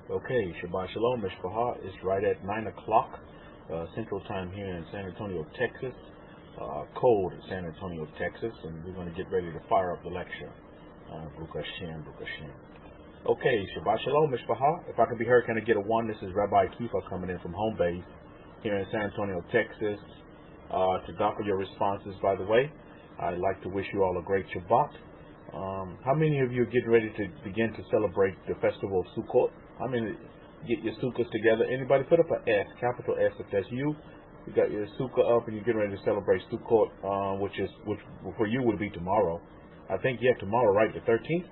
Okay, Shabbat Shalom, Mishpaha. It's right at 9 o'clock Central Time here in San Antonio, Texas. Cold in San Antonio, Texas, and we're going to get ready to fire up the lecture. Baruch Hashem, Baruch Hashem. Okay, Shabbat Shalom, Mishpaha. If I can be heard, can I get a one? This is Rabbi Kefa coming in from home base here in San Antonio, Texas. To dock your responses, by the way, I'd like to wish you all a great Shabbat. How many of you are getting ready to begin to celebrate the festival of Sukkot? How many get your sukkahs together? Anybody put up an S, capital S, if that's you. You got your sukkah up and you're getting ready to celebrate Sukkot, which for you would be tomorrow. I think, yeah, tomorrow, right, the 13th?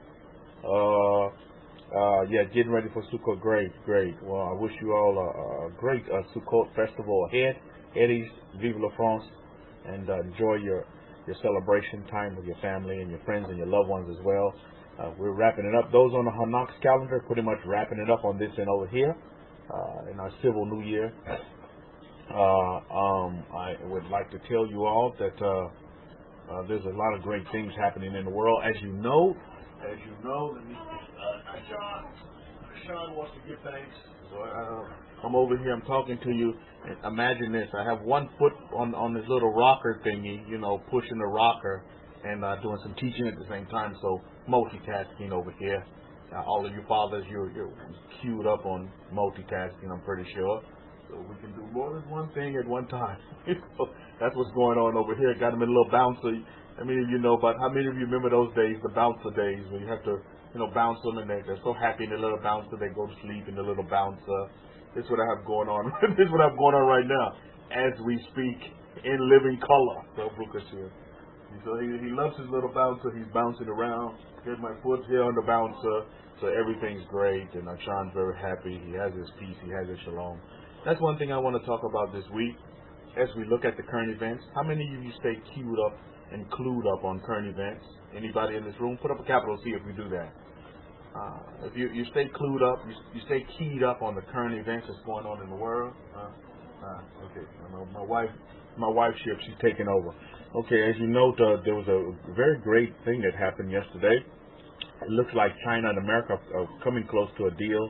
Yeah, getting ready for Sukkot. Great. Well, I wish you all a great Sukkot festival ahead. Eddie's, Vive la France, and enjoy your celebration time with your family and your friends and your loved ones as well. We're wrapping it up. Those on the Hanak's calendar, pretty much wrapping it up on this end over here in our civil new year. I would like to tell you all that there's a lot of great things happening in the world. As you know, let me. Sean wants to give thanks. So I'm over here. I'm talking to you. And imagine this. I have one foot on this little rocker thingy, pushing the rocker and doing some teaching at the same time. So multitasking over here. All of you fathers, you're queued up on multitasking, I'm pretty sure. So we can do more than one thing at one time. That's what's going on over here. Got them in a little bouncer. How many of you know about? How many of you remember those days, the bouncer days, when you have to, bounce them and they're so happy in the little bouncer, they go to sleep in the little bouncer. This is what I have going on. This is what I have going on right now, as we speak, in living color. So Baruch Hashem. So he loves his little bouncer. He's bouncing around. Get my foot here on the bouncer. So everything's great, and Sean's very happy. He has his peace. He has his shalom. That's one thing I want to talk about this week. As we look at the current events, how many of you stay queued up and clued up on current events? Anybody in this room? Put up a capital C if we do that. If you stay clued up, you stay keyed up on the current events that's going on in the world. Okay, I know my wife ship, she's taking over. Okay, as you know, there was a very great thing that happened yesterday. It looks like China and America are coming close to a deal,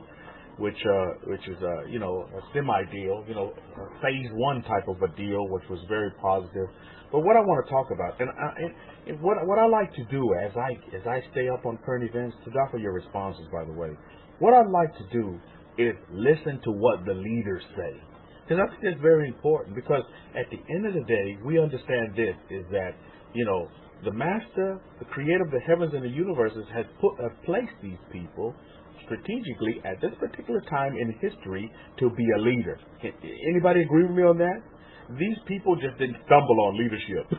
which is a semi-deal, a phase one type of a deal, which was very positive. But what I want to talk about, and what I like to do as I stay up on current events, to offer your responses, by the way, what I'd like to do is listen to what the leaders say, because I think that's very important. Because at the end of the day, we understand this is that the Master, the Creator of the heavens and the universes, has placed these people strategically at this particular time in history to be a leader. Anybody agree with me on that? These people just didn't stumble on leadership.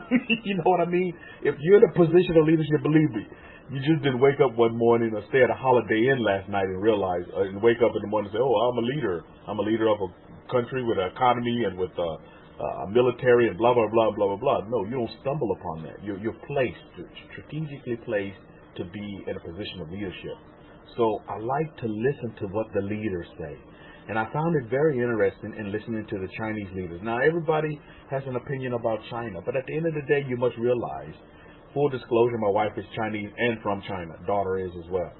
You know what I mean? If you're in a position of leadership, believe me, you just didn't wake up one morning or stay at a Holiday Inn last night and realize, and wake up in the morning and say, oh, I'm a leader. I'm a leader of a country with an economy and with a military and blah, blah, blah, blah, blah, blah. No, you don't stumble upon that. You're placed, strategically placed to be in a position of leadership. So I like to listen to what the leaders say. And I found it very interesting in listening to the Chinese leaders. Now, everybody has an opinion about China, but at the end of the day, you must realize, full disclosure, my wife is Chinese and from China. Daughter is as well.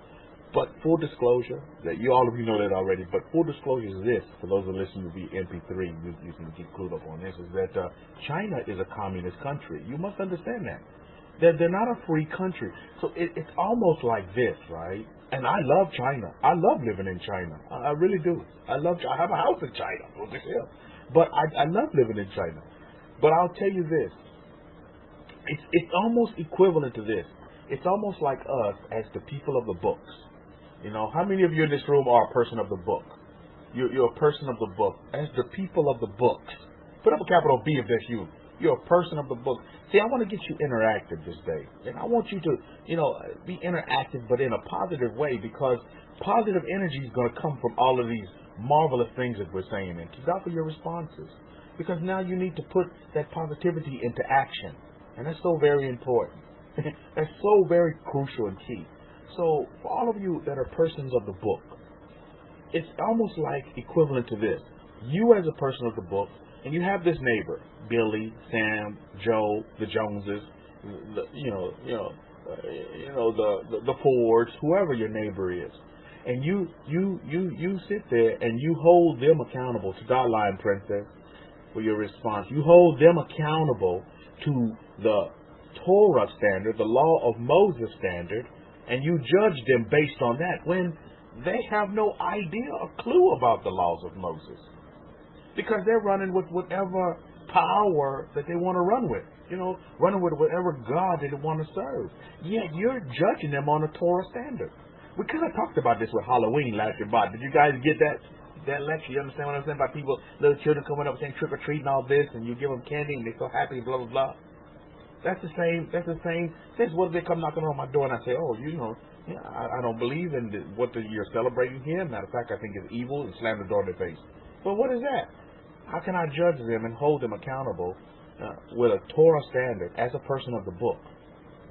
But full disclosure, that all of you know that already, but full disclosure is this, for those who listen to the MP3, you can get clued up on this, is that China is a communist country. You must understand that. They're not a free country. So it's almost like this, right? And I love China. I love living in China. I really do. I have a house in China. What the hell? But I love living in China. But I'll tell you this. It's almost equivalent to this. It's almost like us as the people of the books. How many of you in this room are a person of the book? You're a person of the book. As the people of the books. Put up a capital B if that's you. You're a person of the book. See, I want to get you interactive this day. And I want you to, be interactive, but in a positive way, because positive energy is going to come from all of these marvelous things that we're saying. And to offer your responses. Because now you need to put that positivity into action. And that's so very important. That's so very crucial and key. So for all of you that are persons of the book, it's almost like equivalent to this. You as a person of the book, and you have this neighbor, Billy, Sam, Joe, the Joneses, the Fords, whoever your neighbor is. And you sit there and you hold them accountable to God, Lion Princess, for your response. You hold them accountable to the Torah standard, the law of Moses standard, and you judge them based on that when they have no idea or clue about the laws of Moses. Because they're running with whatever power that they want to run with. Running with whatever God they want to serve. Yet you're judging them on a Torah standard. We kind of talked about this with Halloween last year. Did you guys get that lecture? You understand what I'm saying about people, little children coming up saying trick or treat and all this, and you give them candy and they're so happy, blah blah blah. That's the same. Since what if they come knocking on my door and I say, oh, I don't believe in what you're celebrating here. Matter of fact, I think it's evil, and slam the door in their face. But what is that? How can I judge them and hold them accountable with a Torah standard as a person of the book,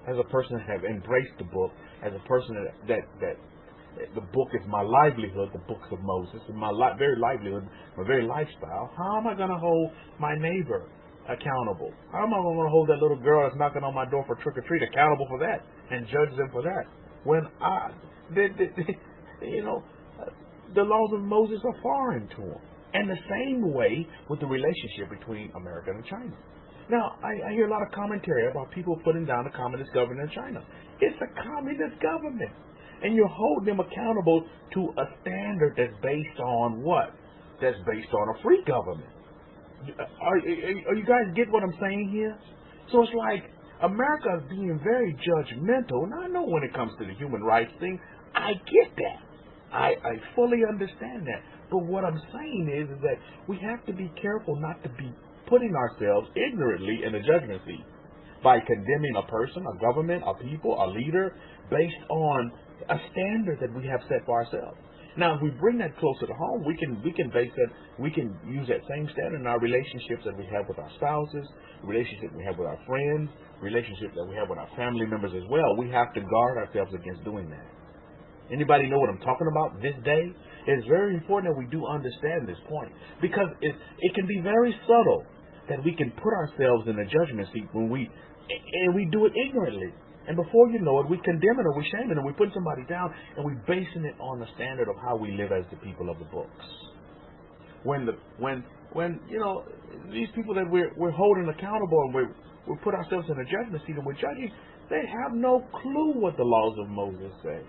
as a person that have embraced the book, as a person that the book is my livelihood, the books of Moses, and my very livelihood, my very lifestyle? How am I going to hold my neighbor accountable? How am I going to hold that little girl that's knocking on my door for trick or treat accountable for that and judge them for that? When the laws of Moses are foreign to them. And the same way with the relationship between America and China. Now, I hear a lot of commentary about people putting down the communist government in China. It's a communist government. And you hold them accountable to a standard that's based on what? That's based on a free government. Are you guys get what I'm saying here? So it's like America is being very judgmental. And I know when it comes to the human rights thing, I get that. I fully understand that. But what I'm saying is that we have to be careful not to be putting ourselves ignorantly in a judgment seat by condemning a person, a government, a people, a leader based on a standard that we have set for ourselves. Now, if we bring that closer to home, we can base that, we can use that same standard in our relationships that we have with our spouses, relationships we have with our friends, relationships that we have with our family members as well. We have to guard ourselves against doing that. Anybody know what I'm talking about this day? It's very important that we do understand this point, because it can be very subtle that we can put ourselves in a judgment seat when we do it ignorantly. And before you know it, we condemn it or we shame it and we put somebody down and we basing it on the standard of how we live as the people of the books. When these people that we're holding accountable and we put ourselves in a judgment seat and we're judging, they have no clue what the laws of Moses say.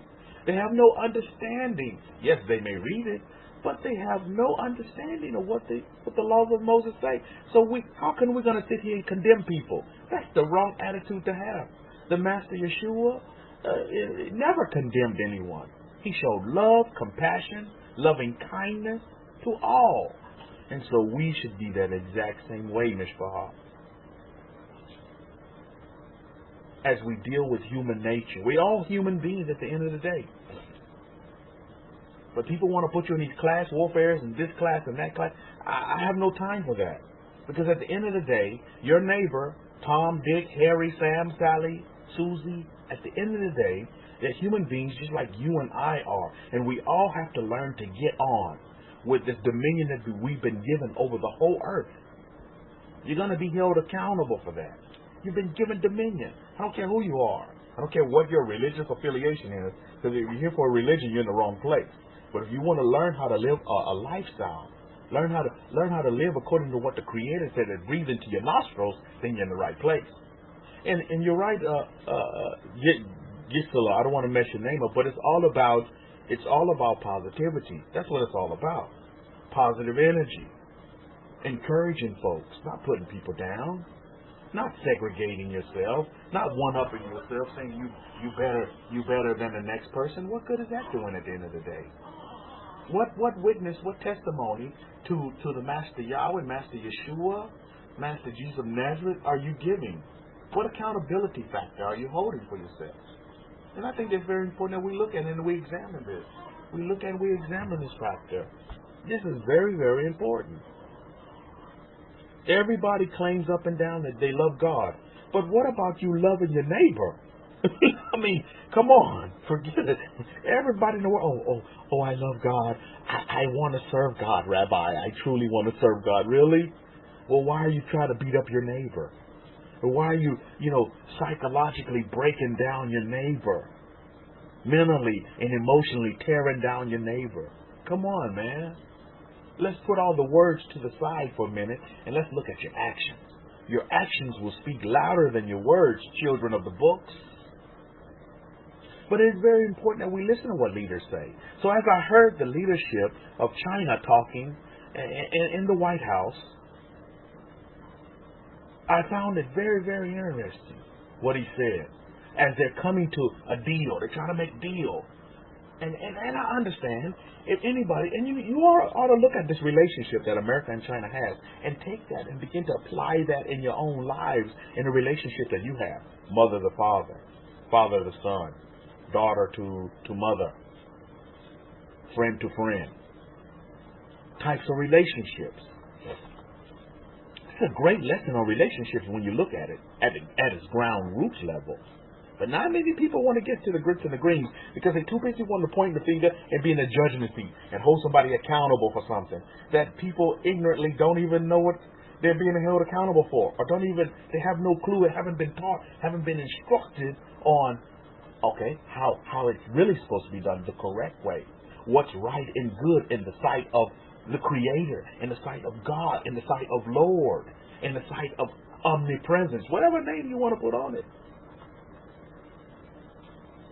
They have no understanding. Yes, they may read it, but they have no understanding of what the laws of Moses say. So how can we going to sit here and condemn people? That's the wrong attitude to have. The Master Yeshua never condemned anyone. He showed love, compassion, loving kindness to all. And so we should be that exact same way, Mishpah. As we deal with human nature. We're all human beings at the end of the day. But people want to put you in these class warfares and this class and that class. I have no time for that. Because at the end of the day, your neighbor, Tom, Dick, Harry, Sam, Sally, Susie, at the end of the day, they're human beings just like you and I are. And we all have to learn to get on with this dominion that we've been given over the whole earth. You're going to be held accountable for that. You've been given dominion. I don't care who you are. I don't care what your religious affiliation is. Because if you're here for a religion, you're in the wrong place. But if you want to learn how to live a lifestyle, learn how to live according to what the Creator said and breathe into your nostrils, then you're in the right place. And you're right, Gisela, I don't want to mess your name up, but it's all about positivity. That's what it's all about. Positive energy. Encouraging folks, not putting people down. Not segregating yourself, not one-upping yourself, saying you better than the next person. What good is that doing at the end of the day? What witness, what testimony to the Master Yahweh, Master Yeshua, Master Jesus of Nazareth are you giving? What accountability factor are you holding for yourself? And I think it's very important that we look at it and we examine this. We look and we examine this factor. This is very, very important. Everybody claims up and down that they love God. But what about you loving your neighbor? I mean, come on. Forget it. Everybody in the world, I love God. I want to serve God, Rabbi. I truly want to serve God. Really? Well, why are you trying to beat up your neighbor? Or why are you, psychologically breaking down your neighbor? mentally and emotionally tearing down your neighbor. Come on, man. Let's put all the words to the side for a minute and let's look at your actions. Your actions will speak louder than your words, children of the books. But it's very important that we listen to what leaders say. So as I heard the leadership of China talking in the White House, I found it very, very interesting what he said. As they're coming to a deal, they're trying to make a deal. And I understand, if anybody, and you ought to look at this relationship that America and China has and take that and begin to apply that in your own lives in the relationship that you have. Mother to father, father to son, daughter to mother, friend to friend. Types of relationships. It's a great lesson on relationships when you look at it at its ground roots level. But not many people want to get to the grits and the greens because they're too busy wanting to point the finger and be in a judgment seat and hold somebody accountable for something that people ignorantly don't even know what they're being held accountable for, or they have no clue, and haven't been taught, haven't been instructed on, okay, how it's really supposed to be done the correct way. What's right and good in the sight of the Creator, in the sight of God, in the sight of Lord, in the sight of omnipresence, whatever name you want to put on it.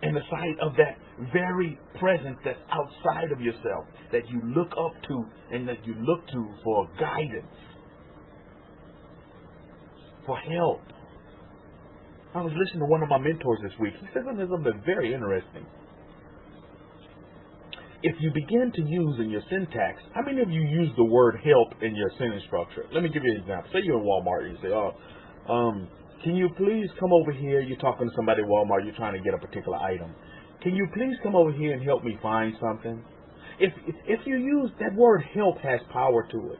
In the sight of that very presence that's outside of yourself, that you look up to and that you look to for guidance, for help. I was listening to one of my mentors this week. He said something very interesting. If you begin to use in your syntax, how many of you use the word help in your sentence structure? Let me give you an example. Say you're in Walmart and you say, can you please come over here? You're talking to somebody at Walmart. You're trying to get a particular item. Can you please come over here and help me find something? If you use that word, help has power to it.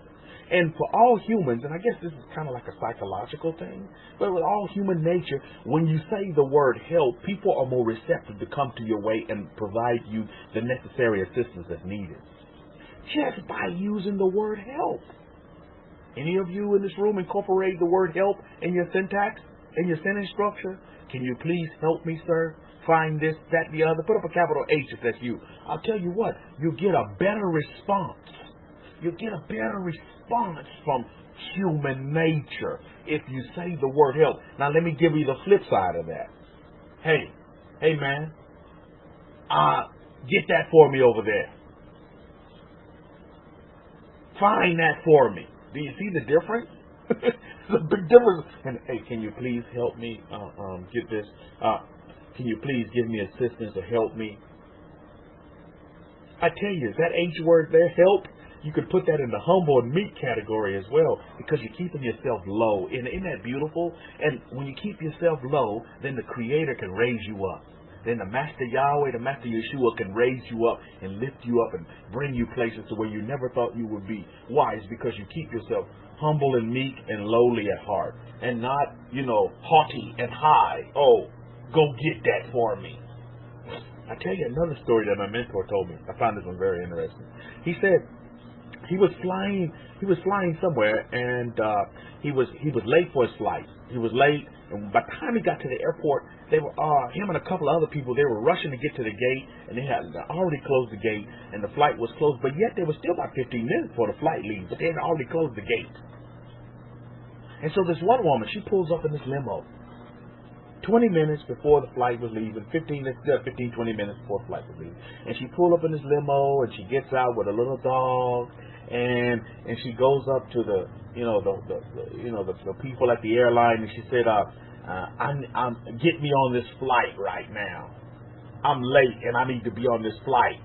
And for all humans, and I guess this is kind of like a psychological thing, but with all human nature, when you say the word help, people are more receptive to come to your way and provide you the necessary assistance that's needed. Just by using the word help. Any of you in this room incorporate the word help in your syntax, in your sentence structure? Can you please help me, sir? Find this, that, the other. Put up a capital H if that's you. I'll tell you what, you'll get a better response. You'll get a better response from human nature if you say the word help. Now let me give you the flip side of that. Hey man, get that for me over there. Find that for me. Do you see the difference? It's a big difference. And hey, can you please help me get this? Can you please give me assistance or help me? I tell you, that H word there, help, you could put that in the humble and meek category as well, because you're keeping yourself low. Isn't that beautiful? And when you keep yourself low, then the Creator can raise you up. Then the Master Yahweh, the Master Yeshua can raise you up and lift you up and bring you places to where you never thought you would be. Why? It's because you keep yourself humble and meek and lowly at heart, and not, haughty and high. Oh, go get that for me. I tell you another story that my mentor told me. I found this one very interesting. He said he was flying somewhere, and he was late for his flight. He was late, and by the time he got to the airport, they were him and a couple of other people. They were rushing to get to the gate, and they had already closed the gate, and the flight was closed. But yet there was still about 15 minutes before the flight leaves, but they had already closed the gate. And so this one woman, she pulls up in this limo 20 minutes before the flight was leaving, 20 minutes before the flight was leaving. And she pulled up in this limo, and she gets out with a little dog, and she goes up to the people at the airline, and she said, get me on this flight right now. I'm late, and I need to be on this flight.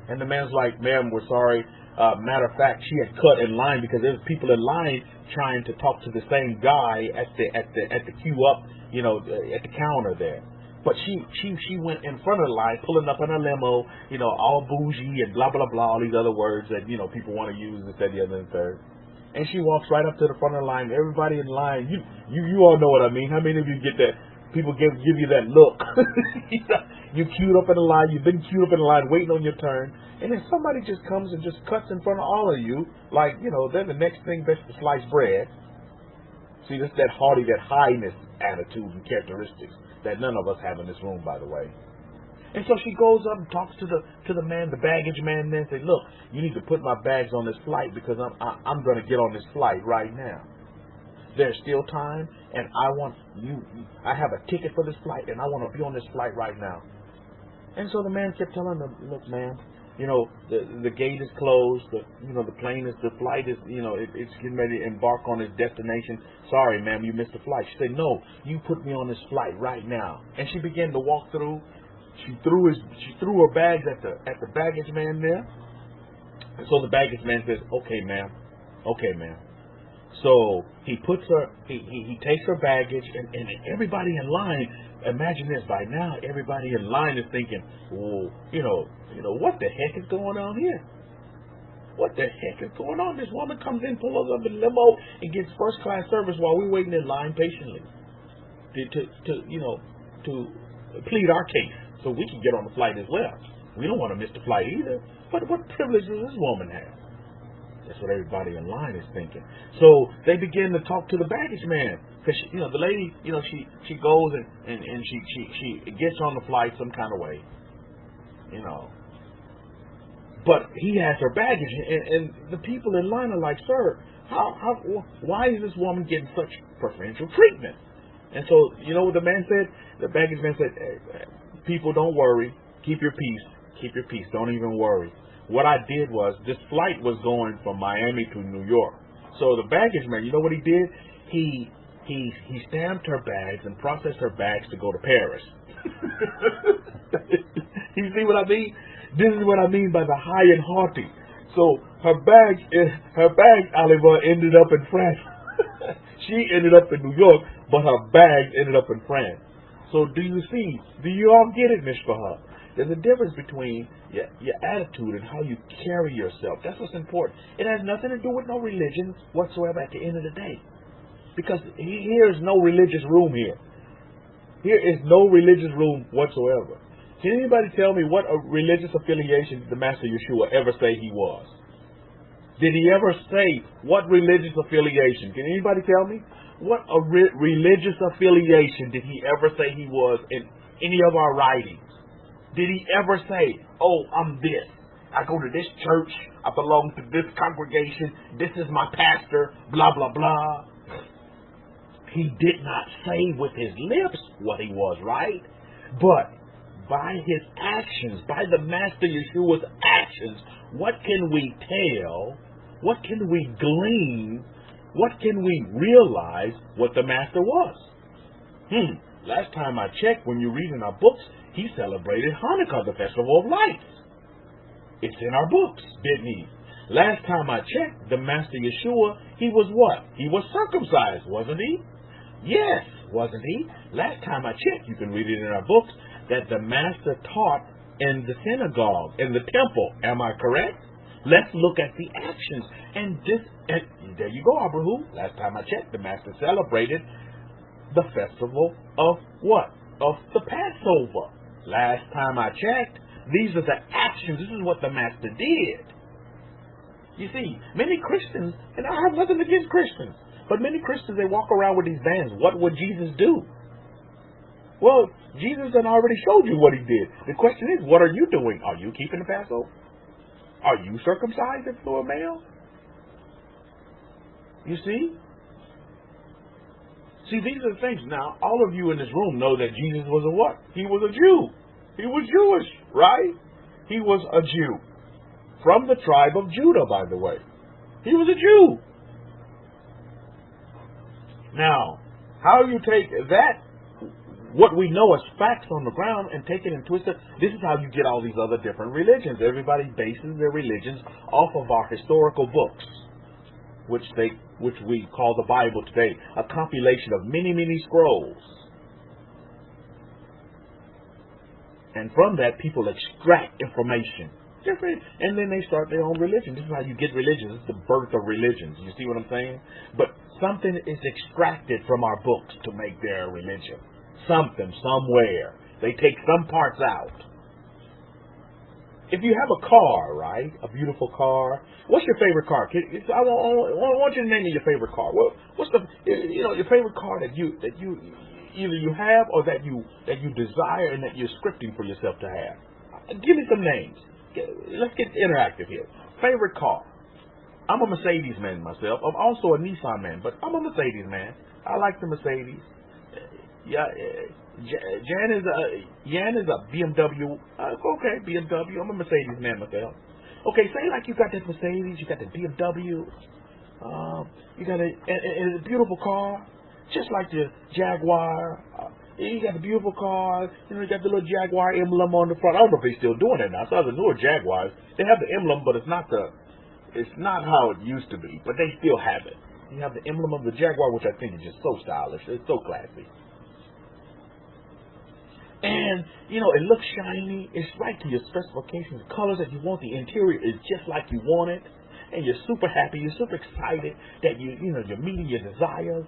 And the man's like, ma'am, we're sorry. Matter of fact, she had cut in line because there was people in line trying to talk to the same guy at the queue up, at the counter there. But she went in front of the line, pulling up in a limo, all bougie and blah blah blah, all these other words that people want to use, this, that, the other, and the third. And she walks right up to the front of the line. Everybody in line, you all know what I mean. How many of you get that? People give you that look. You queued up in the line. You've been queued up in the line, waiting on your turn, and then somebody just comes and just cuts in front of all of you, like they're the next thing best to slice bread. See, that's that haughty, that highness attitude and characteristics that none of us have in this room, by the way. And so she goes up and talks to the man, the baggage man, and then says, look, you need to put my bags on this flight because I'm going to get on this flight right now. There's still time, and I have a ticket for this flight, and I want to be on this flight right now. And so the man kept telling her, look, man, the gate is closed, the flight is, it's getting ready to embark on its destination. Sorry, ma'am, you missed the flight. She said, no, you put me on this flight right now. And she began to walk through. She threw her bags at the baggage man there. And so the baggage man says, okay, ma'am. So he takes her baggage, and everybody in line, imagine this, by now everybody in line is thinking, well, what the heck is going on here? What the heck is going on? This woman comes in, pulls up in limo, and gets first class service while we're waiting in line patiently to plead our case so we can get on the flight as well. We don't want to miss the flight either. But what privilege does this woman have? That's what everybody in line is thinking. So they begin to talk to the baggage man. Because, the lady, she goes and she gets on the flight some kind of way, But he has her baggage, and the people in line are like, sir, why is this woman getting such preferential treatment? And so, you know what the man said? The baggage man said, hey, people, don't worry. Keep your peace. Don't even worry. What I did was, this flight was going from Miami to New York. So the baggage man, you know what he did? He stamped her bags and processed her bags to go to Paris. You see what I mean? This is what I mean by the high and haughty. So her bags, Oliver, ended up in France. She ended up in New York, but her bags ended up in France. So do you see? Do you all get it, Mishpachah? There's a difference between your attitude and how you carry yourself. That's what's important. It has nothing to do with no religion whatsoever at the end of the day. Because here is no religious room here. Here is no religious room whatsoever. Can anybody tell me what a religious affiliation did the Master Yeshua ever say he was? Did he ever say what religious affiliation? Can anybody tell me? What a religious affiliation did he ever say he was in any of our writings? Did he ever say, oh, I'm this. I go to this church. I belong to this congregation. This is my pastor. Blah, blah, blah. He did not say with his lips what he was, right? But by his actions, by the Master Yeshua's actions, what can we tell? What can we glean? What can we realize what the Master was? Last time I checked, when you read in our books, he celebrated Hanukkah, the Festival of Lights. It's in our books, didn't he? Last time I checked, the Master Yeshua, he was what? He was circumcised, wasn't he? Yes, wasn't he? Last time I checked, you can read it in our books, that the Master taught in the synagogue, in the temple. Am I correct? Let's look at the actions. And there you go, Abraham. Last time I checked, the Master celebrated the festival of what? Of the Passover. Last time I checked, these are the actions. This is what the Master did. You see, many Christians, and I have nothing against Christians, but many Christians, they walk around with these bands. What would Jesus do? Well, Jesus had already showed you what he did. The question is, what are you doing? Are you keeping the Passover? Are you circumcised if you're a male? You see? See, these are the things. Now, all of you in this room know that Jesus was a what? He was a Jew. He was Jewish, right? He was a Jew. From the tribe of Judah, by the way. He was a Jew. Now, how you take that, what we know as facts on the ground, and take it and twist it, this is how you get all these other different religions. Everybody bases their religions off of our historical books, which we call the Bible today, a compilation of many, many scrolls. And from that, people extract information. And then they start their own religion. This is how you get religions. This is the birth of religions. You see what I'm saying? But something is extracted from our books to make their religion. Something, somewhere. They take some parts out. If you have a car, right? A beautiful car. What's your favorite car? I want you to name me your favorite car. What's your favorite car that either you have or that you desire and that you're scripting for yourself to have. Give me some names. Let's get interactive here. Favorite car. I'm a Mercedes man myself. I'm also a Nissan man, but I'm a Mercedes man. I like the Mercedes. Yeah, Jan is a BMW. Okay, BMW. I'm a Mercedes man myself. Okay, say like you got that Mercedes, you got the BMW, you got a beautiful car, just like the Jaguar. You got a beautiful car, you got the little Jaguar emblem on the front. I don't know if they're still doing that now. Some of the newer Jaguars, they have the emblem, but it's not how it used to be, but they still have it. You have the emblem of the Jaguar, which I think is just so stylish. It's so classy. And, it looks shiny. It's right to your specifications, colors that you want. The interior is just like you want it. And you're super happy. You're super excited that you're meeting your desires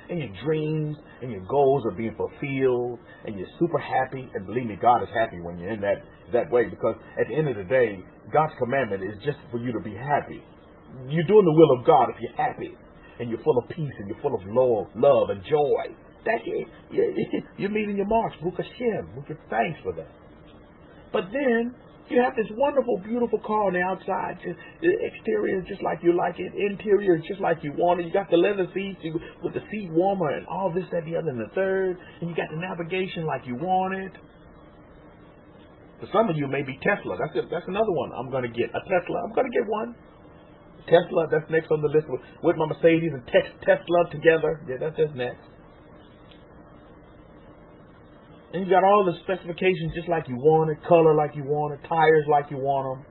and your dreams and your goals are being fulfilled. And you're super happy. And believe me, God is happy when you're in that way. Because at the end of the day, God's commandment is just for you to be happy. You're doing the will of God if you're happy. And you're full of peace and you're full of love and joy. That's it. You're meeting your marks. Baruch Hashem. We give thanks for that. But then you have this wonderful, beautiful car on the outside. The exterior is just like you like it. Interior is just like you want it. You got the leather seats with the seat warmer and all this, that, the other, and the third. And you got the navigation like you want it. For some of you, maybe Tesla. That's another one I'm going to get. A Tesla. I'm going to get one. Tesla. That's next on the list with my Mercedes and Tesla together. Yeah, that's next. And you got all the specifications just like you want it, color like you want it, tires like you want them.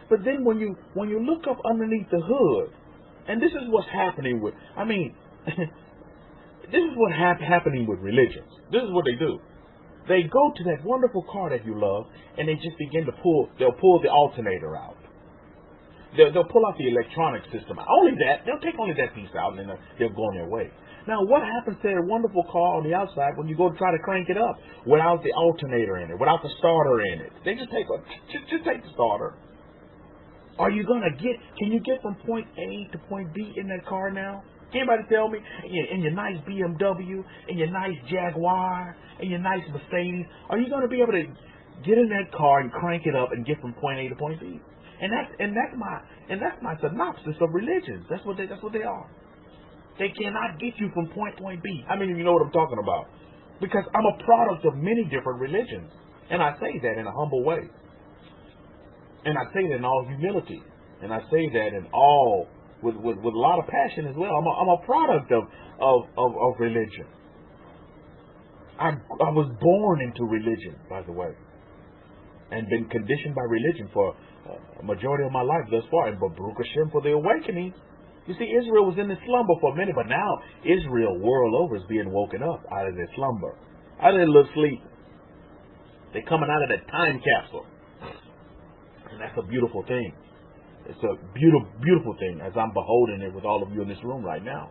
But then when you look up underneath the hood, and this is what's happening with, this is what happening with religions. This is what they do. They go to that wonderful car that you love, and they just begin to they'll pull the alternator out. They'll pull out the electronic system. They'll take only that piece out, and then they'll go on their way. Now, what happens to a wonderful car on the outside when you go to try to crank it up without the alternator in it, without the starter in it? They just take the starter. Can you get from point A to point B in that car now? Anybody tell me? In your nice BMW, in your nice Jaguar, in your nice Mercedes, are you going to be able to get in that car and crank it up and get from point A to point B? And that's my synopsis of religions. That's what they are. They cannot get you from point B. How many of you know what I'm talking about? Because I'm a product of many different religions. And I say that in a humble way. And I say that in all humility. And I say that in all, with a lot of passion as well. I'm a product of religion. I was born into religion, by the way. And been conditioned by religion for a majority of my life thus far. And but Baruch Hashem for the awakening. You see, Israel was in the slumber for a minute, but now Israel, world over, is being woken up out of their slumber, out of their little sleep. They're coming out of that time capsule. And that's a beautiful thing. It's a beautiful, beautiful thing as I'm beholding it with all of you in this room right now.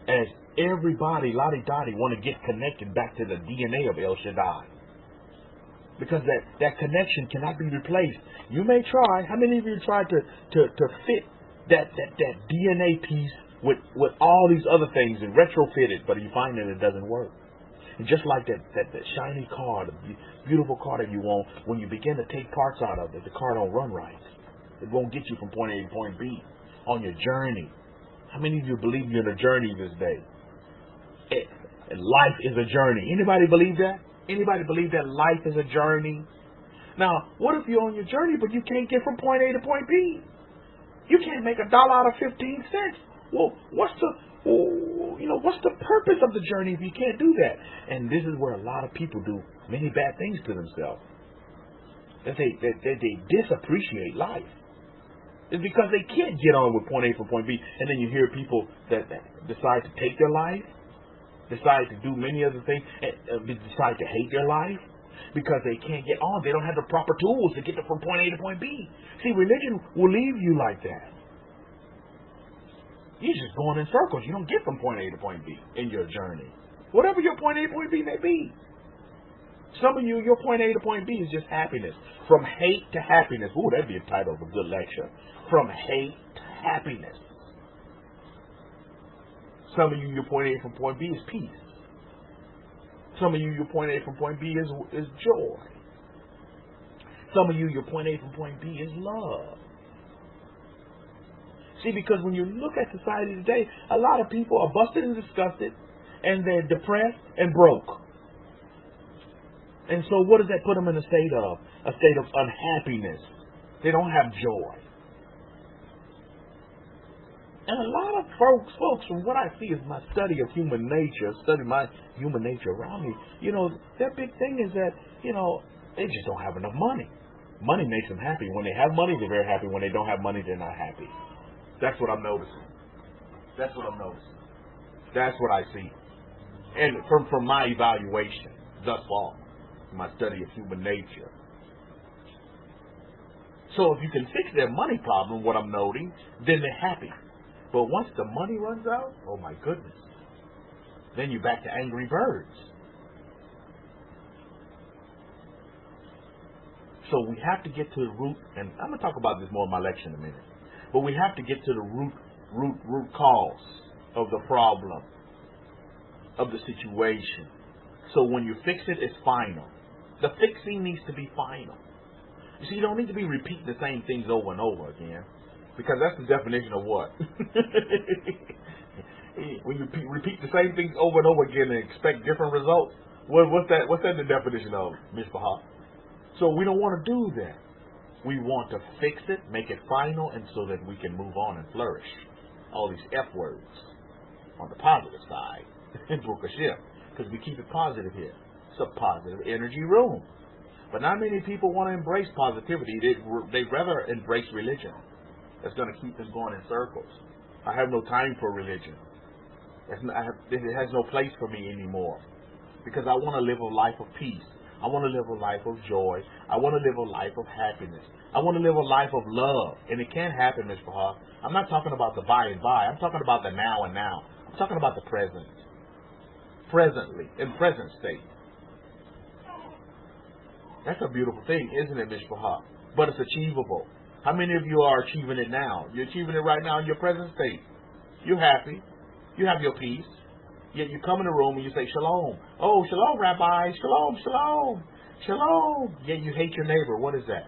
As everybody, lottie-dottie, want to get connected back to the DNA of El Shaddai. Because that connection cannot be replaced. You may try. How many of you tried to fit that DNA piece with all these other things and retrofit it, but you find that it doesn't work? And just like that shiny car, the beautiful car that you want, when you begin to take parts out of it, the car don't run right. It won't get you from point A to point B on your journey. How many of you believe you're on a journey this day? Life is a journey. Anybody believe that? Anybody believe that life is a journey? Now, what if you're on your journey, but you can't get from point A to point B? You can't make $1 out of 15 cents. Well, what's the purpose of the journey if you can't do that? And this is where a lot of people do many bad things to themselves. That they disappreciate life. It's because they can't get on with point A from point B. And then you hear people that decide to take their life, decide to do many other things, and decide to hate their life because they can't get on. They don't have the proper tools to get from point A to point B. See, religion will leave you like that. You're just going in circles. You don't get from point A to point B in your journey. Whatever your point A to point B may be. Some of you, your point A to point B is just happiness. From hate to happiness. Ooh, that'd be a title of a good lecture. From hate to happiness. Some of you, your point A from point B is peace. Some of you, your point A from point B is joy. Some of you, your point A from point B is love. See, because when you look at society today, a lot of people are busted and disgusted, and they're depressed and broke. And so what does that put them in a state of? A state of unhappiness. They don't have joy. And a lot of folks, from what I see is my study of human nature, study my human nature around me, their big thing is that, they just don't have enough money. Money makes them happy. When they have money, they're very happy. When they don't have money, they're not happy. That's what I'm noticing. That's what I'm noticing. That's what I see. And from my evaluation thus far, my study of human nature. So if you can fix their money problem, what I'm noting, then they're happy. But once the money runs out, oh my goodness, then you're back to angry birds. So we have to get to the root, and I'm going to talk about this more in my lecture in a minute, but we have to get to the root cause of the problem, of the situation. So when you fix it, it's final. The fixing needs to be final. You see, you don't need to be repeating the same things over and over again, because that's the definition of what? When you repeat the same things over and over again and expect different results, what's that the definition of, Ms. Baha? So we don't want to do that. We want to fix it, make it final, and so that we can move on and flourish. All these F words on the positive side in Book of Ship, because we keep it positive here. It's a positive energy room. But not many people want to embrace positivity. They'd rather embrace religion. That's going to keep them going in circles. I have no time for religion. It has no place for me anymore, because I want to live a life of peace. I want to live a life of joy. I want to live a life of happiness. I want to live a life of love. And it can't happen, Ms. Baha. I'm not talking about the by and by. I'm talking about the now and now. I'm talking about the present. Presently, in present state. That's a beautiful thing, isn't it, Ms. Baha? But it's achievable. How many of you are achieving it now? You're achieving it right now in your present state. You're happy. You have your peace. Yet you come in the room and you say, shalom. Oh, shalom, Rabbi. Shalom, shalom, shalom. Yet you hate your neighbor. What is that?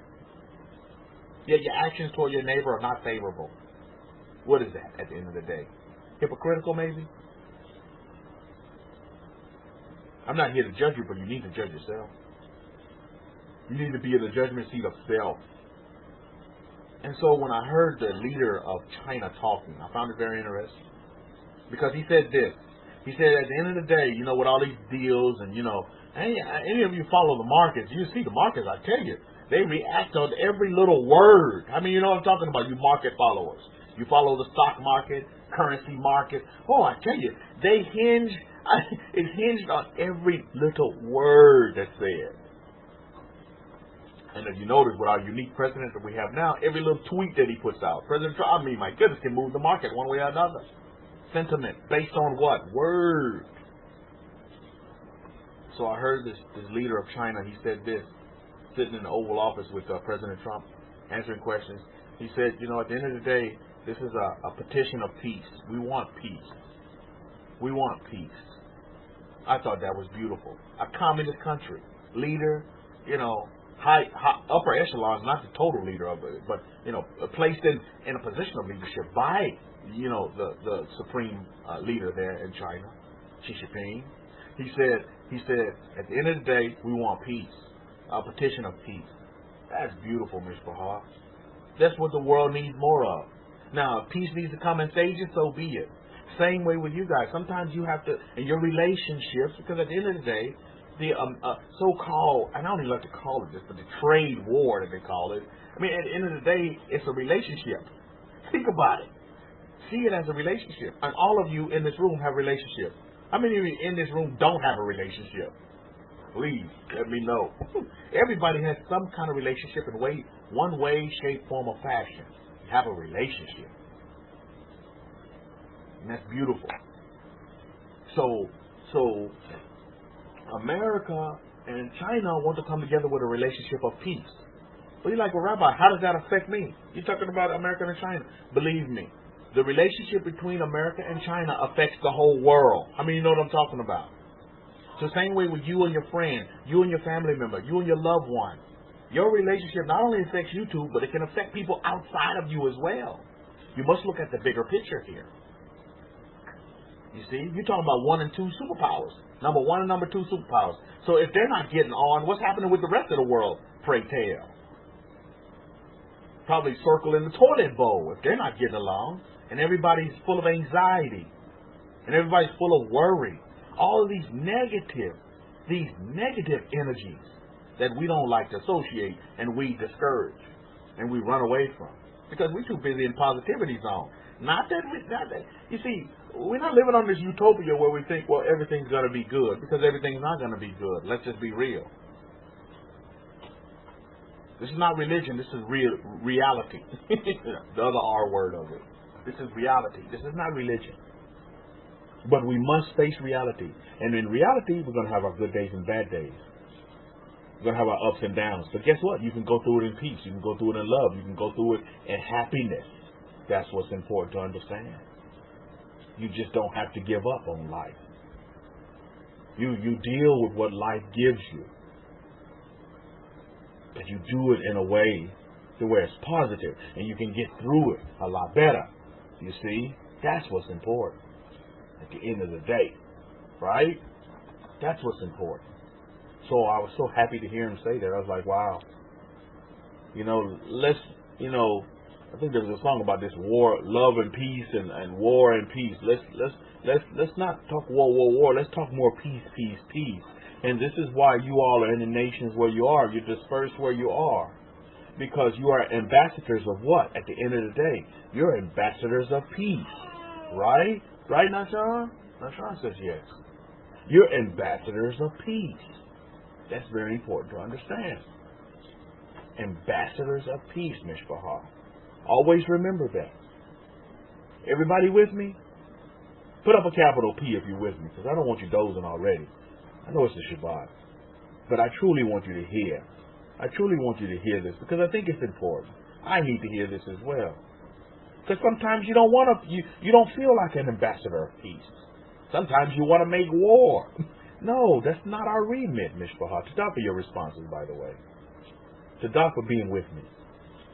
Yet your actions toward your neighbor are not favorable. What is that at the end of the day? Hypocritical, maybe? I'm not here to judge you, but you need to judge yourself. You need to be in the judgment seat of self. And so when I heard the leader of China talking, I found it very interesting. Because he said this. He said, at the end of the day, with all these deals and, any of you follow the markets, you see the markets, I tell you, they react on every little word. I mean, you know what I'm talking about, you market followers. You follow the stock market, currency market. Oh, I tell you, it's hinged on every little word that's said. And if you notice with our unique president that we have now, every little tweet that he puts out, President Trump, my goodness, can move the market one way or another. Sentiment based on what? Word. So I heard this leader of China, he said this, sitting in the Oval Office with President Trump, answering questions. He said, at the end of the day, this is a petition of peace. We want peace. We want peace. I thought that was beautiful. A communist country, leader, high upper echelons, not the total leader of it, but placed in a position of leadership by the supreme leader there in China, Xi Jinping. He said at the end of the day, we want peace, a petition of peace. That's beautiful, Ms. Baha. That's what the world needs more of. Now, if peace needs to come in stages, so be it. Same way with you guys. Sometimes you have to, in your relationships, because at the end of the day, the so-called, and I don't even like to call it this, but the trade war that they call it, I mean, at the end of the day, it's a relationship. Think about it. See it as a relationship. And all of you in this room have relationships. How many of you in this room don't have a relationship? Please, let me know. Everybody has some kind of relationship in one way, shape, form, or fashion. You have a relationship. And that's beautiful. So America and China want to come together with a relationship of peace. Well, you're like, well, Rabbi, how does that affect me? You're talking about America and China. Believe me, the relationship between America and China affects the whole world. I mean, you know what I'm talking about. So same way with you and your friend, you and your family member, you and your loved one. Your relationship not only affects you two, but it can affect people outside of you as well. You must look at the bigger picture here. You see, you're talking about 1 and 2 superpowers. Number 1 and number 2 superpowers. So if they're not getting on, what's happening with the rest of the world? Pray tell. Probably circling the toilet bowl if they're not getting along. And everybody's full of anxiety. And everybody's full of worry. All of these negative energies that we don't like to associate and we discourage and we run away from. Because we're too busy in positivity zone. Not that. You see, we're not living on this utopia where we think, well, everything's going to be good, because everything's not going to be good. Let's just be real. This is not religion. This is reality. The other R word of it. This is reality. This is not religion. But we must face reality. And in reality, we're going to have our good days and bad days. We're going to have our ups and downs. But guess what? You can go through it in peace. You can go through it in love. You can go through it in happiness. That's what's important to understand. You just don't have to give up on life. You deal with what life gives you. But you do it in a way to where it's positive and you can get through it a lot better. You see? That's what's important at the end of the day. Right? That's what's important. So I was so happy to hear him say that. I was like, wow. I think there was a song about this war, love and peace, and war and peace. Let's not talk war. Let's talk more peace. And this is why you all are in the nations where you are. You're dispersed where you are. Because you are ambassadors of what? At the end of the day, you're ambassadors of peace. Right? Right, Nashawn? Nashawn says yes. You're ambassadors of peace. That's very important to understand. Ambassadors of peace, Mishpachah. Always remember that. Everybody with me? Put up a capital P if you're with me, because I don't want you dozing already. I know it's the Shabbat. But I truly want you to hear. I truly want you to hear this, because I think it's important. I need to hear this as well. Because sometimes you don't want to, you don't feel like an ambassador of peace. Sometimes you want to make war. No, that's not our remit, Mishpachah. Tadaf for your responses, by the way. Tadaf for being with me.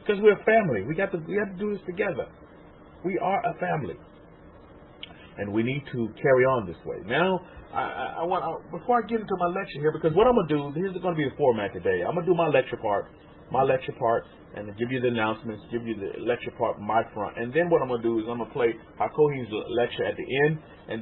Because we're a family. We have to do this together. We are a family. And we need to carry on this way. Now, I want before I get into my lecture here, because what I'm going to do, here's going to be the format today. I'm going to do my lecture part, and give you the announcements, give you the lecture part from my front. And then what I'm going to do is I'm going to play Hakohin's lecture at the end, and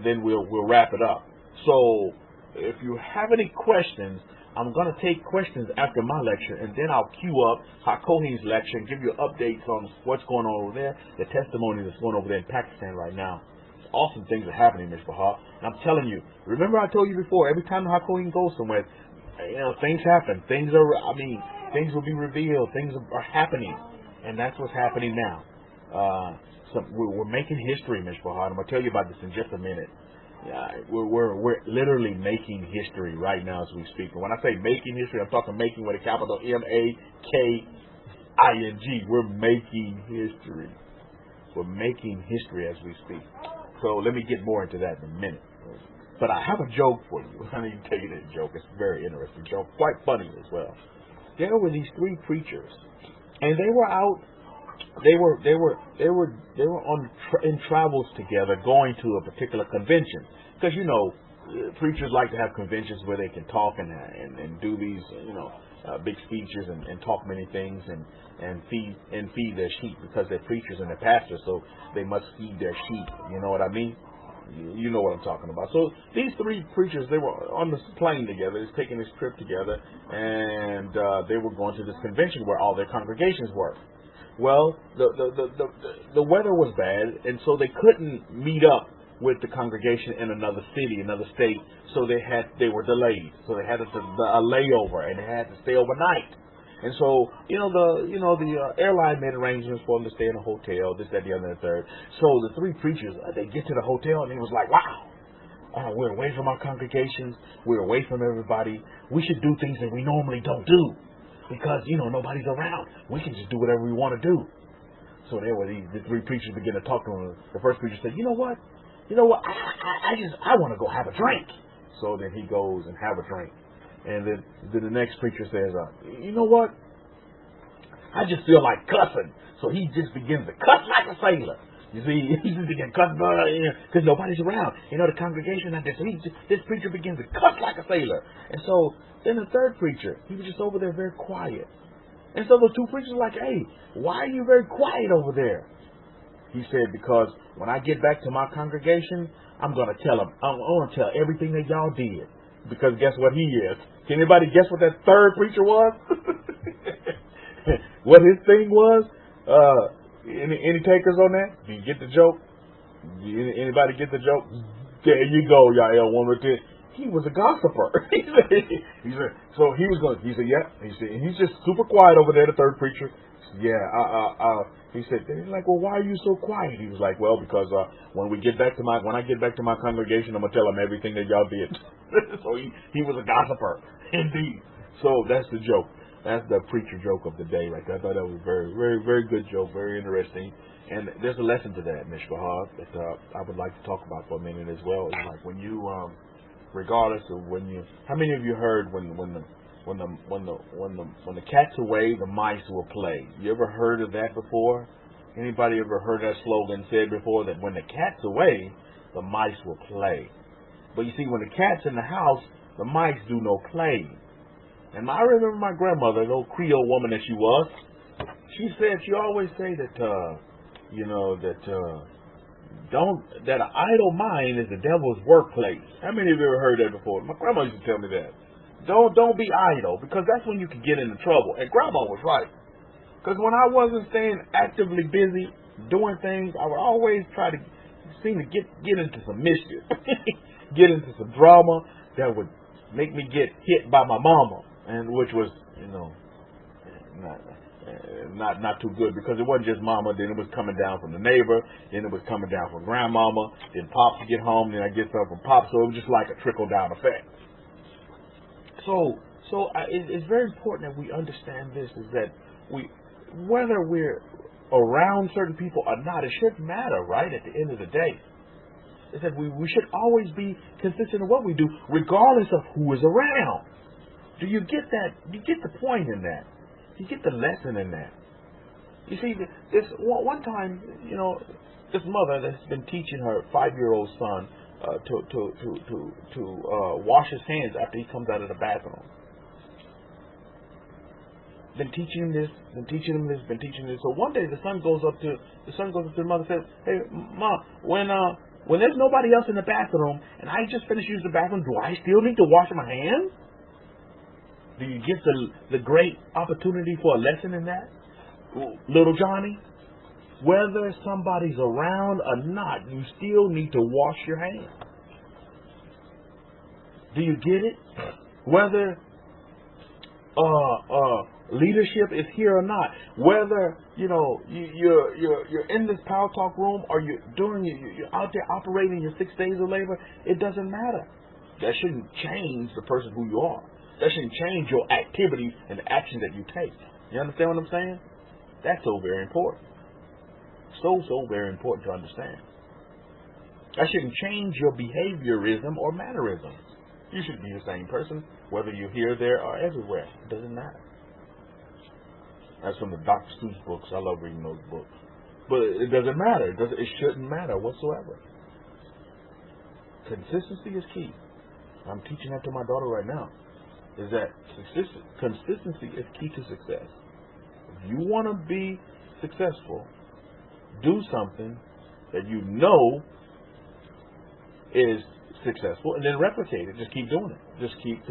then we'll wrap it up. So, if you have any questions, I'm going to take questions after my lecture, and then I'll queue up Hakohin's lecture and give you updates on what's going on over there, the testimony that's going over there in Pakistan right now. Awesome things are happening, Mishpachah. And I'm telling you, remember I told you before, every time Hakohin goes somewhere, things happen. Things will be revealed. Things are happening. And that's what's happening now. So we're making history, Mishpachah. I'm going to tell you about this in just a minute. We're literally making history right now as we speak. And when I say making history, I'm talking making with a capital MAKING. We're making history. We're making history as we speak. So let me get more into that in a minute. But I have a joke for you. I need to tell you this joke. It's a very interesting joke, quite funny as well. There were these 3 preachers, and they were out. They were in travels together, going to a particular convention. Because preachers like to have conventions where they can talk and do these big speeches and talk many things and feed their sheep, because they're preachers and they're pastors, so they must feed their sheep. You know what I mean? You know what I'm talking about. So these 3 preachers, they were on this plane together, just taking this trip together, and they were going to this convention where all their congregations were. Well, the weather was bad, and so they couldn't meet up with the congregation in another city, another state. So they were delayed. So they had a layover, and they had to stay overnight. And so the airline made arrangements for them to stay in a hotel, this, that, the other, and the third. So the 3 preachers, they get to the hotel, and it was like, wow, we're away from our congregations, we're away from everybody. We should do things that we normally don't do. Because, nobody's around. We can just do whatever we want to do. So there were the 3 preachers began to talk to him. The first preacher said, you know what? I want to go have a drink. So then he goes and have a drink. And then the next preacher says, you know what? I just feel like cussing. So he just begins to cuss like a sailor. You see, he just begins to cuss because nobody's around. You know, the congregation out there. So this preacher begins to cuss like a sailor. And so then the third preacher, he was just over there very quiet. And so those two preachers were like, hey, why are you very quiet over there? He said, because when I get back to my congregation, I'm going to tell them. I'm going to tell everything that y'all did. Because guess what he is? Can anybody guess what that third preacher was? What his thing was? Any takers on that? Do you get the joke? Anybody get the joke? There you go, y'all. One with it. He was a gossiper. he said, so he was going. He said, yeah. He said, and he's just super quiet over there. The third preacher. Yeah. He said, they're like, well, why are you so quiet? He was like, well, because when I get back to my congregation, I'm gonna tell them everything that y'all did. So he was a gossiper, indeed. So that's the joke. That's the preacher joke of the day, right there. I thought that was very, very, very good joke, very interesting. And there's a lesson to that, Mishpahah, that I would like to talk about for a minute as well. It's like when you, regardless of how many of you heard when the cat's away, the mice will play? You ever heard of that before? Anybody ever heard that slogan said before, that when the cat's away, the mice will play? But you see, when the cat's in the house, the mice do no playing. And I remember my grandmother, the old Creole woman that she was, she always say that, that an idle mind is the devil's workplace. How many of you ever heard that before? My grandma used to tell me that. Don't be idle, because that's when you can get into trouble. And grandma was right. Because when I wasn't staying actively busy doing things, I would always try to seem to get into some mischief, get into some drama that would make me get hit by my mama, and which was, not too good, because it wasn't just mama. Then it was coming down from the neighbor. Then it was coming down from grandmama. Then pops would get home. Then I get stuff from pops. So it was just like a trickle down effect. So it's very important that we understand this, is that whether we're around certain people or not, it shouldn't matter, right? At the end of the day, is that we should always be consistent in what we do, regardless of who is around. Do you get that? You get the point in that? You get the lesson in that? You see, this one time, this mother that's been teaching her 5-year-old son to wash his hands after he comes out of the bathroom. Been teaching him this, been teaching him this. So one day the son goes up to the mother and says, "Hey, Ma, when there's nobody else in the bathroom and I just finished using the bathroom, do I still need to wash my hands?" Do you get the great opportunity for a lesson in that, little Johnny? Whether somebody's around or not, you still need to wash your hands. Do you get it? Whether leadership is here or not, whether you're in this power talk room or you're out there operating your 6 days of labor, it doesn't matter. That shouldn't change the person who you are. That shouldn't change your activities and the actions that you take. You understand what I'm saying? That's so very important. So very important to understand. That shouldn't change your behaviorism or mannerisms. You should be the same person, whether you're here, there, or everywhere. It doesn't matter. That's from the Dr. Seuss books. I love reading those books. But it doesn't matter. It shouldn't matter whatsoever. Consistency is key. I'm teaching that to my daughter right now. Is that consistency is key to success. If you want to be successful, do something that you know is successful, and then replicate it. Just keep doing it. Just keep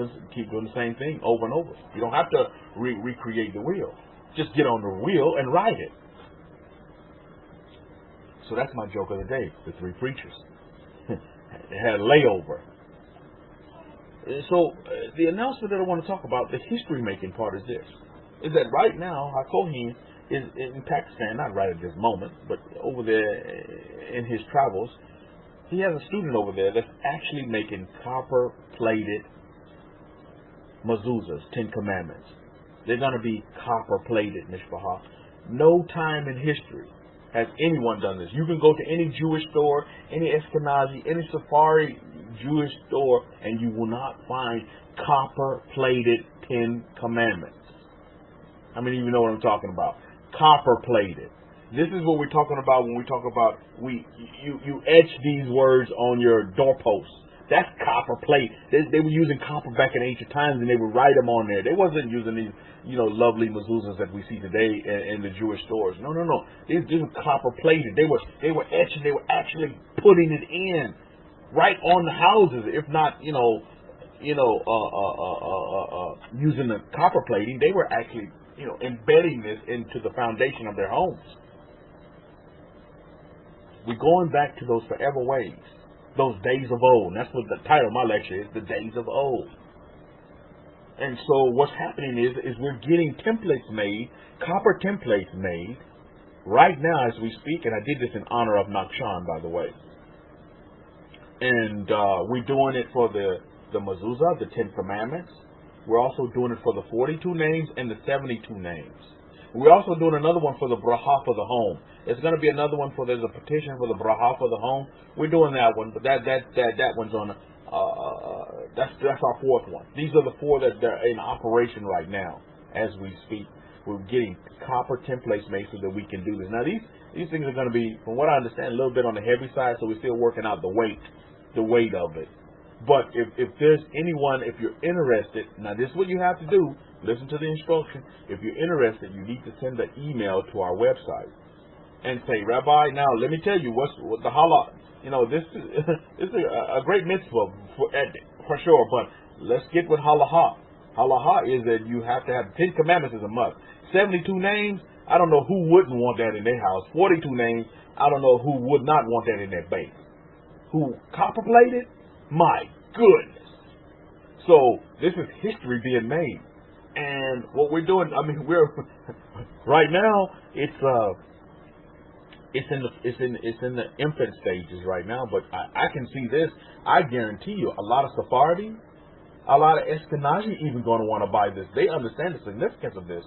doing the same thing over and over. You don't have to recreate the wheel. Just get on the wheel and ride it. So that's my joke of the day. The 3 preachers. They had a layover. So the announcement that I want to talk about, the history-making part, is this: is that right now, Hakohin is in Pakistan, not right at this moment, but over there in his travels, he has a student over there that's actually making copper-plated mezuzahs, 10 Commandments. They're going to be copper-plated, Mishpahah. No time in history has anyone done this. You can go to any Jewish store, any Ashkenazi, any Safari Jewish store and you will not find copper-plated 10 Commandments. How many of you know what I'm talking about? Copper-plated. This is what we're talking about when we talk about you etch these words on your doorposts. That's copper plate. They were using copper back in ancient times, and they would write them on there. They wasn't using these, lovely mezuzahs that we see today in the Jewish stores. No. These were copper plated. They were etching. They were actually putting it in right on the houses. If not, using the copper plating, they were actually, embedding this into the foundation of their homes. We're going back to those forever ways. Those days of old. And that's what the title of my lecture is, the days of old. And so what's happening is we're getting templates made, copper templates made, right now as we speak, and I did this in honor of Nakshan, by the way. And we're doing it for the mezuzah, the 10 Commandments. We're also doing it for the 42 names and the 72 names. We're also doing another one for the bracha for the home. It's going to be another one there's a petition for the bracha for the home. We're doing that one, but that one's on. That's our fourth one. These are the four that are in operation right now as we speak. We're getting copper templates made so that we can do this. Now these things are going to be, from what I understand, a little bit on the heavy side, so we're still working out the weight of it. But if there's anyone, if you're interested, now this is what you have to do. Listen to the instruction. If you're interested, you need to send an email to our website and say, Rabbi, now let me tell you what the halal. This is a great mitzvah for sure, but let's get with halaha. Halaha is that you have to have 10 commandments as a must. 72 names, I don't know who wouldn't want that in their house. 42 names, I don't know who would not want that in their base. Who copper-plated? My goodness. So this is history being made. And what we're doing, we're right now. It's in the infant stages right now. But I can see this. I guarantee you, a lot of Sephardi, a lot of Ashkenazi even going to want to buy this. They understand the significance of this.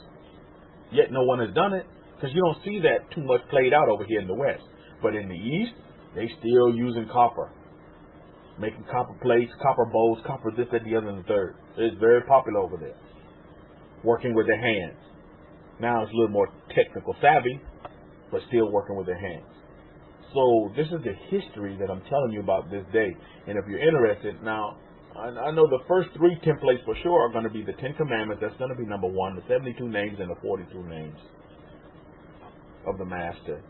Yet no one has done it because you don't see that too much played out over here in the West. But in the East, they still using copper, making copper plates, copper bowls, copper this, that, the other, and the third. It's very popular over there. Working with their hands. Now it's a little more technical savvy, but still working with their hands. So this is the history that I'm telling you about this day. And if you're interested, now I know the first 3 templates for sure are going to be the 10 Commandments. That's going to be number 1, the 72 names and the 42 names of the Master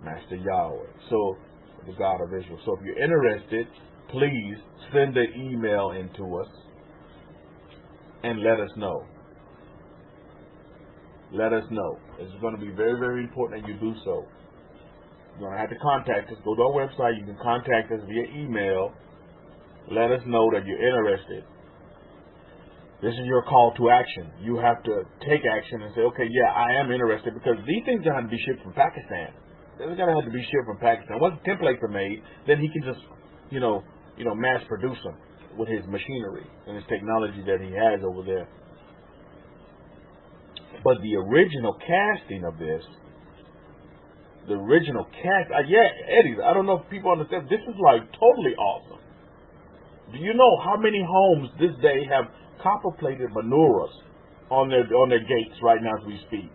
Yahweh. So the God of Israel. So if you're interested, please send an email into us and let us know. Let us know. It's going to be very, very important that you do so. You're going to have to contact us. Go to our website. You can contact us via email. Let us know that you're interested. This is your call to action. You have to take action and say, okay, yeah, I am interested, because these things are going to be shipped from Pakistan. They're going to have to be shipped from Pakistan. Once the templates are made, then he can just, mass produce them with his machinery and his technology that he has over there. But the original casting of this, Eddie, I don't know if people understand, this is like totally awesome. Do you know how many homes this day have copper-plated menorahs on their gates right now as we speak?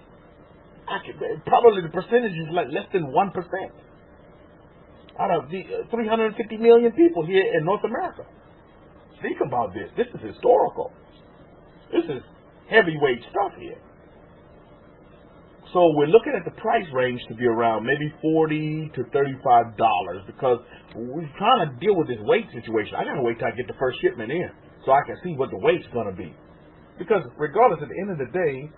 Probably the percentage is like less than 1% out of the 350 million people here in North America. Think about this. This is historical. This is heavyweight stuff here. So we're looking at the price range to be around maybe $40 to $35, because we're trying to deal with this weight situation. I gotta wait till I get the first shipment in so I can see what the weight's gonna be. Because regardless, at the end of the day,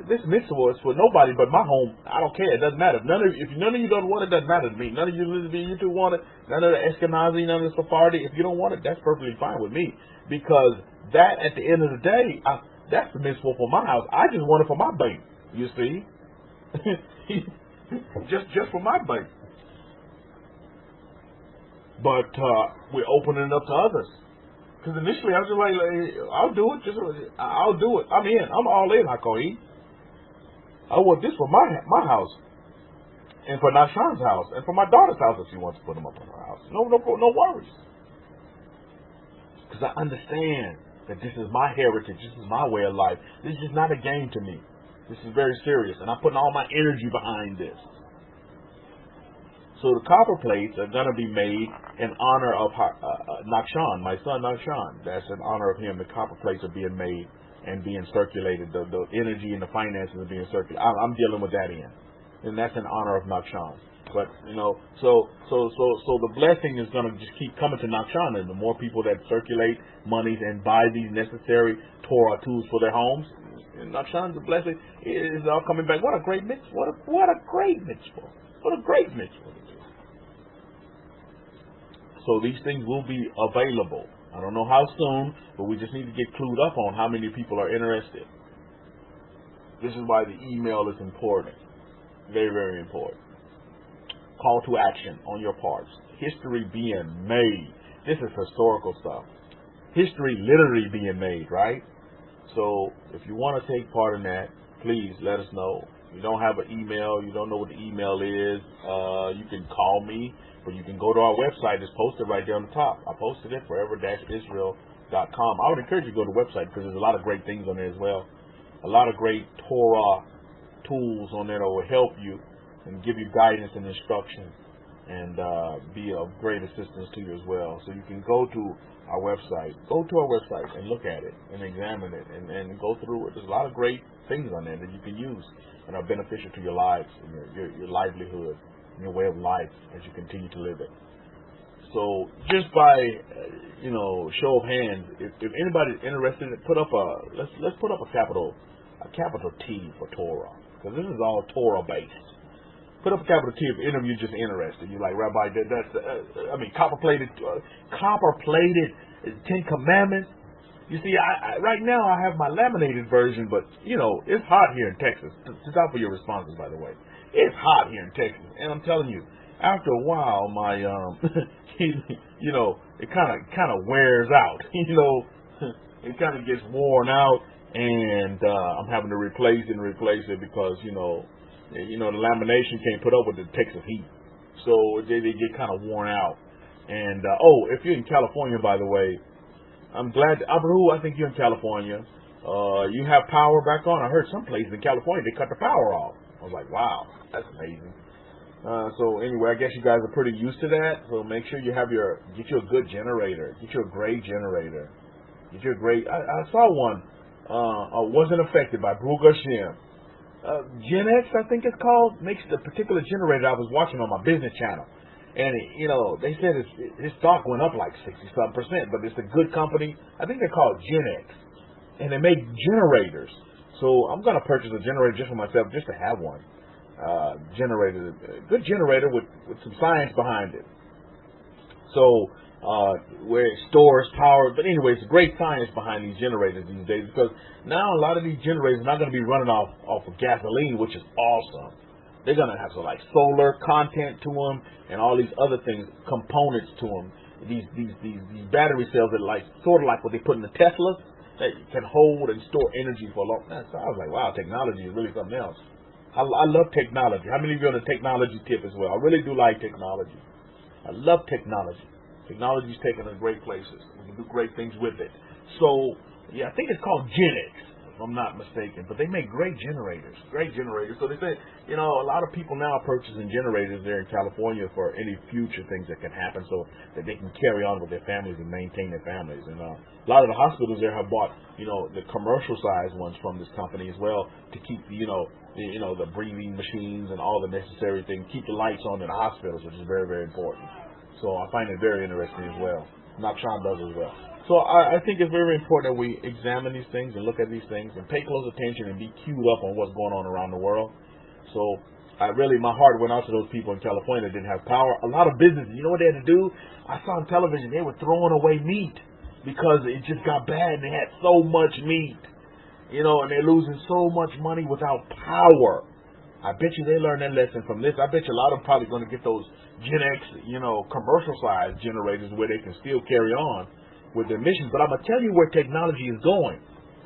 this mitzvah is for nobody but my home. I don't care. It doesn't matter. If none of you don't want it, doesn't matter to me. None of you two want it. None of the Ashkenazi, none of the Sephardi. If you don't want it, that's perfectly fine with me. Because that, at the end of the day, that's the mitzvah for my house. I just want it for my bank. You see, just for my bank. But we're opening it up to others. Because initially I was just like, I'll do it. I'll do it. I'm in. I'm all in, Hakohi. I want this for my house, and for Nashan's house, and for my daughter's house if she wants to put them up in her house. No worries. because I understand that this is my heritage, this is my way of life. This is not a game to me. This is very serious, and I'm putting all my energy behind this. So the copper plates are going to be made in honor of Nakshan, my son Nakshan. That's in honor of him. The copper plates are being made and being circulated. The energy and the finances are being circulated. I'm dealing with that end, and that's in honor of Nakshan. But so the blessing is going to just keep coming to Nakshan, and the more people that circulate monies and buy these necessary Torah tools for their homes, and Nakshan's the blessing is all coming back. What a great mitzvah! What a great mitzvah! What a great mitzvah! So these things will be available. I don't know how soon, but we just need to get clued up on how many people are interested. This is why the email is important. Very, very important. Call to action on your parts. History being made. This is historical stuff. History literally being made, right? So if you want to take part in that, please let us know. If you don't have an email, you don't know what the email is, you can call me. But you can go to our website. It's posted right there on the top. I posted it, forever-israel.com. I would encourage you to go to the website because there's a lot of great things on there as well. A lot of great Torah tools on there that will help you and give you guidance and instruction and be of great assistance to you as well. So you can go to our website. Go to our website and look at it and examine it and go through it. There's a lot of great things on there that you can use and are beneficial to your lives and your livelihood. Your way of life as you continue to live it. So just by show of hands, if anybody's interested, put up let's put up a capital T for Torah, because this is all Torah based. Put up a capital T if any of you just interested. You're like, Rabbi, that's copper plated Ten Commandments. You see, I right now I have my laminated version, but it's hot here in Texas. Just out for your responses, by the way. It's hot here in Texas, and I'm telling you, after a while, my it kind of wears out. It kind of gets worn out, and I'm having to replace it because the lamination can't put up with the Texas heat, so they get kind of worn out. And if you're in California, by the way, I'm glad. Abrahamic, I think you're in California. You have power back on. I heard some places in California they cut the power off. I was like, wow, that's amazing. So anyway, I guess you guys are pretty used to that. So make sure you get you a good generator. Get you a great generator. Get you a great. I saw one. Wasn't affected by Baruch Hashem. Gen X, I think it's called, makes the particular generator I was watching on my business channel. And they said his stock went up like 60-something%, but it's a good company. I think they're called Gen X, and they make generators. So I'm going to purchase a generator just for myself, just to have one. Generator, good generator with some science behind it. So where it stores power. But anyway, it's great science behind these generators these days, because now a lot of these generators are not going to be running off of gasoline, which is awesome. They're going to have some like solar content to them and all these other things, components to them. These battery cells that sort of like what they put in the Teslas, that can hold and store energy for a long time. So I was like, wow, technology is really something else. I love technology. How many of you are on the technology tip as well? I really do like technology. I love technology. Technology's taken us great places. We can do great things with it. So, yeah, I think it's called Gen X, if I'm not mistaken. But they make great generators. Great generators. So they say, a lot of people now are purchasing generators there in California for any future things that can happen, so that they can carry on with their families and maintain their families. And a lot of the hospitals there have bought, the commercial size ones from this company as well, to keep the breathing machines and all the necessary things, keep the lights on in the hospitals, which is very, very important. So I find it very interesting as well. Nakshan does as well. So I think it's very important that we examine these things and look at these things and pay close attention and be queued up on what's going on around the world. So my heart went out to those people in California that didn't have power. A lot of businesses, you know what they had to do? I saw on television they were throwing away meat because it just got bad and they had so much meat. And they're losing so much money without power. I bet you they learned that lesson from this. I bet you a lot of them probably going to get those Gen X, commercial size generators where they can still carry on with their missions. But I'm going to tell you where technology is going.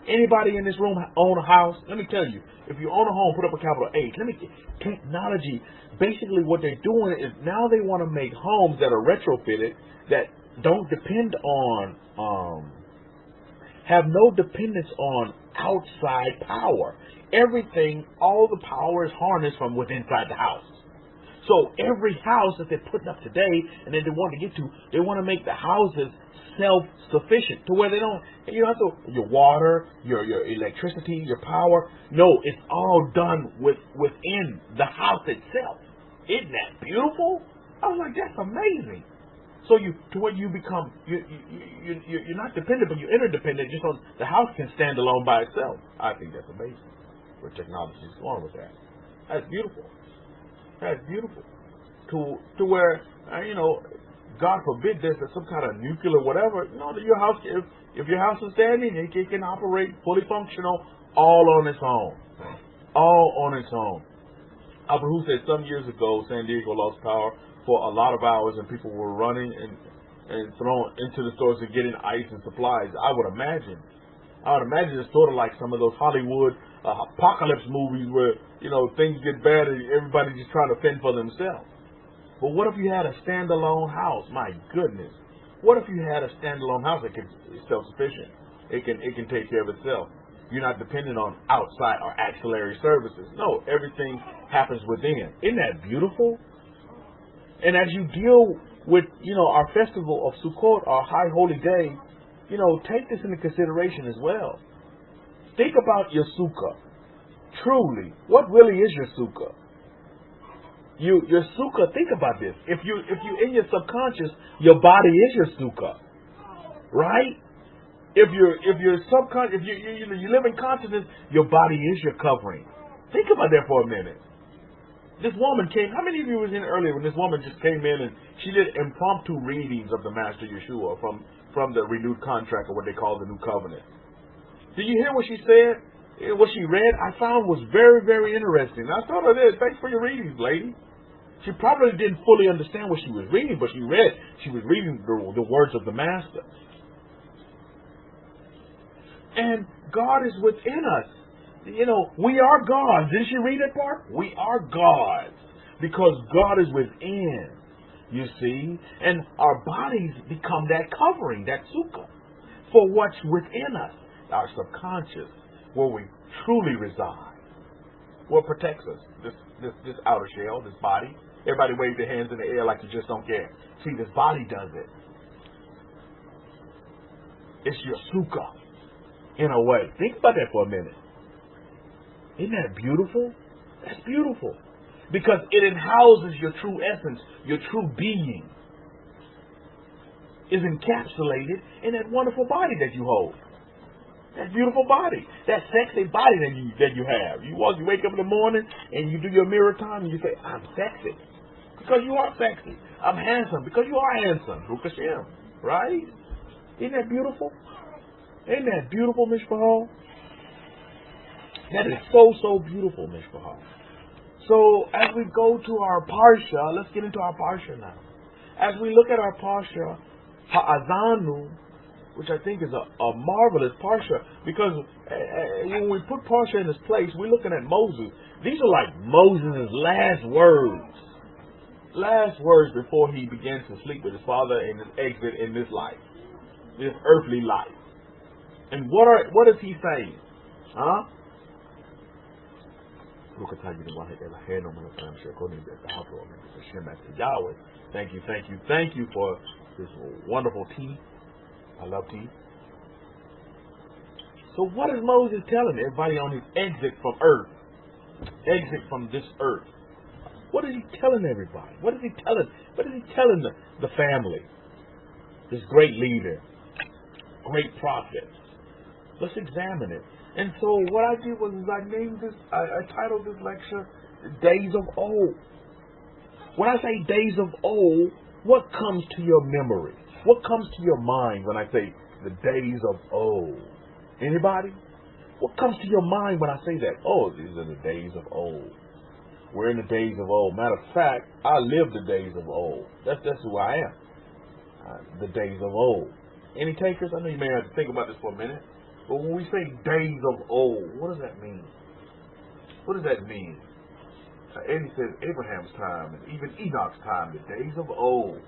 Anybody in this room own a house? Let me tell you, if you own a home, put up a capital H. Technology, basically what they're doing is now they want to make homes that are retrofitted, that Don't depend on, have no dependence on outside power. Everything, all the power is harnessed from within inside the house. So every house that they're putting up today, and then they want to get to, they want to make the houses self-sufficient to where they don't, you don't have to, your water, your electricity, your power. No, it's all done within the house itself. Isn't that beautiful? I was like, that's amazing. So to where you become, you're not dependent, but you're interdependent. Just on the house can stand alone by itself. I think that's amazing. Where technology is going with that. That's beautiful. That's beautiful. To where God forbid there's some kind of nuclear whatever. Your house, if your house is standing, it can operate fully functional, all on its own. All on its own. Abraham said some years ago, San Diego lost power for a lot of hours, and people were running and thrown into the stores and getting ice and supplies. I would imagine it's sort of like some of those Hollywood apocalypse movies where things get bad and everybody's just trying to fend for themselves. But what if you had a standalone house? My goodness, what if you had a standalone house that is self-sufficient? It can take care of itself. You're not dependent on outside or auxiliary services. No, everything happens within. Isn't that beautiful? And as you deal with, our festival of Sukkot, our high holy day, take this into consideration as well. Think about your sukkah. Truly, what really is your sukkah? Your sukkah, think about this. If you in your subconscious, your body is your sukkah. Right? If you're subconscious, if you live in consciousness, your body is your covering. Think about that for a minute. This woman came, how many of you was in earlier when this woman just came in and she did impromptu readings of the Master Yeshua from the renewed contract, or what they call the new covenant? Did you hear what she said? What she read, I found was very, very interesting. I told her this, thanks for your readings, lady. She probably didn't fully understand what she was reading, but she was reading the words of the Master. And God is within us. We are gods. Didn't she read that part? We are gods because God is within, you see. And our bodies become that covering, that sukkah, for what's within us, our subconscious, where we truly reside. What protects us? This outer shell, this body. Everybody wave their hands in the air like you just don't care. See, this body does it. It's your sukkah, in a way. Think about that for a minute. Isn't that beautiful? That's beautiful. Because it enhouses your true essence, your true being is encapsulated in that wonderful body that you hold. That beautiful body. That sexy body that you have. You wake up in the morning and you do your mirror time and you say, I'm sexy. Because you are sexy. I'm handsome. Because you are handsome. Baruch Hashem. Right? Isn't that beautiful? Isn't that beautiful, Mishpahal? That is so, so beautiful, Mishpahal. So, as we go to our Parsha, let's get into our Parsha now. As we look at our Parsha, Ha'azanu, which I think is a marvelous Parsha, because when we put Parsha in its place, we're looking at Moses. These are like Moses' last words. Last words before he begins to sleep with his father and his exit in this life. This earthly life. And what is he saying? Huh? Thank you for this wonderful tea. I love tea. So what is Moses telling everybody on his exit from earth? Exit from this earth. What is he telling everybody? What is he telling the family? This great leader, great prophet. Let's examine it. And so what I did was I titled this lecture Days of Old. When I say Days of Old, what comes to your memory? What comes to your mind when I say the days of old? Anybody? What comes to your mind when I say that? Oh, these are the days of old. We're in the days of old. Matter of fact, I live the days of old. That's who I am. The days of old. Any takers? I know you may have to think about this for a minute. But when we say days of old, what does that mean? What does that mean? Eddie says Abraham's time and even Enoch's time, the days of old.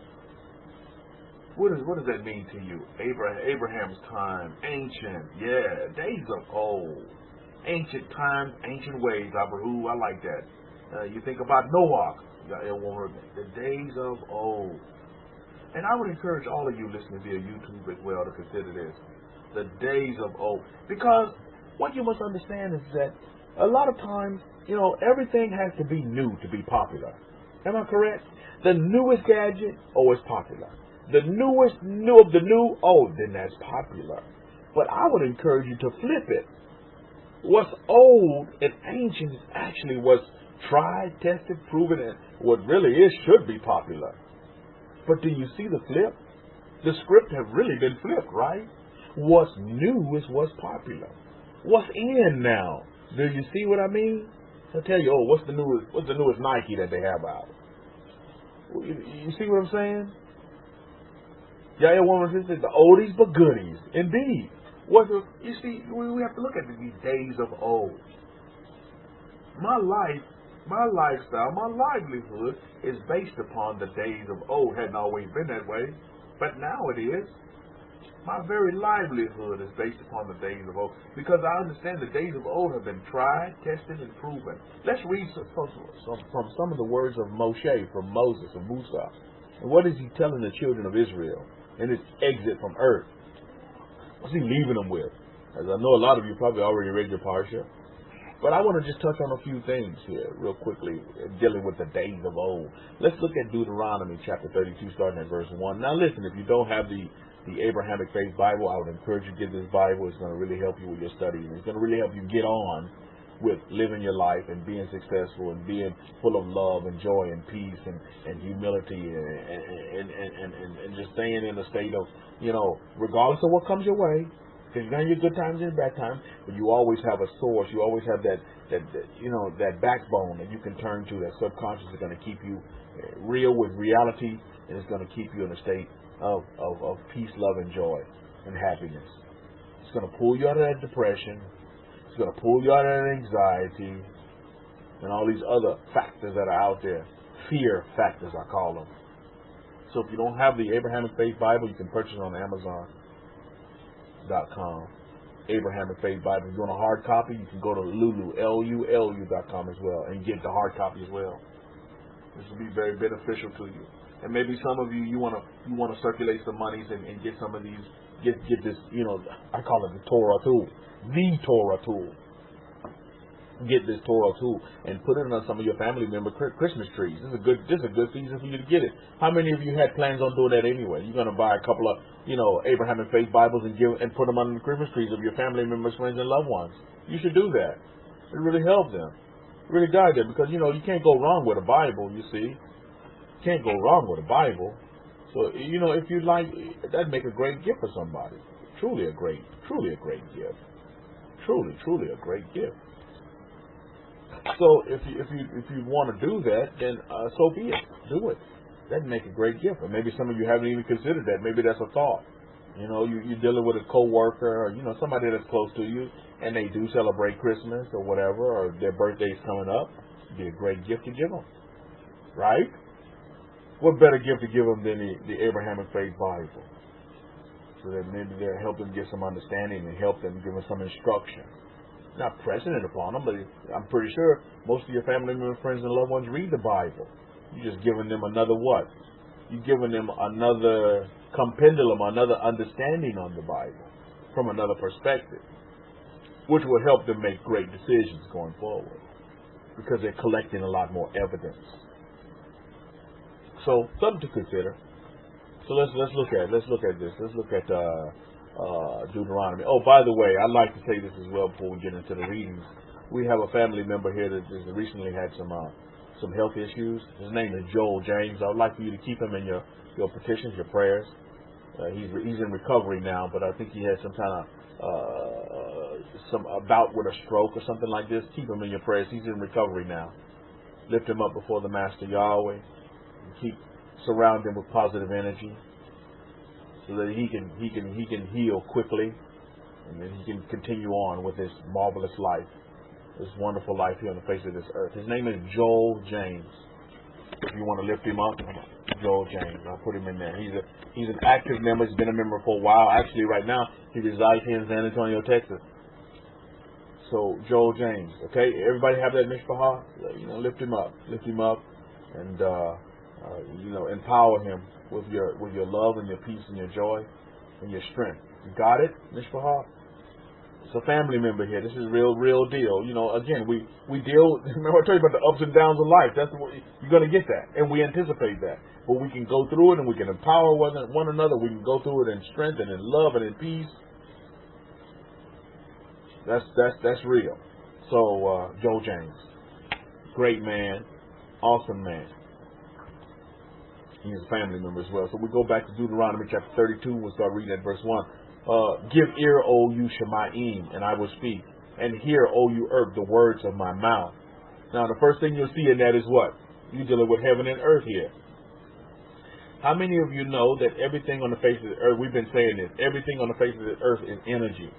What does that mean to you? Abraham's time, ancient, yeah, days of old. Ancient times, ancient ways, Abrahu, I like that. You think about Noah, the days of old. And I would encourage all of you listening via YouTube as well to consider this, the days of old. Because what you must understand is that a lot of times, everything has to be new to be popular. Am I correct? The newest gadget, it's popular. The newest new of the new, then that's popular. But I would encourage you to flip it. What's old and ancient is actually what's tried, tested, proven, and what really is should be popular. But do you see the flip? The script have really been flipped, right? What's new is what's popular. What's in now? Do you see what I mean? I'll tell you, what's the newest Nike that they have out? You see what I'm saying? Yeah, woman says the oldies but goodies. Indeed. You see, we have to look at these days of old. My life, my lifestyle, my livelihood is based upon the days of old. Hadn't always been that way, but now it is. My very livelihood is based upon the days of old, because I understand the days of old have been tried, tested, and proven. Let's read from some of the words of Moshe, from Moses, of Musa. And what is he telling the children of Israel in his exit from earth? What's he leaving them with? As I know a lot of you probably already read your parsha, but I want to just touch on a few things here real quickly, dealing with the days of old. Let's look at Deuteronomy chapter 32, starting at verse 1. Now listen, if you don't have the Abrahamic-Faith Bible, I would encourage you to get this Bible. It's going to really help you with your study. It's going to really help you get on with living your life and being successful and being full of love and joy and peace and humility and just staying in a state of, regardless of what comes your way, because you're going to get good times and bad times, but you always have a source. You always have that backbone that you can turn to. That subconscious is going to keep you real with reality, and it's going to keep you in a state of peace, love, and joy and happiness. It's going to pull you out of that depression. It's going to pull you out of that anxiety and all these other factors that are out there. Fear factors, I call them. So if you don't have the Abrahamic-Faith Bible, you can purchase it on Amazon.com. Abrahamic-Faith Bible. If you want a hard copy, you can go to Lulu.com as well and get the hard copy as well. This will be very beneficial to you. And maybe some of you want to circulate some monies and get some of these, get this, I call it the Torah tool. The Torah tool. Get this Torah tool and put it on some of your family member Christmas trees. This is a good season for you to get it. How many of you had plans on doing that anyway? You're going to buy a couple of, Abrahamic-Faith Bibles and put them on the Christmas trees of your family members, friends, and loved ones. You should do that. It really helps them. It really guide them, because you can't go wrong with a Bible. You see. Can't go wrong with a Bible. So, if you like, that'd make a great gift for somebody. Truly a great gift. Truly a great gift. So if you want to do that, then so be it. Do it. That'd make a great gift. Or maybe some of you haven't even considered that. Maybe that's a thought. You're dealing with a coworker or somebody that's close to you, and they do celebrate Christmas or whatever, or their birthday's coming up. It'd be a great gift to give them, right? What better gift to give them than the Abrahamic-Faith Bible? So that maybe they'll help them get some understanding and help them give them some instruction. Not pressing it upon them, but I'm pretty sure most of your family members, friends, and loved ones read the Bible. You're just giving them another what? You're giving them another compendium, another understanding on the Bible from another perspective, which will help them make great decisions going forward, because they're collecting a lot more evidence. So something to consider. So let's look at this. Let's look at Deuteronomy. Oh, by the way, I'd like to say this as well before we get into the readings. We have a family member here that just recently had some health issues. His name is Joel James. I would like for you to keep him in your petitions, your prayers. He's in recovery now, but I think he had some kind of bout with a stroke or something like this. Keep him in your prayers. He's in recovery now. Lift him up before the Master Yahweh. Surround him with positive energy, so that he can heal quickly, and then he can continue on with his marvelous life, this wonderful life here on the face of this earth. His name is Joel James. If you want to lift him up, Joel James. I'll put him in there. He's an active member. He's been a member for a while. Actually, right now, he resides here in San Antonio, Texas. So, Joel James, okay? Everybody have that mishpachah? Lift him up. Lift him up and, empower him with your love and your peace and your joy and your strength. You got it, mishpachah? It's a family member here. This is real deal. Again, we deal, remember I told you about the ups and downs of life. That's what you're going to get that, and we anticipate that. But we can go through it, and we can empower one another. We can go through it in strength and in love and in peace. That's real. So, Joe James, great man, awesome man. He's a family member as well. So we go back to Deuteronomy chapter 32. We'll start reading at verse 1. Give ear, O you Shemaim, and I will speak. And hear, O you earth, the words of my mouth. Now, the first thing you'll see in that is what? You're dealing with heaven and earth here. How many of you know that everything on the face of the earth, we've been saying this, everything on the face of the earth is energy.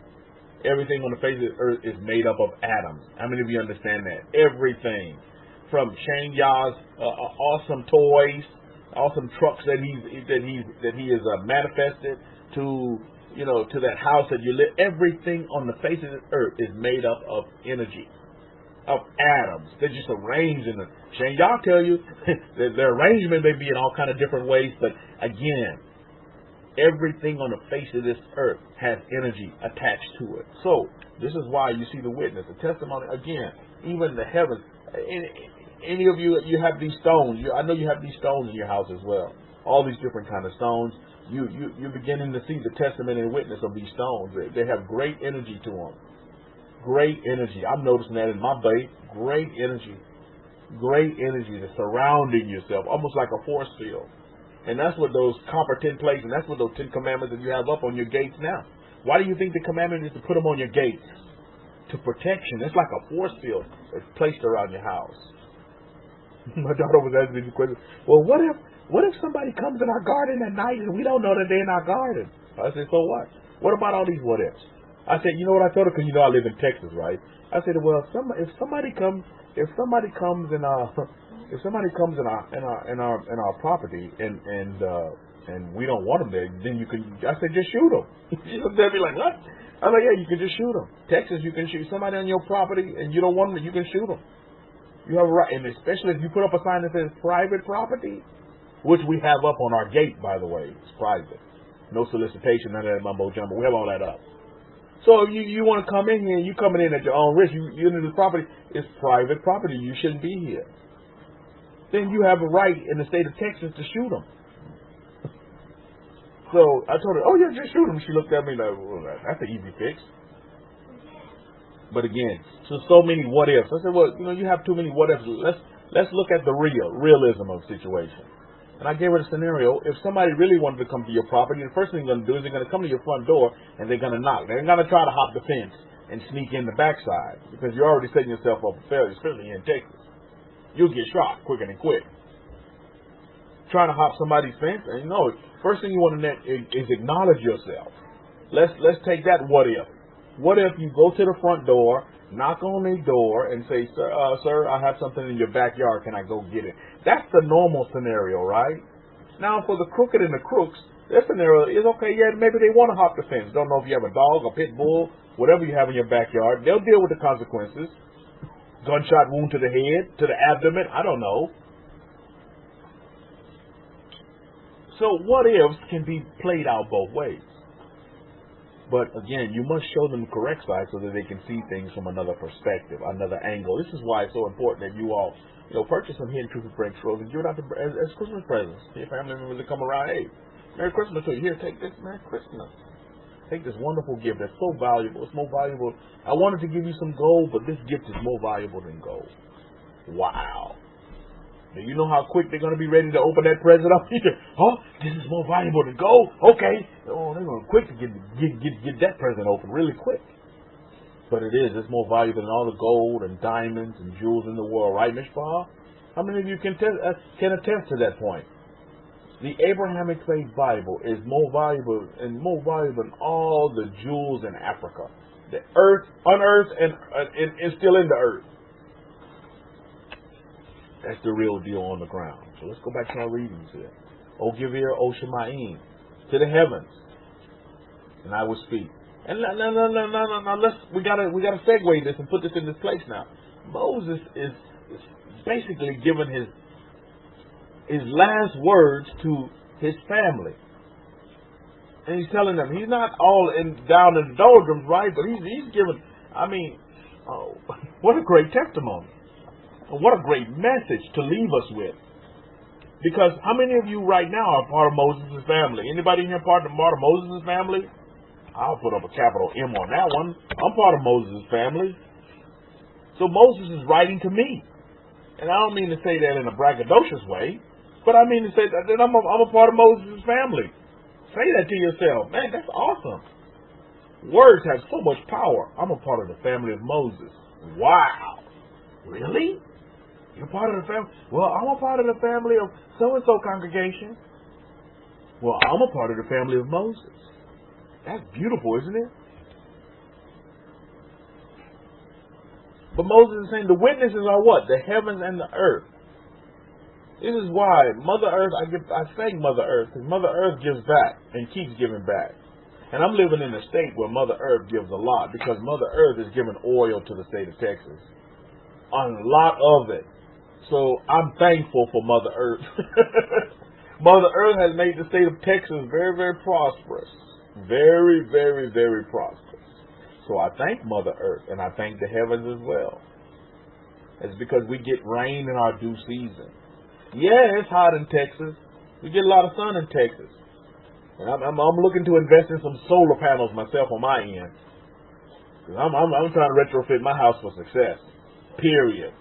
Everything on the face of the earth is made up of atoms. How many of you understand that? Everything. From Shane Yah's awesome toys, awesome trucks that he has manifested, to that house that you live. Everything on the face of the earth is made up of energy, of atoms. They're just arranged in the Shane Yah tell you the arrangement may be in all kind of different ways, but again, everything on the face of this earth has energy attached to it. So this is why you see the witness, the testimony. Again, even the heavens. Any of you have these stones. I know you have these stones in your house as well. All these different kind of stones. You're beginning to see the testament and witness of these stones. They have great energy to them. Great energy. I'm noticing that in my bait. Great energy. Great energy that's surrounding yourself, almost like a force field. And that's what those copper 10 plates, and that's what those 10 commandments that you have up on your gates now. Why do you think the commandment is to put them on your gates? To protection. It's like a force field that's placed around your house. My daughter was asking me the question, well, what if somebody comes in our garden at night and we don't know that they're in our garden? I said, so what? What about all these what ifs? I said, you know what I told her? Because I live in Texas, right? I said, well, if somebody comes in our property and we don't want them there, then I said, just shoot them. She looked at me like, what? I'm like, yeah, you can just shoot them. Texas, you can shoot somebody on your property and you don't want them, you can shoot them. You have a right, and especially if you put up a sign that says private property, which we have up on our gate, by the way. It's private. No solicitation, none of that mumbo jumbo. We have all that up. So if you want to come in here and you're coming in at your own risk, you're into the property, it's private property. You shouldn't be here. Then you have a right in the state of Texas to shoot them. So I told her, oh yeah, just shoot them. She looked at me like, well, that's an easy fix. But again, so many what ifs. I said, well, you have too many what ifs. Let's look at the realism of the situation. And I gave her a scenario. If somebody really wanted to come to your property, the first thing they're going to do is they're going to come to your front door and they're going to knock. They're going to try to hop the fence and sneak in the backside because you're already setting yourself up for failure, especially in Texas. You'll get shot quicker than quick. Trying to hop somebody's fence, and first thing you want to is acknowledge yourself. Let's take that what if. What if you go to the front door, knock on the door, and say, sir, I have something in your backyard. Can I go get it? That's the normal scenario, right? Now, for the crooked and the crooks, their scenario is, okay, yeah, maybe they want to hop the fence. Don't know if you have a dog, a pit bull, whatever you have in your backyard. They'll deal with the consequences. Gunshot wound to the head, to the abdomen, I don't know. So what ifs can be played out both ways. But again, you must show them the correct side so that they can see things from another perspective, another angle. This is why it's so important that you all, purchase some Hidden Truth Break Scrolls and give it out as Christmas presents to your family members that come around. Hey, Merry Christmas to you. Here, take this. Merry Christmas. Take this wonderful gift that's so valuable. It's more valuable. I wanted to give you some gold, but this gift is more valuable than gold. Wow. Do you know how quick they're going to be ready to open that present up? Huh? This is more valuable than gold? Okay. Oh, they're going to quick to get that present open really quick. But it is. It's more valuable than all the gold and diamonds and jewels in the world. Right, Mishpah? How many of you can attest to that point? The Abrahamic-Faith Bible is more valuable than all the jewels in Africa. The earth, unearthed, and still in the earth. That's the real deal on the ground. So let's go back to our readings here. O give ear, O Shemayim, to the heavens, and I will speak. And no, we gotta segue this and put this in this place now. Moses is basically giving his last words to his family. And he's telling them he's not all down in the doldrums, right? But he's giving, what a great testimony. And what a great message to leave us with. Because how many of you right now are part of Moses' family? Anybody here part of Moses' family? I'll put up a capital M on that one. I'm part of Moses' family. So Moses is writing to me. And I don't mean to say that in a braggadocious way, but I mean to say that I'm a part of Moses' family. Say that to yourself. Man, that's awesome. Words have so much power. I'm a part of the family of Moses. Wow. Really? You're part of the family? Well, I'm a part of the family of so-and-so congregation. Well, I'm a part of the family of Moses. That's beautiful, isn't it? But Moses is saying the witnesses are what? The heavens and the earth. This is why Mother Earth, I thank Mother Earth, because Mother Earth gives back and keeps giving back. And I'm living in a state where Mother Earth gives a lot, because Mother Earth is giving oil to the state of Texas. A lot of it. So I'm thankful for Mother Earth. Mother Earth has made the state of Texas very, very prosperous. Very, very, very prosperous. So I thank Mother Earth, and I thank the heavens as well. It's because we get rain in our due season. Yeah, it's hot in Texas. We get a lot of sun in Texas. And I'm looking to invest in some solar panels myself on my end. Because I'm trying to retrofit my house for success. Period.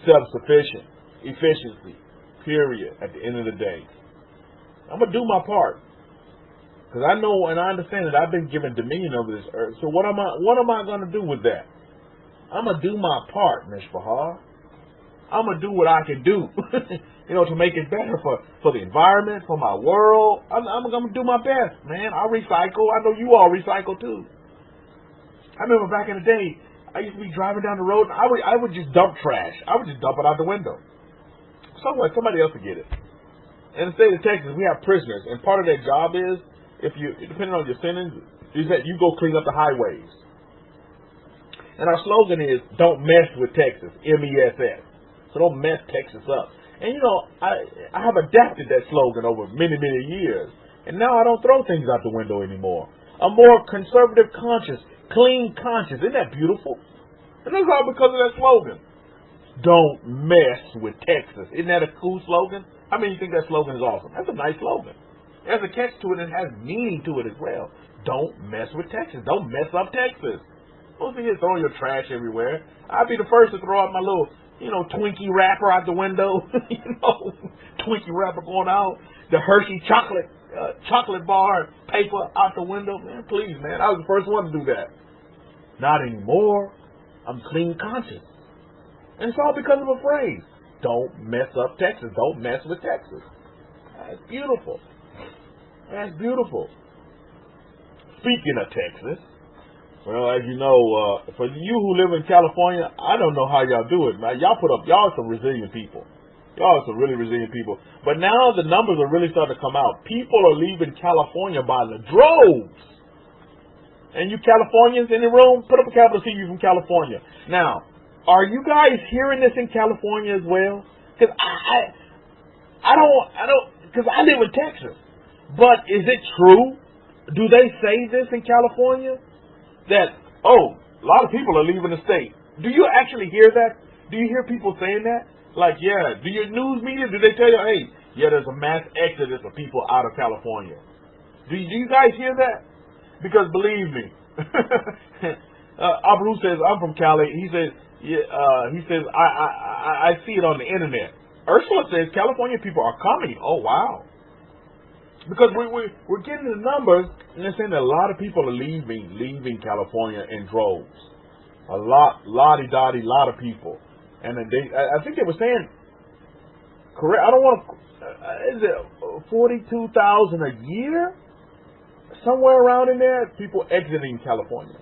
Self-sufficient. Efficiency. Period. At the end of the day. I'm going to do my part. Because I know and I understand that I've been given dominion over this earth. So what am I going to do with that? I'm going to do my part, Mishpahar. I'm going to do what I can do, to make it better for the environment, for my world. I'm going to do my best, man. I recycle. I know you all recycle too. I remember back in the day, I used to be driving down the road, and I would just dump trash. I would just dump it out the window. Somebody else would get it. In the state of Texas, we have prisoners, and part of their job is, depending on your sentence, is that you go clean up the highways. And our slogan is, don't mess with Texas, MESS. So don't mess Texas up. And I have adapted that slogan over many, many years. And now I don't throw things out the window anymore. A more conservative conscience, clean conscience. Isn't that beautiful? And that's all because of that slogan. Don't mess with Texas. Isn't that a cool slogan? How many of you think that slogan is awesome? That's a nice slogan. There's a catch to it and it has meaning to it as well. Don't mess with Texas. Don't mess up Texas. Don't be here throwing your trash everywhere. I'd be the first to throw out my little Twinkie wrapper out the window. Twinkie wrapper going out. The Hershey chocolate bar paper out the window. Man, please, man. I was the first one to do that. Not anymore. I'm clean conscious. And it's all because of a phrase. Don't mess up Texas. Don't mess with Texas. That's beautiful. That's beautiful. Speaking of Texas, well, as you know, for you who live in California, I don't know how y'all do it, man. Y'all are some resilient people. Y'all are some really resilient people. But now the numbers are really starting to come out. People are leaving California by the droves. And you Californians in the room, put up a capital C, you from California. Now, are you guys hearing this in California as well? Because I don't, because I live in Texas. But is it true? Do they say this in California? That, a lot of people are leaving the state. Do you actually hear that? Do you hear people saying that? Like, yeah, do your news media, do they tell you, hey, yeah, there's a mass exodus of people out of California? Do you guys hear that? Because believe me, Abu says, I'm from Cali. He says, I see it on the internet. Ursula says California people are coming. Oh, wow. Because we're getting the numbers, and they're saying that a lot of people are leaving California in droves. A lot of people. And I think they were saying, correct, I don't want to, is it 42,000 a year? Somewhere around in there, people exiting California.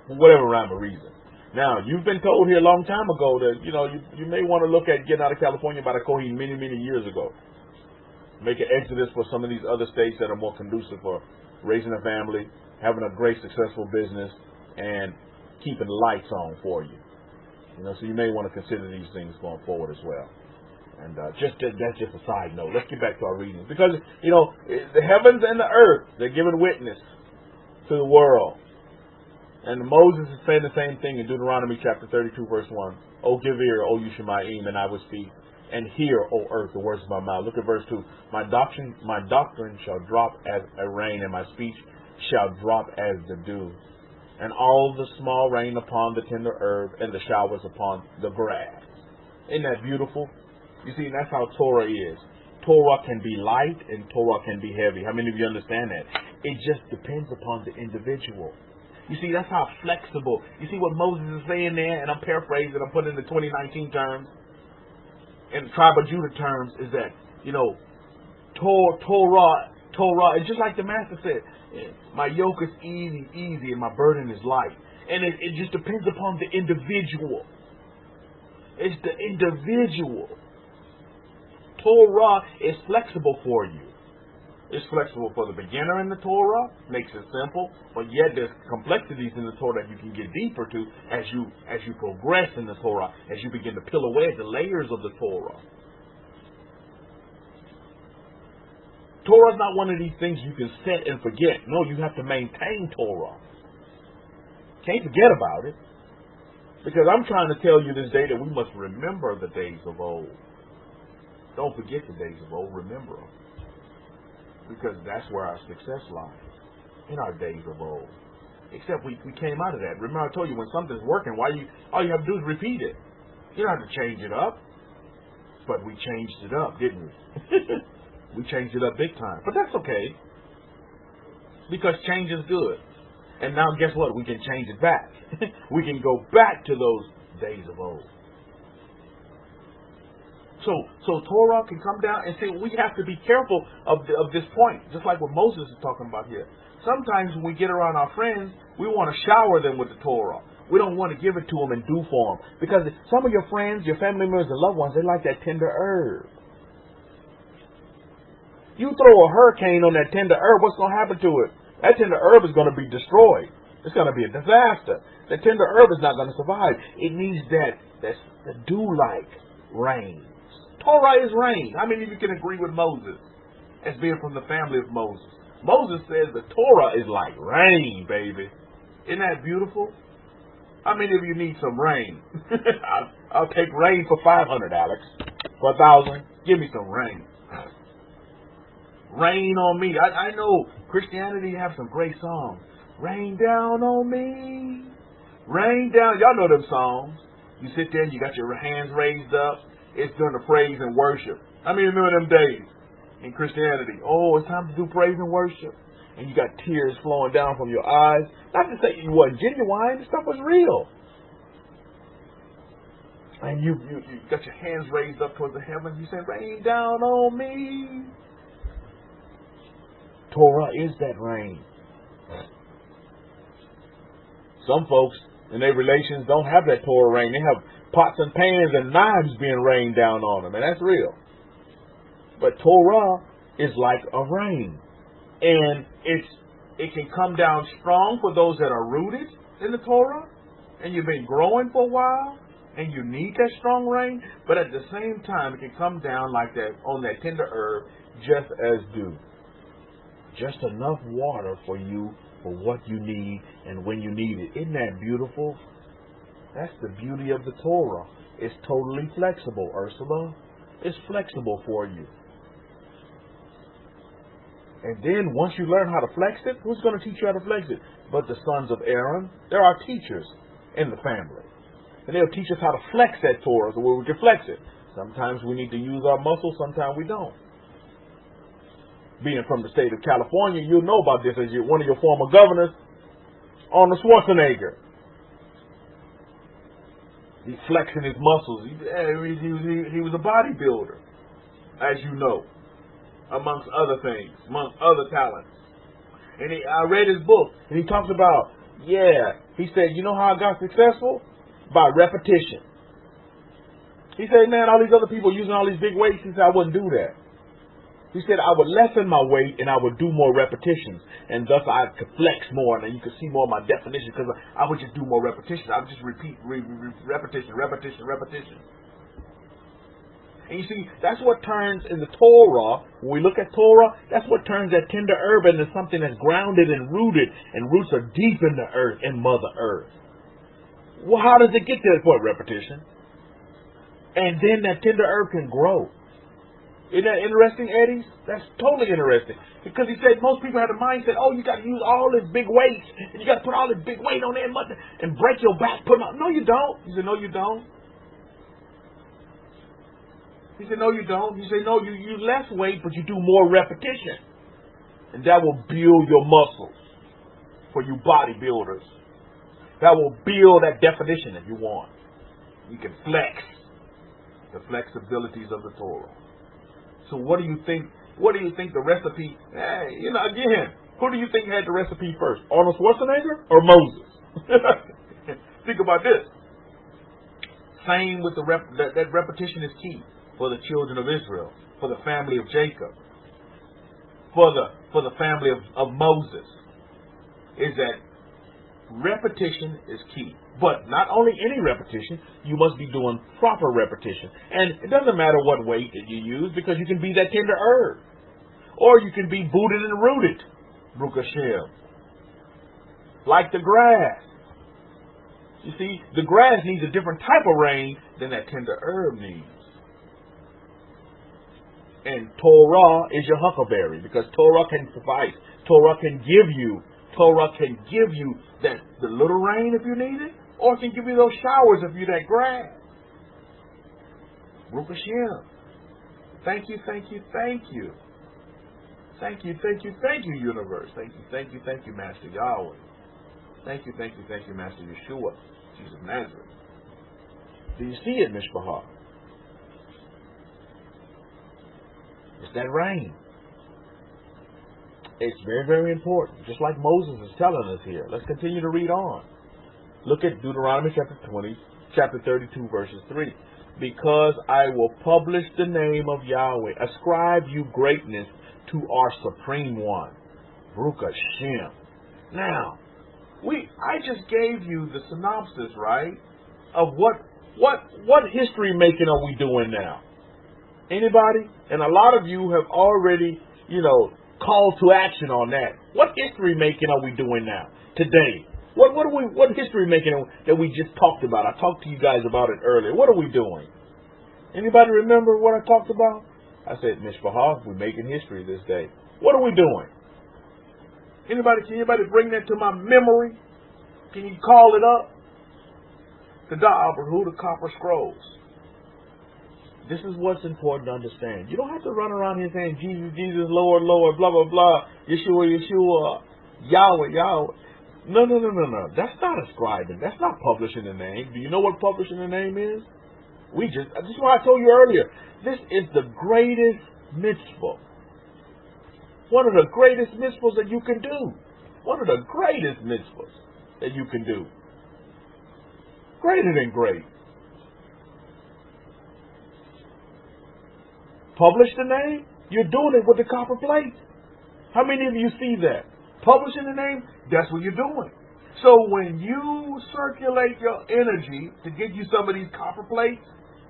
For whatever rhyme or reason. Now, you've been told here a long time ago that, you may want to look at getting out of California by the Kohen many, many years ago. Make an exodus for some of these other states that are more conducive for raising a family, having a great, successful business, and keeping lights on for you. So you may want to consider these things going forward as well. And that's just a side note. Let's get back to our readings. Because, the heavens and the earth, they're giving witness to the world. And Moses is saying the same thing in Deuteronomy chapter 32, verse 1. O give ear, O you Shemaim, and I will speak. And hear, O earth, the words of my mouth. Look at verse 2. My doctrine shall drop as a rain, and my speech shall drop as the dew. And all the small rain upon the tender herb, and the showers upon the grass. Isn't that beautiful? You see, that's how Torah is. Torah can be light, and Torah can be heavy. How many of you understand that? It just depends upon the individual. You see, that's how flexible. You see what Moses is saying there, and I'm paraphrasing, I'm putting it in the 2019 terms. In the tribe of Judah terms, is that, Torah is just like the Master said, my yoke is easy, and my burden is light. And it just depends upon the individual. It's the individual. Torah is flexible for you. It's flexible for the beginner in the Torah, makes it simple, but yet there's complexities in the Torah that you can get deeper to as you progress in the Torah, as you begin to peel away the layers of the Torah. Torah is not one of these things you can set and forget. No, you have to maintain Torah. Can't forget about it. Because I'm trying to tell you this day that we must remember the days of old. Don't forget the days of old, remember them. Because that's where our success lies, in our days of old. Except we came out of that. Remember I told you, when something's working, all you have to do is repeat it. You don't have to change it up. But we changed it up, didn't we? We changed it up big time. But that's okay. Because change is good. And now guess what? We can change it back. We can go back to those days of old. So Torah can come down and say, we have to be careful of this point, just like what Moses is talking about here. Sometimes when we get around our friends, we want to shower them with the Torah. We don't want to give it to them in due form. Because some of your friends, your family members and loved ones, they like that tender herb. You throw a hurricane on that tender herb, what's going to happen to it? That tender herb is going to be destroyed. It's going to be a disaster. The tender herb is not going to survive. It needs that dew-like rain. Torah is rain. How many of you can agree with Moses as being from the family of Moses? Moses says the Torah is like rain, baby. Isn't that beautiful? How many of you need some rain? I'll take rain for 500, Alex. For 1,000, give me some rain. Rain on me. I know Christianity have some great songs. Rain down on me. Rain down. Y'all know them songs. You sit there and you got your hands raised up. It's during the praise and worship. I mean, remember them days in Christianity. Oh, it's time to do praise and worship. And you got tears flowing down from your eyes. Not to say you wasn't genuine. The stuff was real. And you got your hands raised up towards the heavens. You say, rain down on me. Torah is that rain. Some folks in their relations don't have that Torah rain. They have pots and pans and knives being rained down on them, and that's real. But Torah is like a rain, and it can come down strong for those that are rooted in the Torah, and you've been growing for a while, and you need that strong rain. But at the same time, it can come down like that on that tender herb, just as dew. Just enough water for you, for what you need and when you need it. Isn't that beautiful? That's the beauty of the Torah. It's totally flexible, Ursula. It's flexible for you. And then once you learn how to flex it, who's going to teach you how to flex it? But the sons of Aaron. There are teachers in the family. And they'll teach us how to flex that Torah so where we can flex it. Sometimes we need to use our muscles, sometimes we don't. Being from the state of California, you'll know about this as one of your former governors, Arnold Schwarzenegger. He's flexing his muscles. He was a bodybuilder, as you know, amongst other things, amongst other talents. And I read his book, and he talks about, he said, you know how I got successful? by repetition. He said, man, all these other people using all these big weights. He said, I wouldn't do that. He said, I would lessen my weight and I would do more repetitions. And thus I could flex more and then you could see more of my definition because I would just do more repetitions. I would just repeat, repetition. And you see, that's what turns in the Torah, when we look at Torah, that's what turns that tender herb into something that's grounded and rooted, and roots are deep in the earth, in Mother Earth. Well, how does it get to that point? Repetition. And then that tender herb can grow. Isn't that interesting, Eddie? That's totally interesting. Because he said most people have the mindset, oh, you got to use all this big weight, and you got to put all this big weight on there and break your back. No, you don't. He said, no, you don't. He said, no, you don't. He said, no, you use less weight, but you do more repetition. And that will build your muscles for you bodybuilders. That will build that definition that you want. You can flex the flexibilities of the Torah. So what do you think? What do you think the recipe? Hey, again, who do you think had the recipe first? Arnold Schwarzenegger or Moses? Think about this. Same with that repetition is key. For the children of Israel, for the family of Jacob, for the family of Moses, is that repetition is key. But not only any repetition, you must be doing proper repetition. And it doesn't matter what weight that you use, because you can be that tender herb. Or you can be booted and rooted, Baruch Hashem. Like the grass. You see, the grass needs a different type of rain than that tender herb needs. And Torah is your huckleberry, because Torah can suffice. Torah can give you that the little rain if you need it, or it can give you those showers if you're that grass. Baruch Hashem. Thank you, universe. Thank you, Master Yahweh. Thank you, Master Yeshua, Jesus of Nazareth. Do you see it, Mishpahah? It's that rain. It's very, very important. Just like Moses is telling us here. Let's continue to read on. Look at Deuteronomy chapter 32, verses 3. Because I will publish the name of Yahweh. Ascribe you greatness to our Supreme One. Baruch Hashem. Now, I just gave you the synopsis, right? Of what history making are we doing now? Anybody? And a lot of you have already, called to action on that. What history making are we doing now, today? What history making that we just talked about? I talked to you guys about it earlier. What are we doing? Anybody remember what I talked about? I said, Mishpahah, we're making history this day. What are we doing? Can anybody bring that to my memory? Can you call it up? The Abrahamic, the Copper Scrolls. This is what's important to understand. You don't have to run around here saying, Jesus, Jesus, Lord, Lord, blah, blah, blah, Yeshua, Yeshua, Yahweh, Yahweh. No. That's not ascribing. That's not publishing the name. Do you know what publishing the name is? This is what I told you earlier. This is the greatest mitzvah. One of the greatest mitzvahs that you can do. One of the greatest mitzvahs that you can do. Greater than great. Publish the name? You're doing it with the copper plate. How many of you see that? Publishing the name? That's what you're doing. So when you circulate your energy to get you some of these copper plates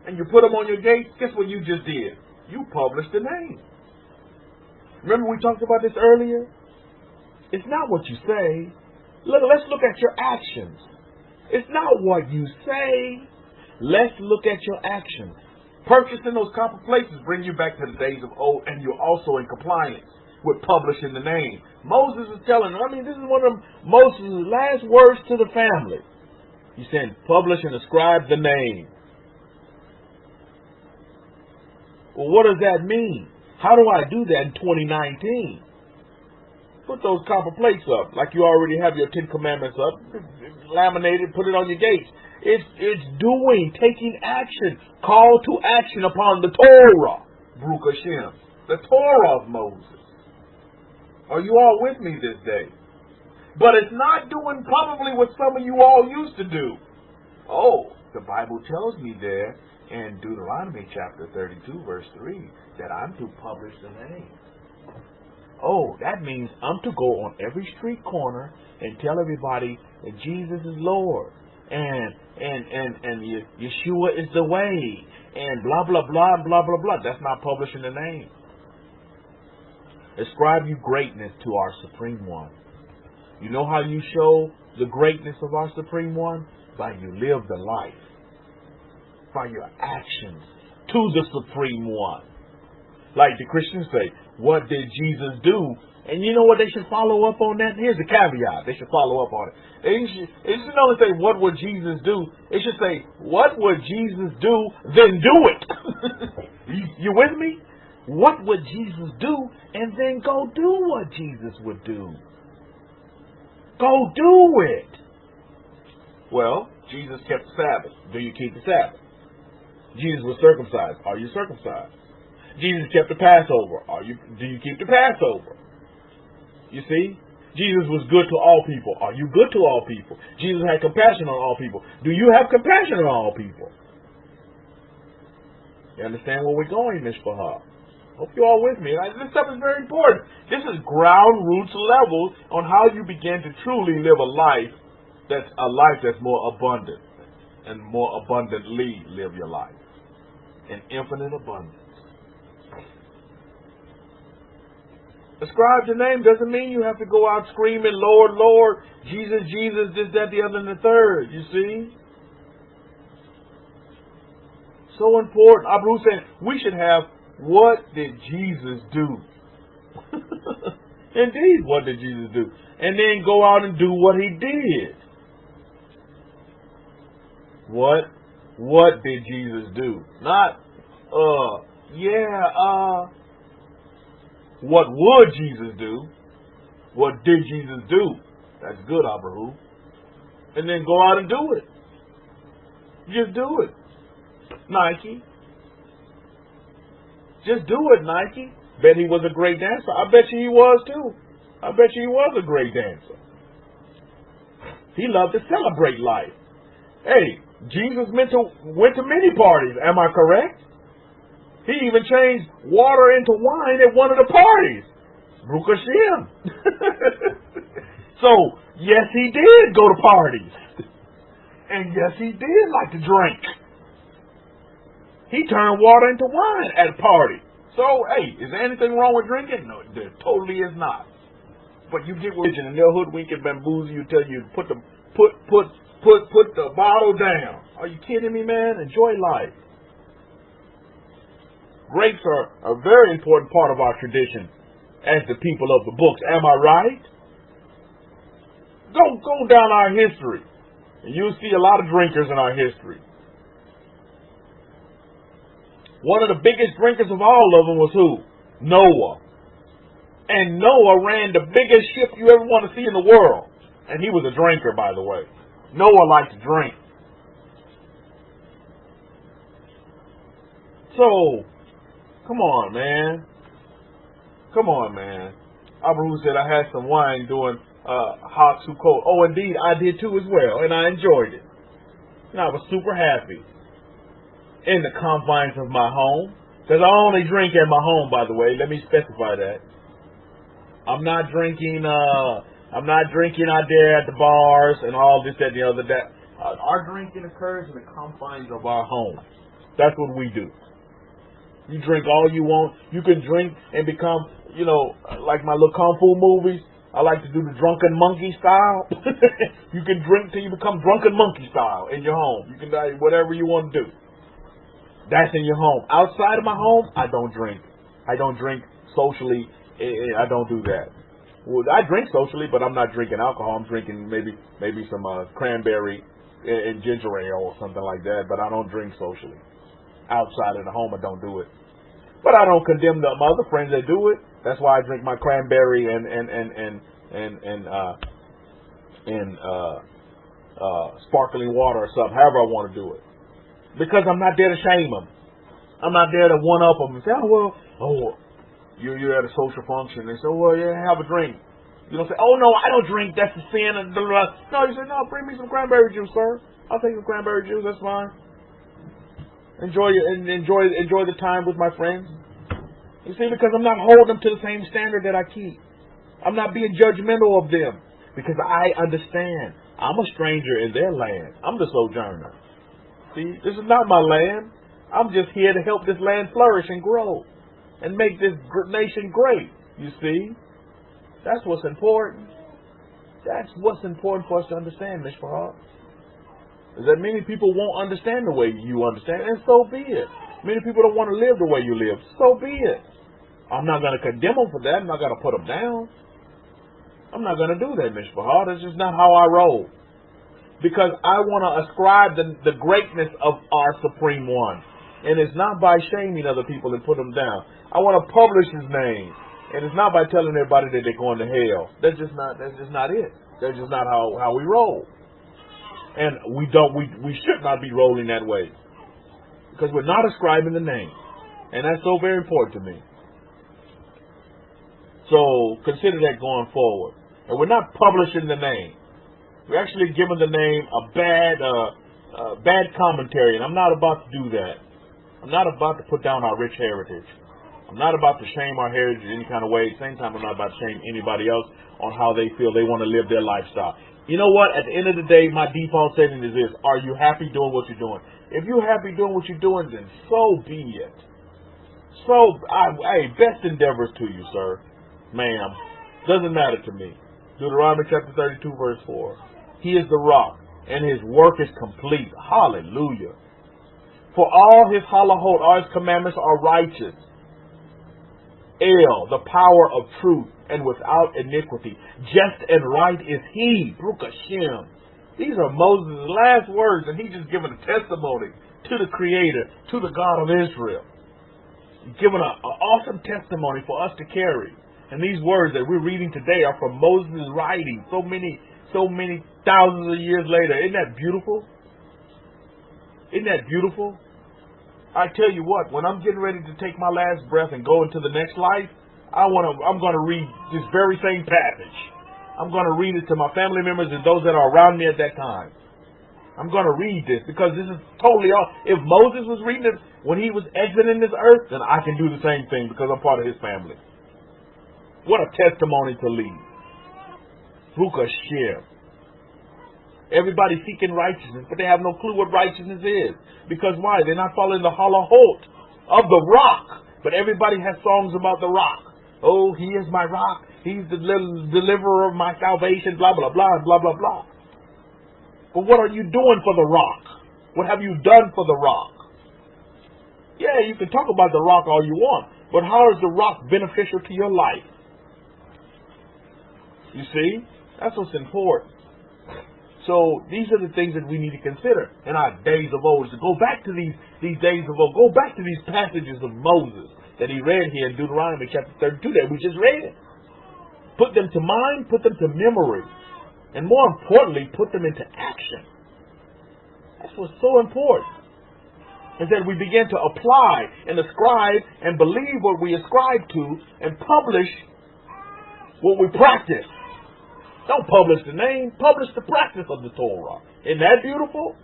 and you put them on your gate, guess what you just did? You published the name. Remember we talked about this earlier? It's not what you say. Let's look at your actions. It's not what you say. Let's look at your actions. Purchasing those copper plates bring you back to the days of old, and you're also in compliance with publishing the name. Moses is telling them, this is one of Moses' last words to the family. He said, publish and ascribe the name. Well, what does that mean? How do I do that in 2019? Put those copper plates up, like you already have your 10 Commandments up, laminated, put it on your gates. It's taking action, call to action upon the Torah, Baruch Hashem, the Torah of Moses. Are you all with me this day? But it's not doing probably what some of you all used to do. Oh, the Bible tells me there in Deuteronomy chapter 32, verse 3, that I'm to publish the name. Oh, that means I'm to go on every street corner and tell everybody that Jesus is Lord, and Yeshua is the way, and blah blah blah blah blah blah. That's not publishing the name. Ascribe you greatness to our Supreme One. You know how you show the greatness of our Supreme One? By you live the life, by your actions to the Supreme One. Like the Christians say, what did Jesus do? And you know what they should follow up on that? Here's the caveat. They should follow up on it. It should only say, what would Jesus do? It should say, what would Jesus do? Then do it. You with me? What would Jesus do? And then go do what Jesus would do. Go do it. Well, Jesus kept the Sabbath. Do you keep the Sabbath? Jesus was circumcised. Are you circumcised? Jesus kept the Passover. Do you keep the Passover? You see? Jesus was good to all people. Are you good to all people? Jesus had compassion on all people. Do you have compassion on all people? You understand where we're going, Mishpachah? Hope you're all with me. This stuff is very important. This is ground roots level on how you begin to truly live a life that's more abundant, and more abundantly live your life in infinite abundance. Ascribe the name doesn't mean you have to go out screaming, Lord, Lord, Jesus, Jesus, this, that, the other, and the third. You see? So important. Abraham said we should have, what did Jesus do? Indeed, what did Jesus do? And then go out and do what he did. What did Jesus do? Not, what would Jesus do? What did Jesus do? That's good, Abraham. And then go out and do it. Just do it. Nike. Just do it, Nike. Bet he was a great dancer. I bet you he was too. I bet you he was a great dancer. He loved to celebrate life. Hey, Jesus went to many parties. Am I correct? He even changed water into wine at one of the parties. Baruch Hashem. So, yes, he did go to parties. And yes, he did like to drink. He turned water into wine at a party. So, hey, is there anything wrong with drinking? No, there totally is not. But you get religion and they'll hoodwink and bamboozle you, tell you put the bottle down. Are you kidding me, man? Enjoy life. Grapes are a very important part of our tradition as the people of the books. Am I right? Go down our history, and you'll see a lot of drinkers in our history. One of the biggest drinkers of all of them was who? Noah. And Noah ran the biggest ship you ever want to see in the world. And he was a drinker, by the way. Noah liked to drink. So, come on, man. Come on, man. Abraham said I had some wine during hot Sukkot. Oh, indeed, I did too as well, and I enjoyed it. And I was super happy. In the confines of my home. Because I only drink at my home, by the way. Let me specify that. I'm not drinking out there at the bars and all this, that, and the other. Our drinking occurs in the confines of our home. That's what we do. You drink all you want. You can drink and become, like my little kung fu movies. I like to do the drunken monkey style. You can drink till you become drunken monkey style in your home. You can do whatever you want to do. That's in your home. Outside of my home, I don't drink. I don't drink socially. I don't do that. Well, I drink socially, but I'm not drinking alcohol. I'm drinking maybe some cranberry and ginger ale or something like that. But I don't drink socially. Outside of the home, I don't do it. But I don't condemn my other friends that do it. That's why I drink my cranberry and sparkling water or something. However I want to do it. Because I'm not there to shame them. I'm not there to one-up them and say, you're at a social function. They say, well, yeah, have a drink. You don't say, oh, no, I don't drink. That's a sin. And blah, blah. No, you say, no, bring me some cranberry juice, sir. I'll take some cranberry juice. That's fine. Enjoy the time with my friends. You see, because I'm not holding them to the same standard that I keep. I'm not being judgmental of them because I understand. I'm a stranger in their land. I'm the sojourner. See, this is not my land. I'm just here to help this land flourish and grow and make this nation great. You see, that's what's important. That's what's important for us to understand, Mishpah. Is that many people won't understand the way you understand, and so be it. Many people don't want to live the way you live. So be it. I'm not going to condemn them for that. I'm not going to put them down. I'm not going to do that, Mishpah. That's just not how I roll. Because I want to ascribe the greatness of our Supreme One. And it's not by shaming other people and put them down. I want to publish His name. And it's not by telling everybody that they're going to hell. That's just not it. That's just not how we roll. And we should not be rolling that way. Because we're not ascribing the name. And that's so very important to me. So consider that going forward. And we're not publishing the name. We're actually giving the name a bad commentary. And I'm not about to do that. I'm not about to put down our rich heritage. I'm not about to shame our heritage in any kind of way. At the same time, I'm not about to shame anybody else on how they feel they want to live their lifestyle. You know what? At the end of the day, my default setting is this. Are you happy doing what you're doing? If you're happy doing what you're doing, then so be it. Hey, best endeavors to you, sir. Ma'am. Doesn't matter to me. Deuteronomy chapter 32, verse 4. He is the rock, and His work is complete. Hallelujah. For all His halachot, all His commandments are righteous. The power of truth, and without iniquity. Just and right is He. Baruch Hashem. These are Moses' last words, and he's just giving a testimony to the Creator, to the God of Israel. He's giving an awesome testimony for us to carry. And these words that we're reading today are from Moses' writing so many thousands of years later. Isn't that beautiful? Isn't that beautiful? I tell you what, when I'm getting ready to take my last breath and go into the next life, I'm going to read this very same passage. I'm going to read it to my family members and those that are around me at that time. I'm going to read this because this is totally off. If Moses was reading it when he was exiting this earth, then I can do the same thing because I'm part of his family. What a testimony to leave. Baruch Hashem. Everybody seeking righteousness, but they have no clue what righteousness is. Because why? They're not following the halachot of the rock. But everybody has songs about the rock. Oh, He is my rock. He's the deliverer of my salvation, blah, blah, blah, blah, blah, blah. But what are you doing for the rock? What have you done for the rock? Yeah, you can talk about the rock all you want, but how is the rock beneficial to your life? You see? That's what's important. So these are the things that we need to consider in our days of old. So go back to these days of old. Go back to these passages of Moses that he read here in Deuteronomy chapter 32 that we just read. Put them to mind, put them to memory. And more importantly, put them into action. That's what's so important. Is that we begin to apply and ascribe and believe what we ascribe to and publish what we practice. Don't publish the name, publish the practice of the Torah. Isn't that beautiful?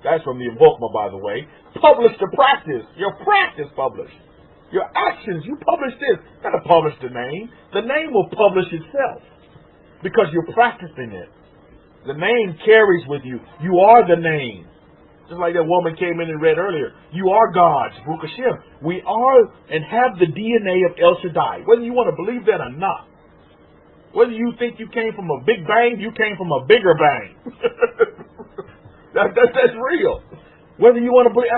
That's from the Invokma, by the way. Publish the practice. Your practice published. Your actions, you publish this. You gotta publish the name. The name will publish itself because you're practicing it. The name carries with you. You are the name. Just like that woman came in and read earlier. You are God's. Baruch Hashem. We are and have the DNA of El Shaddai. Whether you want to believe that or not. Whether you think you came from a big bang, you came from a bigger bang. That's real. Whether you want to believe,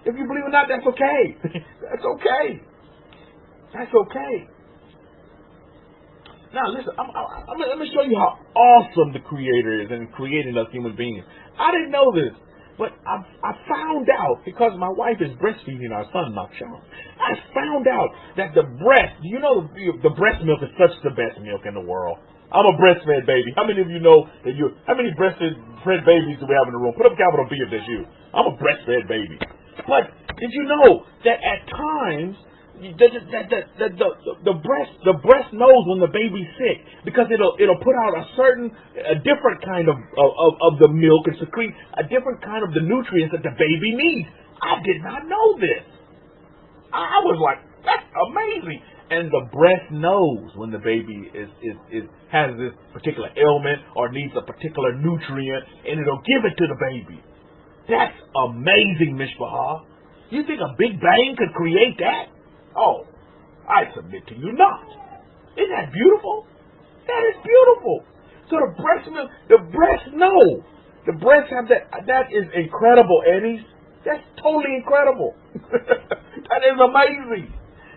if you believe or not, that's okay. That's okay. That's okay. Now listen, let me show you how awesome the Creator is in creating us human beings. I didn't know this, but I found out because my wife is breastfeeding our son, Makshan. I found out that the breast, you know, the breast milk is such the best milk in the world. I'm a breastfed baby. How many of you know that how many breastfed babies do we have in the room? Put up a capital B if that's you. I'm a breastfed baby. But did you know that at times The breast knows when the baby's sick because it'll put out a different kind of the milk and secrete a different kind of the nutrients that the baby needs. I did not know this. I was like, that's amazing. And the breast knows when the baby has this particular ailment or needs a particular nutrient, and it'll give it to the baby. That's amazing, Mishpachah. You think a Big Bang could create that? Oh, I submit to you not. Isn't that beautiful? That is beautiful. So the breasts know. The breasts have that. That is incredible, Eddie. That's totally incredible. That is amazing.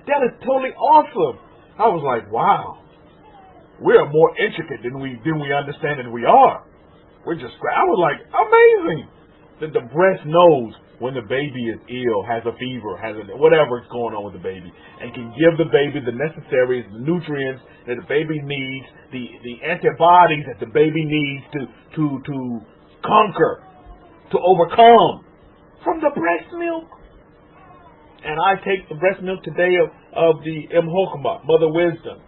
That is totally awesome. I was like, wow. We are more intricate than we understand than we are. I was like, amazing. That the breast knows when the baby is ill, has a fever, whatever is going on with the baby, and can give the baby the necessaries, the nutrients that the baby needs, the antibodies that the baby needs to conquer, to overcome from the breast milk. And I take the breast milk today of the Chokmah, Mother Wisdom.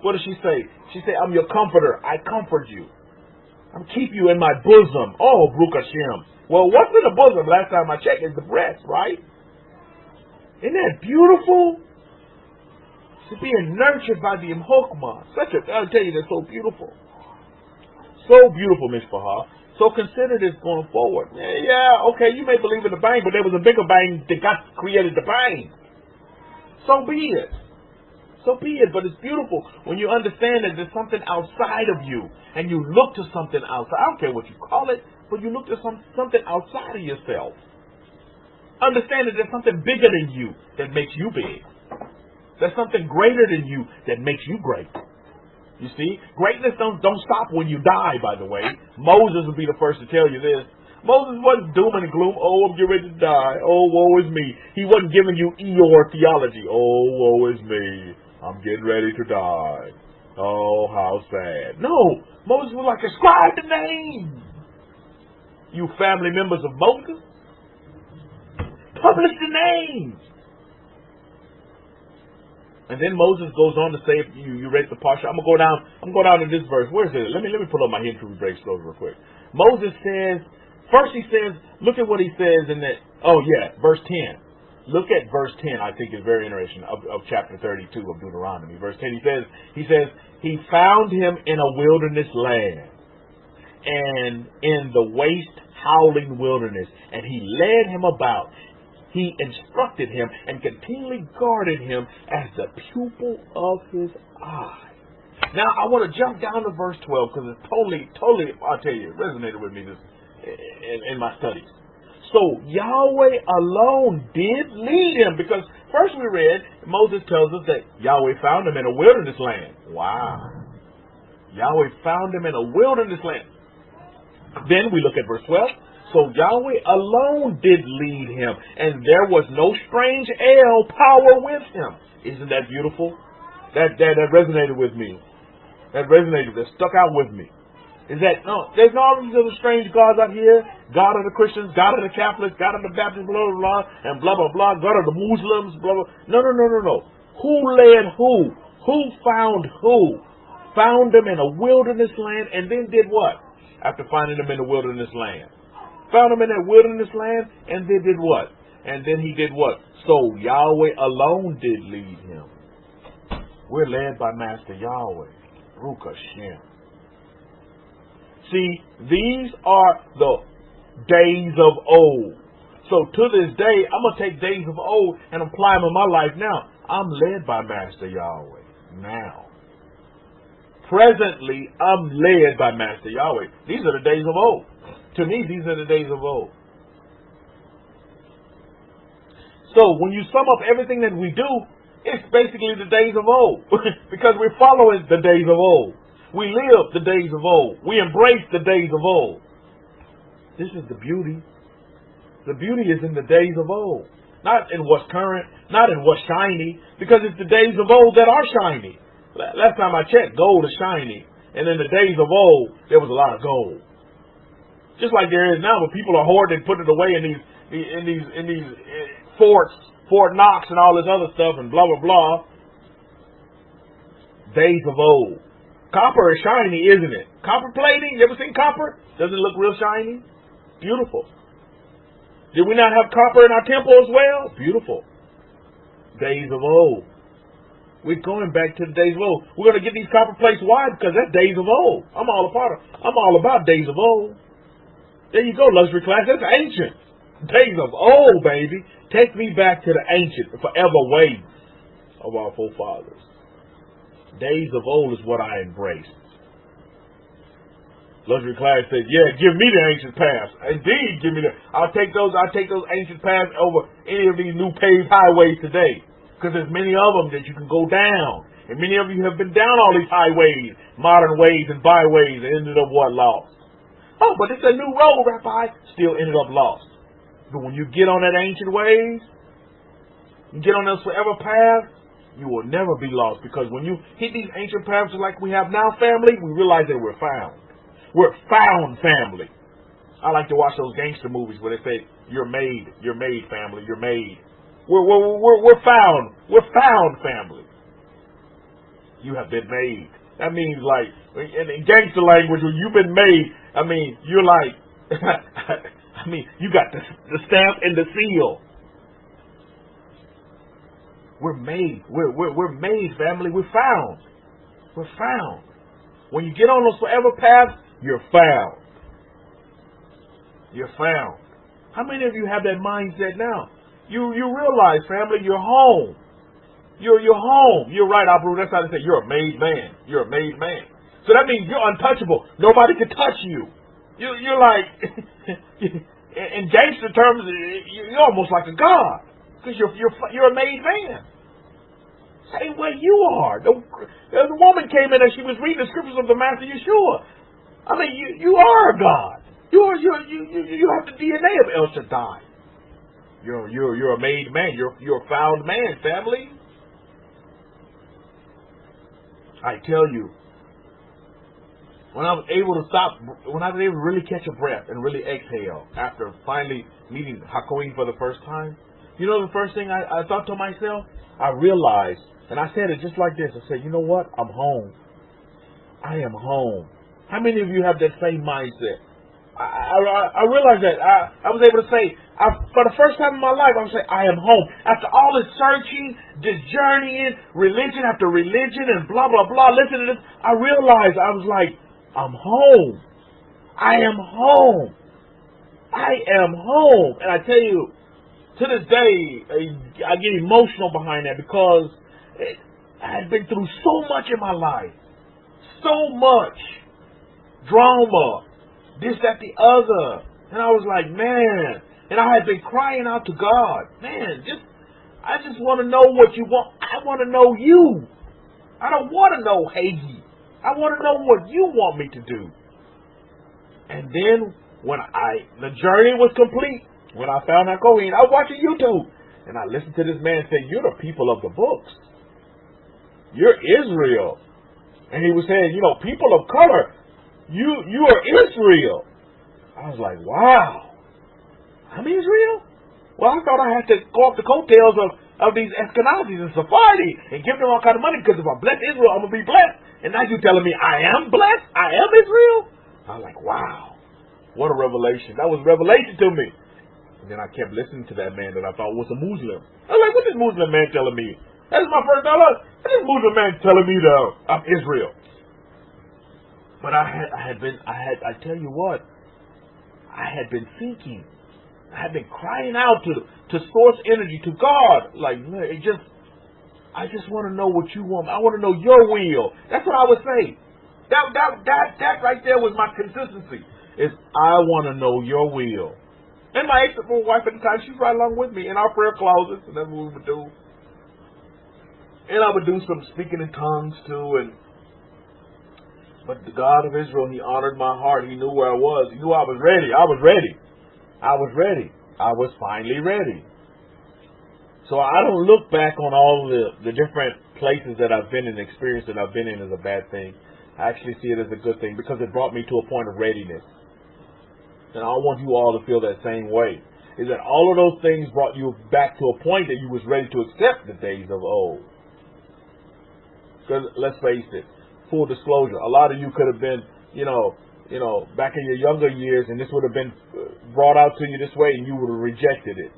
What does she say? She said, I'm your comforter. I comfort you. I'm keep you in my bosom. Oh, Baruch Hashem. Well, what's in the bosom? Last time I checked, is the breast, right? Isn't that beautiful? To being nurtured by the Chokmah. I'll tell you, that's so beautiful. So beautiful, Mishpachah. So consider this going forward. Yeah, okay, you may believe in the bang, but there was a bigger bang that created the bang. So be it. So be it. But it's beautiful when you understand that there's something outside of you, and you look to something outside. I don't care what you call it, but you look to something outside of yourself. Understand that there's something bigger than you that makes you big. There's something greater than you that makes you great. You see, greatness don't stop when you die, by the way. Moses will be the first to tell you this. Moses wasn't doom and gloom. Oh, I'm getting ready to die. Oh, woe is me. He wasn't giving you Eeyore theology. Oh, woe is me. I'm getting ready to die. Oh, how sad. No, Moses was like, ascribe the name. You family members of Moses, publish the names. And then Moses goes on to say, if you read the parsha, I'm gonna go down to this verse. Where is it? Let me pull up my history break slow real quick. Moses says, first he says, look at what he says in that. Oh yeah, verse 10. Look at verse 10. I think is very interesting of chapter 32 of Deuteronomy. Verse 10. He says he found him in a wilderness land, and in the waste howling wilderness, and he led him about. He instructed him and continually guarded him as the pupil of his eye. Now, I want to jump down to verse 12 because it's totally, I'll tell you, it resonated with me in my studies. So, Yahweh alone did lead him, because first we read, Moses tells us that Yahweh found him in a wilderness land. Wow. Yahweh found him in a wilderness land. Then we look at verse 12. So Yahweh alone did lead him, and there was no strange power with him. Isn't that beautiful? That resonated with me. That stuck out with me. Is that, no, there's no these other strange gods out here. God of the Christians, God of the Catholics, God of the Baptists, blah, blah, blah, and blah, blah, blah, God of the Muslims, blah, blah. No. Who led who? Who found who? Found them in a wilderness land, and then did what? After finding them in the wilderness land. Found him in that wilderness land, and then did what? And then he did what? So Yahweh alone did lead him. We're led by Master Yahweh. Baruch Hashem. See, these are the days of old. So to this day, I'm going to take days of old and apply them in my life now. I'm led by Master Yahweh now. Presently, I'm led by Master Yahweh. These are the days of old. To me, these are the days of old. So when you sum up everything that we do, it's basically the days of old. Because we're following the days of old. We live the days of old. We embrace the days of old. This is the beauty. The beauty is in the days of old. Not in what's current, not in what's shiny. Because it's the days of old that are shiny. Last time I checked, gold is shiny. And in the days of old, there was a lot of gold. Just like there is now, but people are hoarding, putting it away in these forts Fort Knox and all this other stuff and blah, blah, blah. Days of old. Copper is shiny, isn't it? Copper plating, you ever seen copper? Doesn't it look real shiny? Beautiful. Did we not have copper in our temple as well? Beautiful. Days of old. We're going back to the days of old. We're going to get these copper plates. Why? Because that's days of old. I'm all about days of old. There you go, luxury class. That's ancient. Days of old, baby. Take me back to the ancient, forever ways of our forefathers. Days of old is what I embrace. Luxury class says, yeah, give me the ancient paths. Indeed, give me the. I'll take those ancient paths over any of these new paved highways today. Because there's many of them that you can go down. And many of you have been down all these highways, modern ways and byways, and ended up what? Lost. Oh, but it's a new road, Rabbi. Still ended up lost. But when you get on that ancient ways, you get on those forever paths, you will never be lost. Because when you hit these ancient paths like we have now, family, we realize that we're found. We're found family. I like to watch those gangster movies where they say, you're made, family, you're made. We're found. We're found family. You have been made. That means like in gangster language, when you've been made, I mean you're like I mean you got the stamp and the seal. We're made. We're made, family. We're found. We're found. When you get on those forever paths, you're found. You're found. How many of you have that mindset now? You realize, family, you're home. You're home. You're right, Abu. That's how they say you're a made man. You're a made man. So that means you're untouchable. Nobody can touch you. You're like, in gangster terms, you're almost like a god because you're a made man. Same way you are. The woman came in and she was reading the scriptures of the Master Yeshua. I mean, you are a god. You have the DNA of El Shaddai. You're a made man. You're a found man, family. I tell you, when I was able to really catch a breath and really exhale after finally meeting Hakoin for the first time, you know the first thing I thought to myself? I realized, and I said it just like this. I said, you know what? I'm home. I am home. How many of you have that same mindset? I realized that I was able to say, for the first time in my life, I would say, I am home. After all this searching, this journeying, religion after religion, and blah, blah, blah, listen to this, I realized, I was like, I'm home. I am home. I am home. And I tell you, to this day, I get emotional behind that because I had been through so much in my life. So much drama. This, that, the other. And I was like, man. And I had been crying out to God. Man, I just want to know what you want. I want to know you. I don't want to know Hagee. I want to know what you want me to do. And then when the journey was complete, when I found Hakoin, I was watching YouTube. And I listened to this man say, you're the people of the books. You're Israel. And he was saying, people of color, you are Israel. I was like, wow. I'm Israel? Well, I thought I had to go off the coattails of these Ashkenazis and Sephardi and give them all kind of money because if I bless Israel, I'm going to be blessed. And now you're telling me I am blessed? I am Israel? I was like, wow. What a revelation. That was revelation to me. And then I kept listening to that man that I thought was a Muslim. I was like, what's this Muslim man telling me? That is my first thought. What's this Muslim man telling me that I'm Israel? But I tell you what, I had been thinking. I had been crying out to source energy, to God. Like, I just want to know what you want. I want to know your will. That's what I would say. That right there was my consistency. Is I want to know your will. And my ex-wife at the time, she's right along with me in our prayer closets, and that's what we would do. And I would do some speaking in tongues too, but the God of Israel, He honored my heart. He knew where I was. He knew I was ready. I was ready. I was ready. I was finally ready. So I don't look back on all the different places that I've been in, experience that I've been in as a bad thing. I actually see it as a good thing because it brought me to a point of readiness. And I want you all to feel that same way. is that all of those things brought you back to a point that you was ready to accept the days of old. Because let's face it, full disclosure, a lot of you could have been, back in your younger years, and this would have been brought out to you this way, and you would have rejected it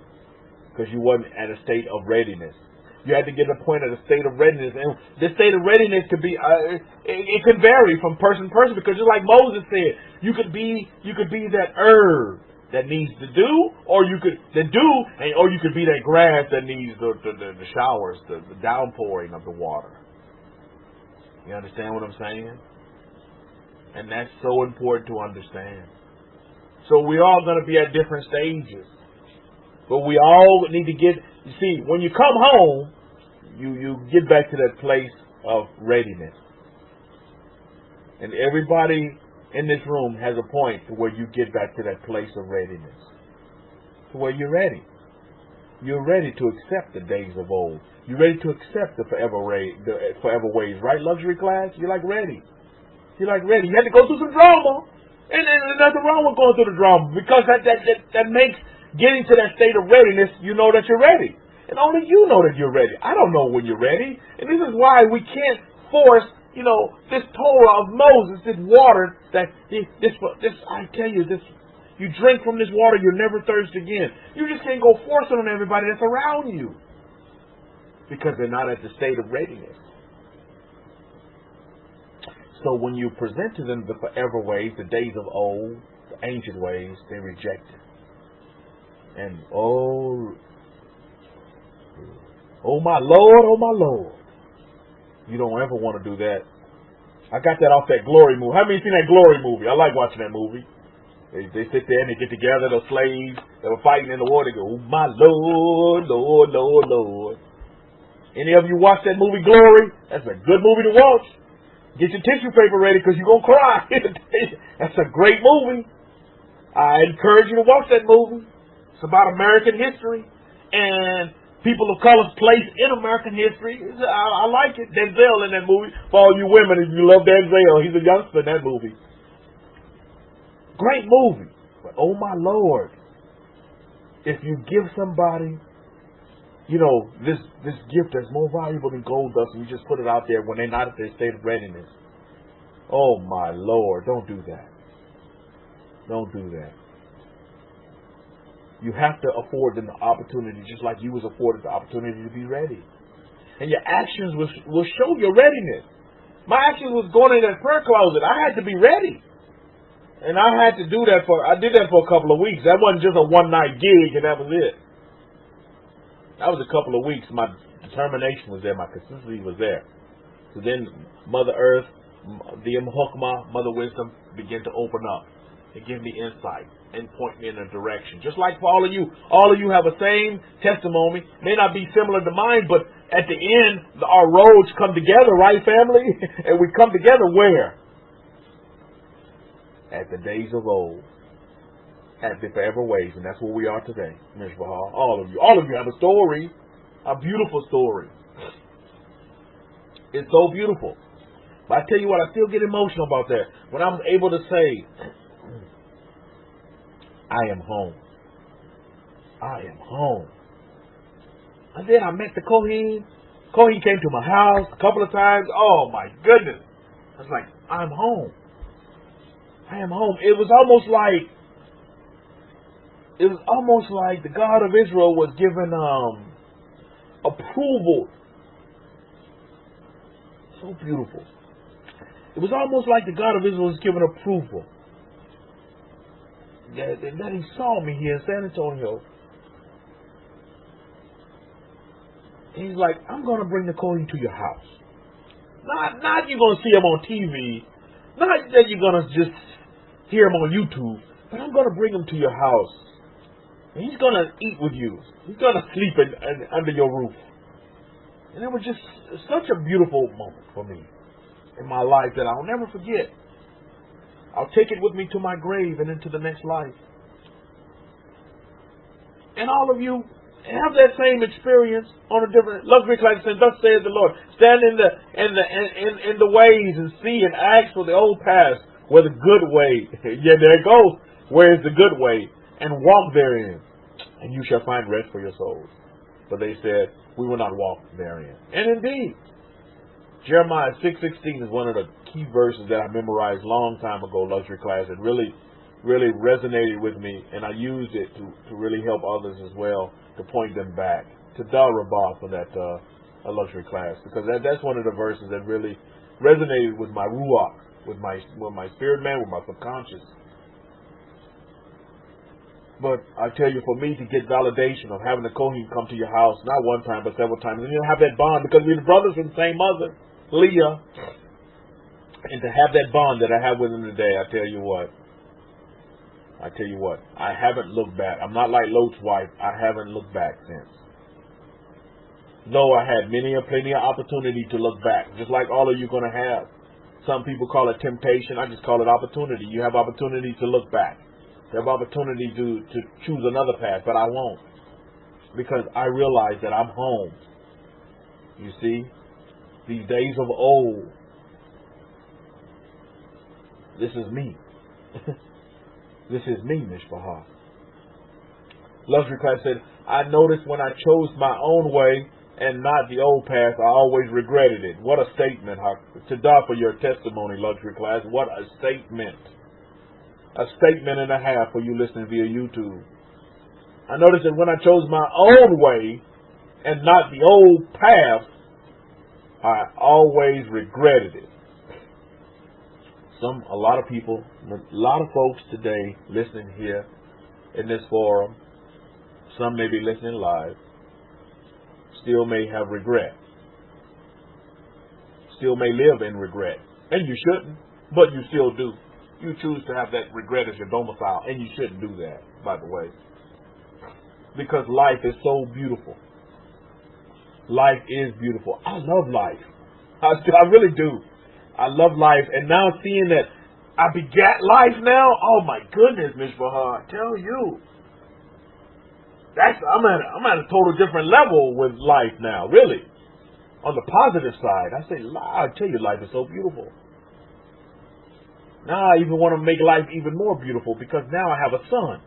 because you wasn't at a state of readiness. You had to get to a point at a state of readiness, and this state of readiness could be, it could vary from person to person, because just like Moses said, you could be that herb that needs to dew, or you could be that grass that needs the showers, the downpouring of the water. You understand what I'm saying? And that's so important to understand. So we're all going to be at different stages. But we all need to get, you see, when you come home, you get back to that place of readiness. And everybody in this room has a point to where you get back to that place of readiness. To where you're ready. You're ready to accept the days of old. You're ready to accept the forever ways, right, luxury class? You're like ready. You're like ready. You had to go through some drama. And there's nothing wrong with going through the drama, because that makes getting to that state of readiness, you know that you're ready. And only you know that you're ready. I don't know when you're ready. And this is why we can't force, this Torah of Moses, this water, I tell you, you drink from this water, you'll never thirst again. You just can't go force it on everybody that's around you, because they're not at the state of readiness. So when you present to them the forever ways, the days of old, the ancient ways, they reject it. And oh my Lord, you don't ever want to do that. I got that off that Glory movie. How many seen that Glory movie? I like watching that movie. They sit there and they get together, the slaves that were fighting in the war. They go, oh my Lord, Lord, Lord, Lord. Any of you watch that movie Glory? That's a good movie to watch. Get your tissue paper ready, because you're going to cry. That's a great movie. I encourage you to watch that movie. It's about American history and people of color's place in American history. I like it. Denzel in that movie. For all you women, if you love Denzel, he's a youngster in that movie. Great movie. But oh my Lord, if you give somebody, this gift that's more valuable than gold dust, and you just put it out there when they're not at their state of readiness. Oh my Lord, don't do that. Don't do that. You have to afford them the opportunity, just like you was afforded the opportunity to be ready. And your actions will show your readiness. My actions was going in that prayer closet. I had to be ready. And I did that for a couple of weeks. That wasn't just a one-night gig and that was it. That was a couple of weeks. My determination was there. My consistency was there. So then Mother Earth, the Hokmah, Mother Wisdom, began to open up and give me insight and point me in a direction. Just like for all of you have the same testimony. May not be similar to mine, but at the end, our roads come together, right, family? And we come together where? At the days of old. At the forever ways, and that's where we are today. Mr. Bahal, all of you have a story, a beautiful story. It's so beautiful. But I tell you what, I still get emotional about that. When I'm able to say, I am home. I am home. And then I met the Kohen. Kohen came to my house a couple of times. Oh my goodness. I was like, I'm home. I am home. It was almost like the God of Israel was given approval. So beautiful. It was almost like the God of Israel was given approval. That he saw me here in San Antonio. And he's like, I'm going to bring the Kohen to your house. Not you're going to see him on TV. Not that you're going to just hear him on YouTube. But I'm going to bring him to your house. And he's going to eat with you. He's going to sleep under your roof. And it was just such a beautiful moment for me in my life that I'll never forget. I'll take it with me to my grave and into the next life. And all of you have that same experience on a different luxury class, and thus says the Lord. Stand in the ways and see and ask for the old past, where the good way. Yeah, there it goes. Where is the good way? And walk therein. and you shall find rest for your souls. But they said, we will not walk therein. And indeed, Jeremiah 6:16 is one of the key verses that I memorized a long time ago, luxury class. It really resonated with me, and I used it to really help others as well, to point them back to Rabbi for that luxury class, because that's one of the verses that really resonated with my ruach, with my spirit man, with my subconscious. But I tell you, for me to get validation of having a Kohen come to your house, not one time, but several times, and you have that bond, because we're the brothers from the same mother, Leah, and to have that bond that I have with him today, I tell you what, I haven't looked back. I'm not like Lot's wife. I haven't looked back since. Though I had plenty of opportunity to look back, just like all of you going to have. Some people call it temptation. I just call it opportunity. You have opportunity to look back. You have opportunity to choose another path, but I won't, because I realize that I'm home. You see, these days of old, this is me. This is me, Mishpahah. Luxury class said, I noticed when I chose my own way and not the old path, I always regretted it. What a statement. Chadasha for your testimony, luxury class. What a statement. A statement and a half for you listening via YouTube. I noticed that when I chose my own way and not the old path, I always regretted it. A lot of people, a lot of folks today listening here in this forum, some may be listening live, still may have regret. Still may live in regret. And you shouldn't, but you still do. You choose to have that regret as your domicile, and you shouldn't do that, by the way. Because life is so beautiful. Life is beautiful. I love life. I really do. I love life, and now seeing that I begat life now, oh my goodness, Mishpahah, I tell you, I'm at a total different level with life now, really. On the positive side, I tell you, life is so beautiful. Now I even want to make life even more beautiful, because now I have a son,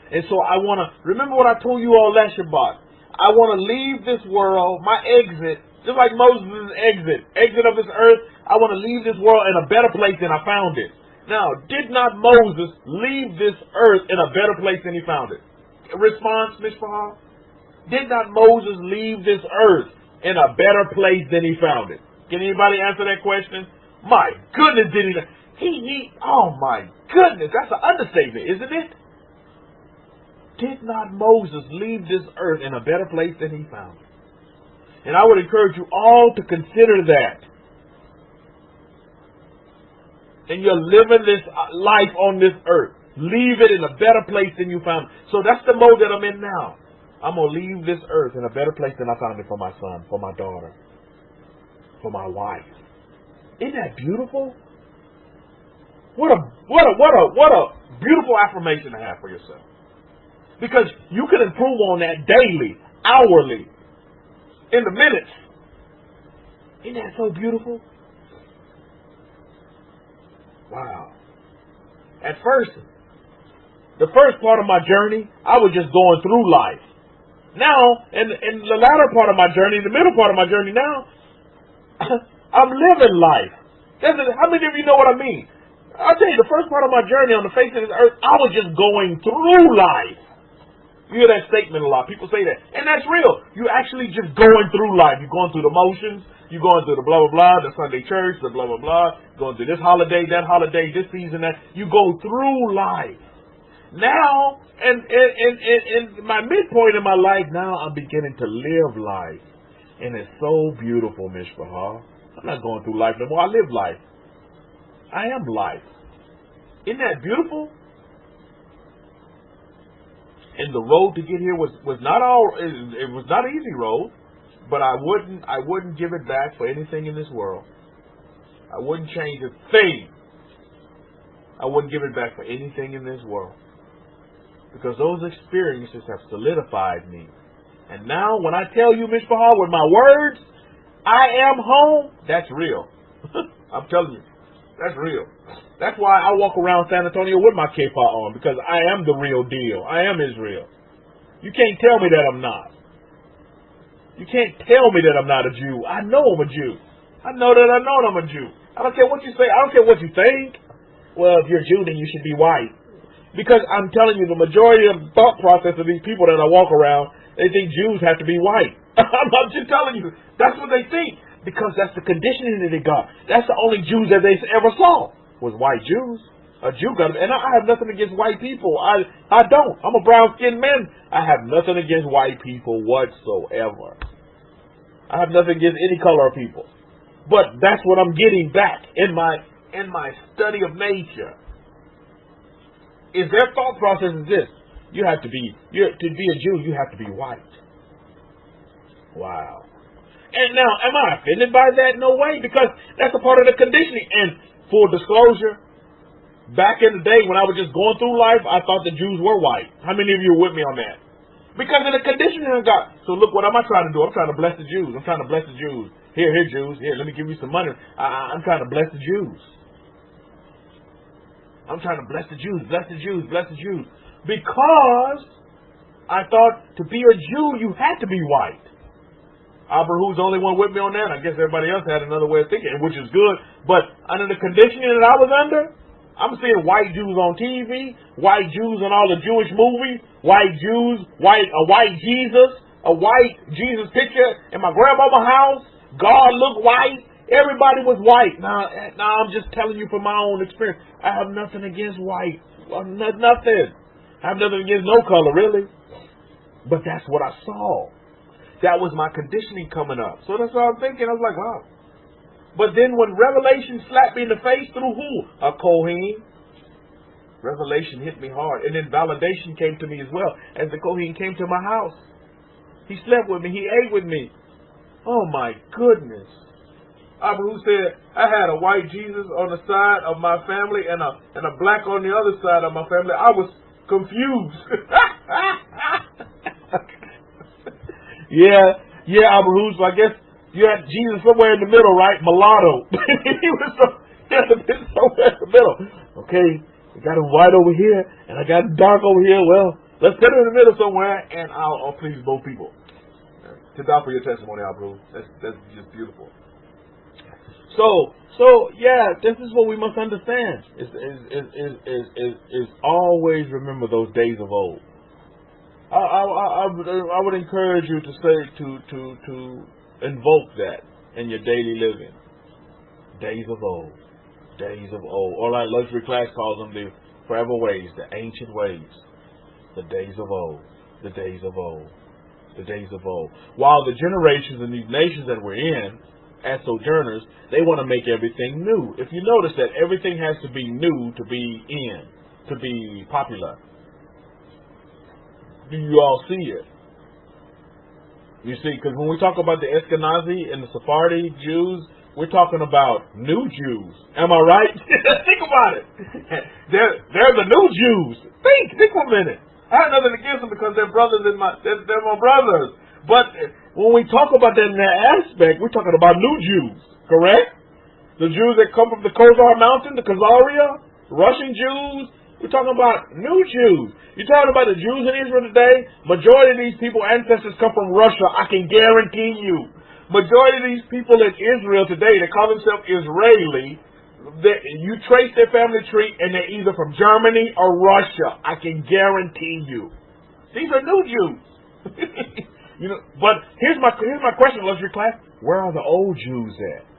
and so I want to remember what I told you all last Shabbat. I want to leave this world, my exit. Just like Moses' exit of this earth, I want to leave this world in a better place than I found it. Now, did not Moses leave this earth in a better place than he found it? Response, Mishpahah? Did not Moses leave this earth in a better place than he found it? Can anybody answer that question? My goodness, did he? Oh my goodness, that's an understatement, isn't it? Did not Moses leave this earth in a better place than he found it? And I would encourage you all to consider that. And you're living this life on this earth. Leave it in a better place than you found it. So that's the mode that I'm in now. I'm going to leave this earth in a better place than I found it for my son, for my daughter, for my wife. Isn't that beautiful? What a beautiful affirmation to have for yourself. Because you can improve on that daily, hourly, in the minutes. Isn't that so beautiful? Wow. At first, the first part of my journey, I was just going through life. Now, in the latter part of my journey, the middle part of my journey now, I'm living life. How many of you know what I mean? I'll tell you, the first part of my journey on the face of this earth, I was just going through life. You hear that statement a lot. People say that. And that's real. You're actually just going through life. You're going through the motions. You're going through the blah, blah, blah, the Sunday church, the blah, blah, blah. Going through this holiday, this season, that. You go through life. Now, and my midpoint in my life, now I'm beginning to live life. And it's so beautiful, Mishpahah. I'm not going through life no more. I live life. I am life. Isn't that beautiful? And the road to get here was not it was not an easy road, but I wouldn't give it back for anything in this world. I wouldn't change a thing. I wouldn't give it back for anything in this world, because those experiences have solidified me. And now when I tell you, Mishpahah, with my words, I am home, that's real. I'm telling you, that's real. That's why I walk around San Antonio with my Kefa on, because I am the real deal. I am Israel. You can't tell me that I'm not. You can't tell me that I'm not a Jew. I know I'm a Jew. I know that I'm a Jew. I don't care what you say. I don't care what you think. Well, if you're a Jew, then you should be white. Because I'm telling you, the majority of the thought process of these people that I walk around, they think Jews have to be white. I'm just telling you, that's what they think. Because that's the conditioning that they got. That's the only Jews that they ever saw, was white Jews. A Jew got them. And I have nothing against white people. I don't. I'm a brown-skinned man. I have nothing against white people whatsoever. I have nothing against any color of people. But that's what I'm getting back in my study of nature. Is their thought process is this: to be a Jew, you have to be white. Wow. And now, am I offended by that? No way, because that's a part of the conditioning. And full disclosure, back in the day when I was just going through life, I thought the Jews were white. How many of you are with me on that? Because of the conditioning I got. So look, what am I trying to do? I'm trying to bless the Jews. I'm trying to bless the Jews. Here, Jews. Here, let me give you some money. I'm trying to bless the Jews. I'm trying to bless the Jews, bless the Jews, bless the Jews. Because I thought to be a Jew, you had to be white. Abrahu's the only one with me on that. I guess everybody else had another way of thinking, which is good. But under the conditioning that I was under, I'm seeing white Jews on TV, white Jews in all the Jewish movies, white Jews, a white Jesus picture in my grandmama's house. God looked white. Everybody was white. Now I'm just telling you from my own experience. I have nothing against white. Nothing. I have nothing against no color, really. But that's what I saw. That was my conditioning coming up. So that's what I was thinking. I was like, wow. But then when revelation slapped me in the face through who? A Kohen. Revelation hit me hard. And then validation came to me as well. As the Kohen came to my house. He slept with me. He ate with me. Oh my goodness. Abrahu said, I had a white Jesus on the side of my family and a black on the other side of my family. I was confused. Yeah, Abrahu. So I guess you had Jesus somewhere in the middle, right? Mulatto. He had to be somewhere in the middle. Okay, I got him white over here, and I got him dark over here. Well, let's get him in the middle somewhere, and I'll please both people. To die for your testimony, Abrahu. That's just beautiful. So yeah, this is what we must understand. Is always remember those days of old. I would encourage you to say to invoke that in your daily living. Days of old, or like luxury class calls them, the forever ways, the ancient ways, the days of old, the days of old, the days of old. While the generations in these nations that we're in, as sojourners, they want to make everything new. If you notice that everything has to be new to be in, to be popular. Do you all see it? You see, because when we talk about the Ashkenazi and the Sephardi Jews, we're talking about new Jews. Am I right? Think about it. They're the new Jews. Think for a minute. I have nothing against them because they're brothers and they're my brothers. But when we talk about that in that aspect, we're talking about new Jews, correct? The Jews that come from the Kozar Mountain, the Khazaria, Russian Jews. We're talking about new Jews. You're talking about the Jews in Israel today. Majority of these people, ancestors, come from Russia. I can guarantee you. Majority of these people in Israel today, they call themselves Israeli. You trace their family tree, and they're either from Germany or Russia. I can guarantee you. These are new Jews. But here's my question, luxury class. Where are the old Jews at?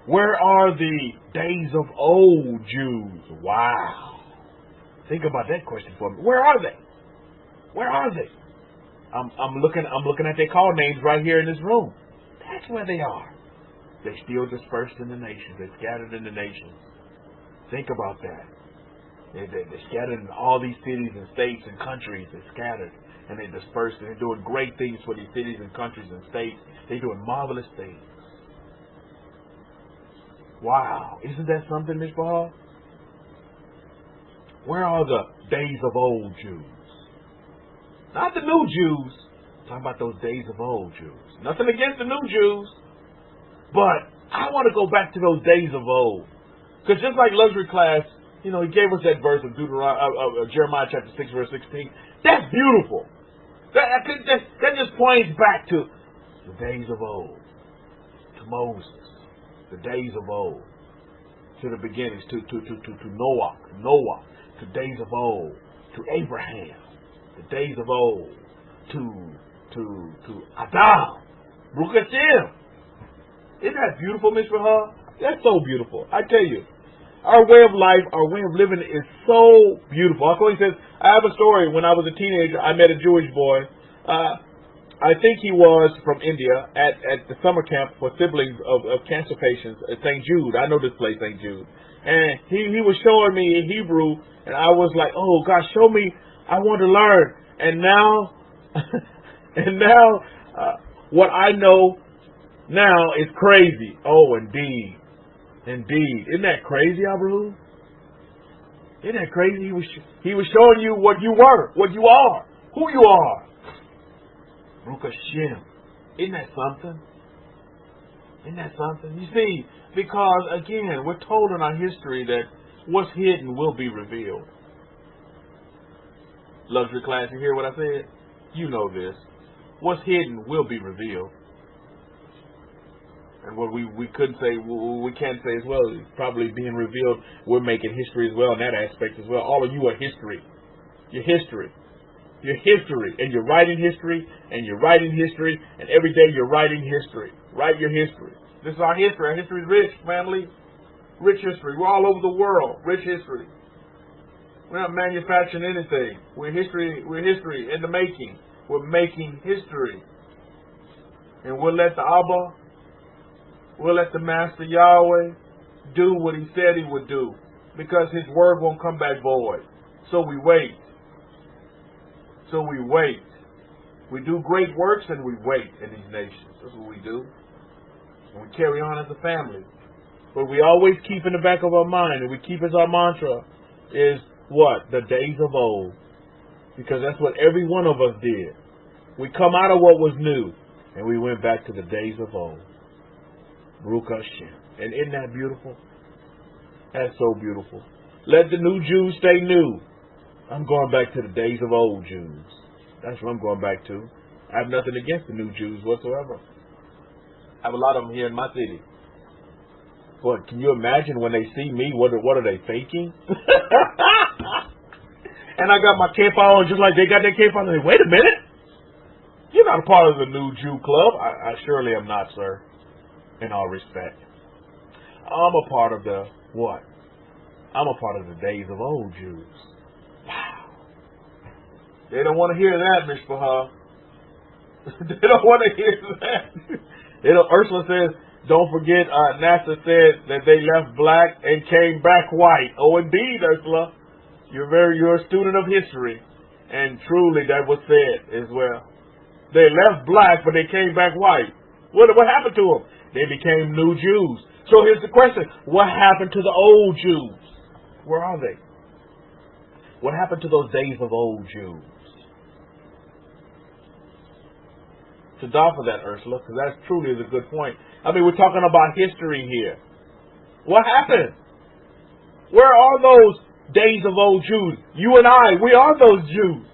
Where are the days of old Jews? Wow. Think about that question for me. Where are they? Where are they? I'm looking at their call names right here in this room. That's where they are. They're still dispersed in the nations. They're scattered in the nations. Think about that. They're scattered in all these cities and states and countries. They're scattered and they're dispersed, and they're doing great things for these cities and countries and states. They're doing marvelous things. Wow. Isn't that something, Ms. Bahal? Where are the days of old Jews? Not the new Jews. I'm talking about those days of old Jews. Nothing against the new Jews. But I want to go back to those days of old. Because just like luxury class, he gave us that verse of Jeremiah chapter 6, verse 16. That's beautiful. That just points back to the days of old, to Moses, the days of old, to the beginnings, to Noah, to days of old, to Abraham, the days of old, to Adam, Baruch Hashem. Isn't that beautiful, Miss Rahab? That's so beautiful. I tell you, our way of life, our way of living is so beautiful. Also, he says, I have a story. When I was a teenager, I met a Jewish boy. I think he was from India at the summer camp for siblings of cancer patients at St. Jude. I know this place, St. Jude. And he was showing me in Hebrew, and I was like, oh, gosh, show me. I want to learn. And now, what I know now is crazy. Oh, indeed. Indeed. Isn't that crazy, Abraham? Isn't that crazy? He was showing you what you were, what you are, who you are. Baruch Hashem. Isn't that something? Isn't that something? You see, because, again, we're told in our history that what's hidden will be revealed. Luxury class, you hear what I said? You know this. What's hidden will be revealed. And what we couldn't say, we can't say as well, is probably being revealed. We're making history as well in that aspect as well. All of you are history. You're history. You're history. And you're writing history. And you're writing history. And every day you're writing history. Write your history. This is our history. Our history is rich, family. Rich history. We're all over the world. Rich history. We're not manufacturing anything. We're history. We're history in the making. We're making history. And we'll let the Abba, we'll let the Master Yahweh do what he said he would do, because his word won't come back void. So we wait. So we wait. We do great works and we wait in these nations. That's what we do. And we carry on as a family. But we always keep in the back of our mind, and we keep as our mantra, is what? The days of old. Because that's what every one of us did. We come out of what was new, and we went back to the days of old. Baruch Hashem. And isn't that beautiful? That's so beautiful. Let the new Jews stay new. I'm going back to the days of old Jews. That's what I'm going back to. I have nothing against the new Jews whatsoever. I have a lot of them here in my city. But can you imagine when they see me, what are they faking? And I got my Kefa on just like they got their Kefa on. They say, wait a minute. You're not a part of the new Jew club. I surely am not, sir. In all respect. I'm a part of the what? I'm a part of the days of old Jews. Wow. They don't want to hear that, Mishpahah. They don't want to hear that. Ursula says, don't forget, NASA said that they left black and came back white. Oh, indeed, Ursula. You're a student of history. And truly that was said as well. They left black, but they came back white. What happened to them? They became new Jews. So here's the question. What happened to the old Jews? Where are they? What happened to those days of old Jews? To die for that, Ursula, because that truly is a good point. I mean, we're talking about history here. What happened? Where are those days of old Jews? You and I, we are those Jews.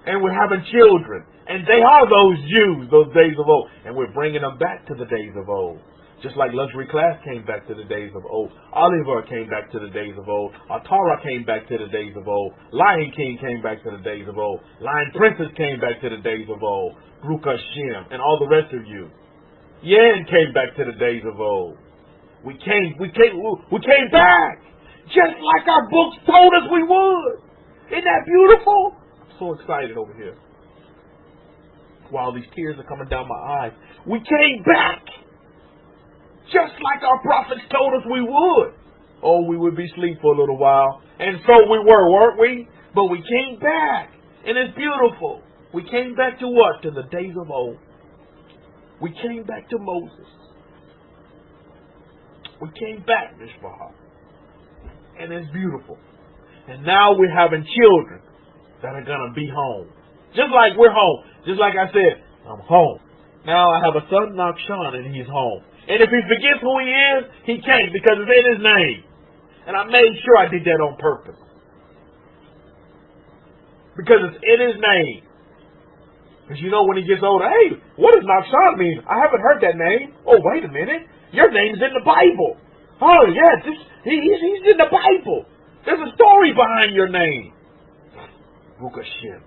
And we're having children. And they are those Jews, those days of old. And we're bringing them back to the days of old. Just like Luxury Class came back to the days of old. Oliver came back to the days of old. Atara came back to the days of old. Lion King came back to the days of old. Lion Princess came back to the days of old. Baruch Hashem and all the rest of you. Yan came back to the days of old. We came back. Just like our books told us we would. Isn't that beautiful? I'm so excited over here. While these tears are coming down my eyes. We came back. Just like our prophets told us we would. Oh, we would be asleep for a little while. And so we were, weren't we? But we came back. And it's beautiful. We came back to what? To the days of old. We came back to Moses. We came back, Mishpahah. And it's beautiful. And now we're having children that are going to be home. Just like we're home. Just like I said, I'm home. Now I have a son, Nakshan, and he's home. And if he forgets who he is, he can't because it's in his name. And I made sure I did that on purpose. Because it's in his name. Because you know when he gets older, hey, what does Nachshon mean? I haven't heard that name. Oh, wait a minute. Your name's in the Bible. Oh, yeah, he's in the Bible. There's a story behind your name. Rukashim.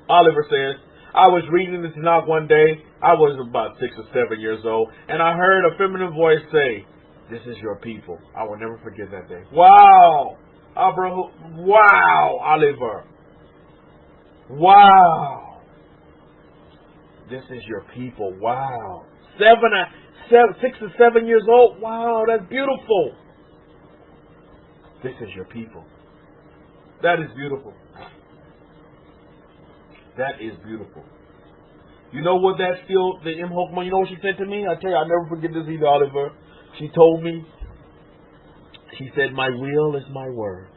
Oliver says, I was reading the Tanakh one day. I was about 6 or 7 years old, and I heard a feminine voice say, "This is your people." I will never forget that day. Wow. Wow, Oliver. Wow. This is your people. Wow. 6 or 7 years old. Wow, that's beautiful. This is your people. That is beautiful. That is beautiful. You know what that still, the Hokmah, you know what she said to me? I tell you, I'll never forget this either, Oliver. She told me, she said, my will is my word.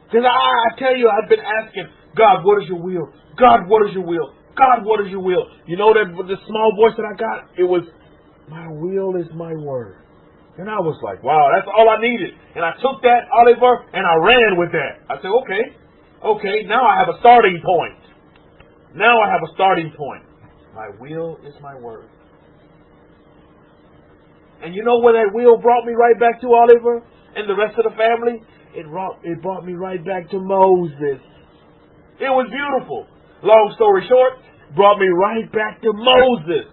Because I tell you, I've been asking, God, what is your will? God, what is your will? God, what is your will? You know that the small voice that I got? It was, my will is my word. And I was like, wow, that's all I needed. And I took that, Oliver, and I ran with that. I said, okay, now I have a starting point. Now I have a starting point. My will is my word. And you know where that will brought me right back to, Oliver, and the rest of the family? It brought me right back to Moses. It was beautiful. Long story short, brought me right back to Moses.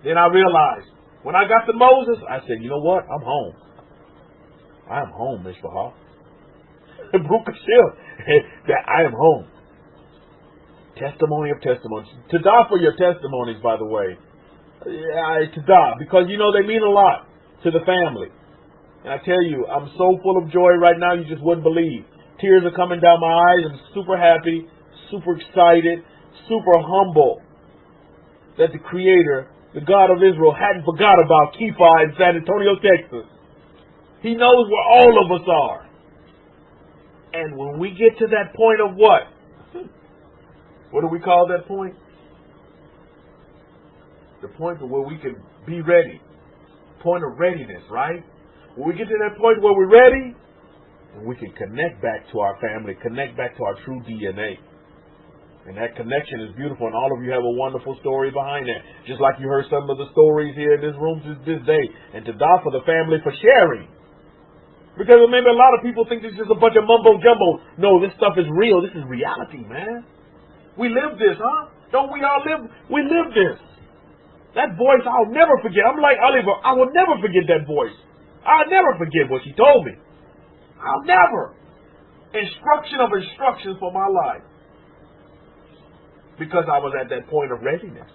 Then I realized, when I got to Moses, I said, you know what? I'm home. I'm home, Mishpahah. That I am home. Testimony of testimonies. Tada for your testimonies, by the way. Tada, because you know they mean a lot to the family. And I tell you, I'm so full of joy right now, you just wouldn't believe. Tears are coming down my eyes. I'm super happy, super excited, super humble that the Creator, the God of Israel, hadn't forgot about Kefa in San Antonio, Texas. He knows where all of us are. And when we get to that point of what? What do we call that point? The point where we can be ready. Point of readiness, right? When we get to that point where we're ready, and we can connect back to our family, connect back to our true DNA. And that connection is beautiful, and all of you have a wonderful story behind that. Just like you heard some of the stories here in this room this day. And to God for the family for sharing. Because remember, a lot of people think this is just a bunch of mumbo-jumbo. No, this stuff is real. This is reality, man. We live this, huh? Don't we all live? We live this. That voice, I'll never forget. I'm like Oliver, I will never forget that voice. I'll never forget what she told me. I'll never. Instruction of instructions for my life. Because I was at that point of readiness.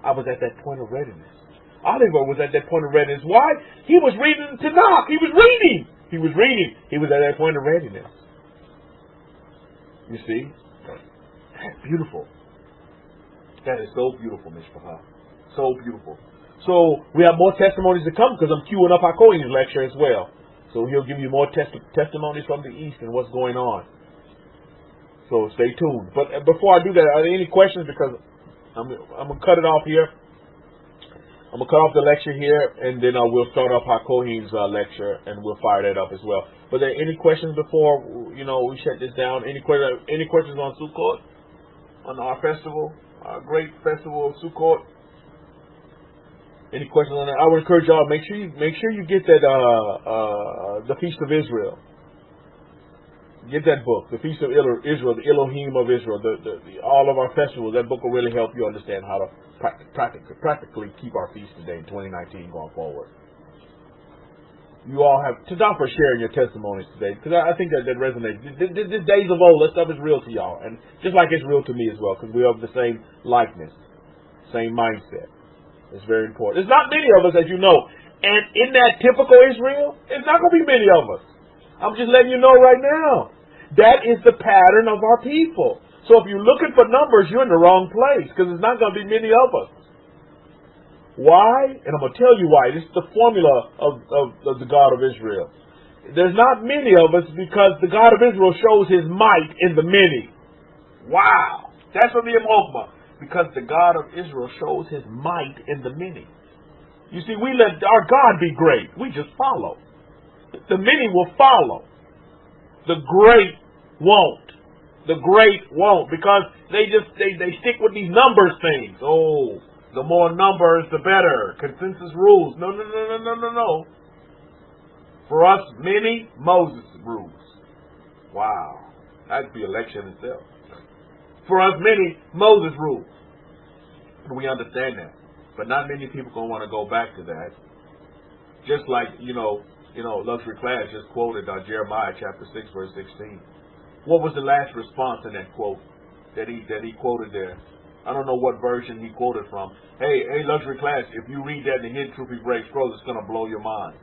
I was at that point of readiness. Oliver was at that point of readiness. Why? He was reading the Tanakh. He was reading. He was reading. He was at that point of readiness. You see? That's beautiful. That is so beautiful, Mishpahah. So beautiful. So we have more testimonies to come because I'm queuing up our Kohen's lecture as well. So he'll give you more testimonies from the East and what's going on. So stay tuned. But before I do that, are there any questions? Because I'm going to cut it off here. I'm going to cut off the lecture here, and then we'll start up our Kohen's lecture, and we'll fire that up as well. But are there any questions before, we shut this down? Any questions on Sukkot? On our festival? Our great festival of Sukkot? Any questions on that? I would encourage y'all, make sure you get that, the Feast of Israel. Get that book, the Feast of Israel, the Elohim of Israel, all of our festivals. That book will really help you understand how to practically keep our feast today in 2019 going forward. You all have to for sharing your testimonies today, because I think that resonates. This days of old, that stuff is real to y'all, and just like it's real to me as well, because we have the same likeness, same mindset. It's very important. There's not many of us, as you know, and in that typical Israel, it's not going to be many of us. I'm just letting you know right now. That is the pattern of our people. So if you're looking for numbers, you're in the wrong place, because there's not going to be many of us. Why? And I'm going to tell you why. This is the formula of the God of Israel. There's not many of us because the God of Israel shows his might in the many. Wow. That's what the Hokmah. Because the God of Israel shows his might in the many. You see, we let our God be great. We just follow. The many will follow. The great won't. The great won't, because they stick with these numbers things. Oh, the more numbers, the better. Consensus rules. No, no, no, no, no, no, no. For us, many, Moses rules. Wow. That'd be election itself. For us, many, Moses rules. We understand that. But not many people going to want to go back to that. Just like, Luxury Class just quoted Jeremiah chapter 6, verse 16. What was the last response in that quote that he quoted there? I don't know what version he quoted from. Hey, Luxury Class, if you read that in the Hidden Truth He Breaks Scrolls, it's going to blow your mind.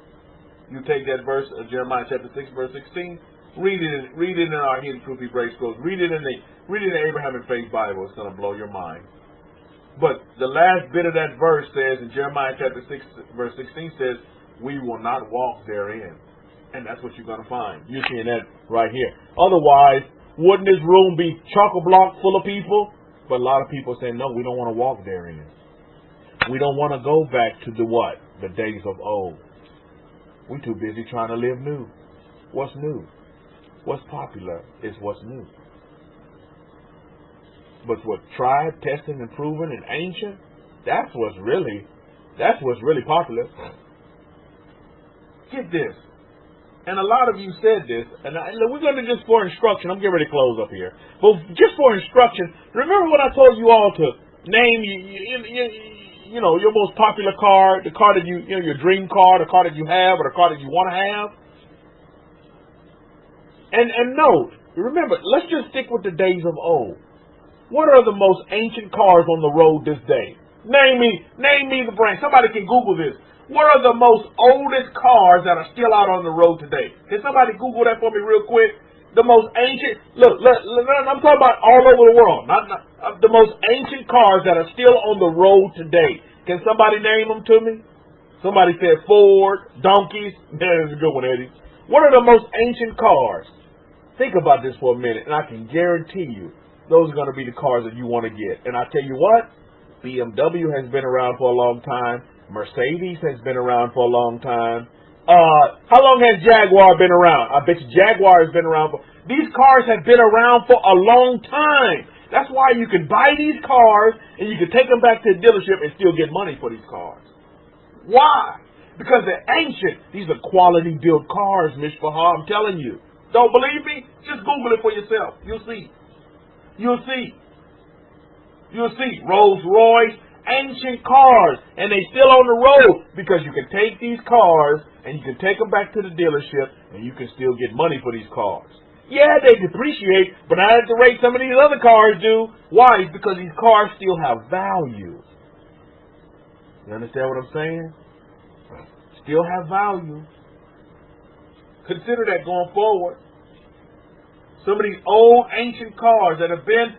You take that verse of Jeremiah chapter 6, verse 16, read it in our Hidden Truth He Breaks Scrolls, read it in the Abrahamic-Faith Bible, it's going to blow your mind. But the last bit of that verse says, in Jeremiah chapter 6, verse 16 says, we will not walk therein. And that's what you're going to find. You're seeing that right here. Otherwise, wouldn't this room be chock-a-block full of people? But a lot of people say, no, we don't want to walk therein. We don't want to go back to the what? The days of old. We're too busy trying to live new. What's new? What's popular is what's new. But what tried, tested, and proven, and ancient, that's what's really popular. Get this. And a lot of you said this, and we're going to just for instruction. I'm getting ready to close up here. But just for instruction, remember what I told you all to name your most popular car, the car that your dream car, the car that you have, or the car that you want to have. And note, remember, let's just stick with the days of old. What are the most ancient cars on the road this day? Name me the brand. Somebody can Google this. What are the most oldest cars that are still out on the road today? Can somebody Google that for me real quick? The most ancient, look, I'm talking about all over the world. Not the most ancient cars that are still on the road today. Can somebody name them to me? Somebody said Ford, donkeys. There's a good one, Eddie. What are the most ancient cars? Think about this for a minute, and I can guarantee you those are going to be the cars that you want to get. And I tell you what, BMW has been around for a long time. Mercedes has been around for a long time. How long has Jaguar been around? I bet you Jaguar has been around these cars have been around for a long time. That's why you can buy these cars and you can take them back to the dealership and still get money for these cars. Why? Because they're ancient. These are quality built cars, Mishpahah. I'm telling you. Don't believe me? Just Google it for yourself. You'll see. You'll see. You'll see. Rolls Royce. Ancient cars, and they still on the road because you can take these cars and you can take them back to the dealership and you can still get money for these cars. Yeah, they depreciate, but not at the rate some of these other cars do. Why? It's because these cars still have value. You understand what I'm saying? Still have value. Consider that going forward. Some of these old ancient cars that have been,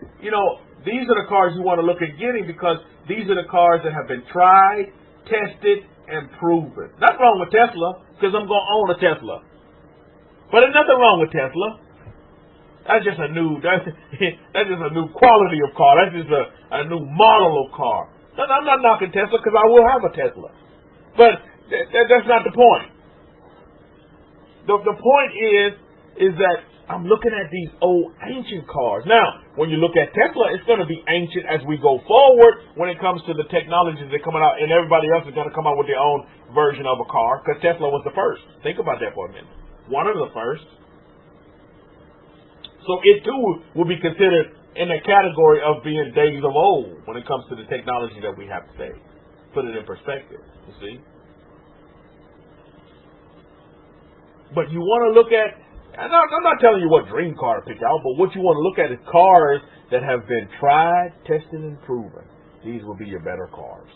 these are the cars you want to look at getting because these are the cars that have been tried, tested, and proven. Nothing wrong with Tesla, because I'm going to own a Tesla. But there's nothing wrong with Tesla. That's just a new quality of car. That's just a new model of car. I'm not knocking Tesla because I will have a Tesla. But that's not the point. The point is that I'm looking at these old ancient cars. Now, when you look at Tesla, it's going to be ancient as we go forward when it comes to the technologies that are coming out, and everybody else is going to come out with their own version of a car because Tesla was the first. Think about that for a minute. One of the first. So it too will be considered in the category of being days of old when it comes to the technology that we have today. Put it in perspective, you see. But you want to look at, I'm not telling you what dream car to pick out, but what you want to look at is cars that have been tried, tested, and proven. These will be your better cars.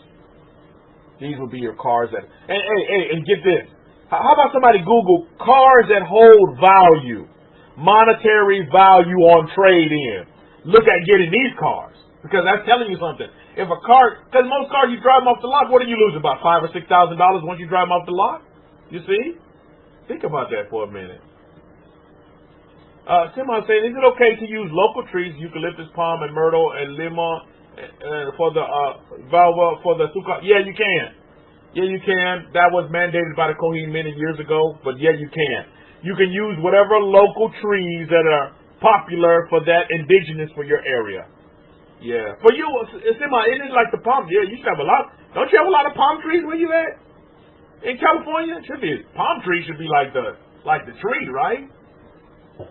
These will be your cars that, and get this. How about somebody Google cars that hold value, monetary value on trade-in? Look at getting these cars, because that's telling you something. If a car, because most cars you drive them off the lot, what do you lose? About $5,000 or $6,000 once you drive them off the lot? You see? Think about that for a minute. Simon saying, is it okay to use local trees, eucalyptus, palm, and myrtle, and lemon for the valva for the sukkah? Yeah, you can. Yeah, you can. That was mandated by the Kohen many years ago, but yeah, you can. You can use whatever local trees that are popular for that, indigenous for your area. Yeah. For you, isn't it like the palm? Yeah, you should have a lot. Don't you have a lot of palm trees where you at? In California? Palm trees should be like the tree, right?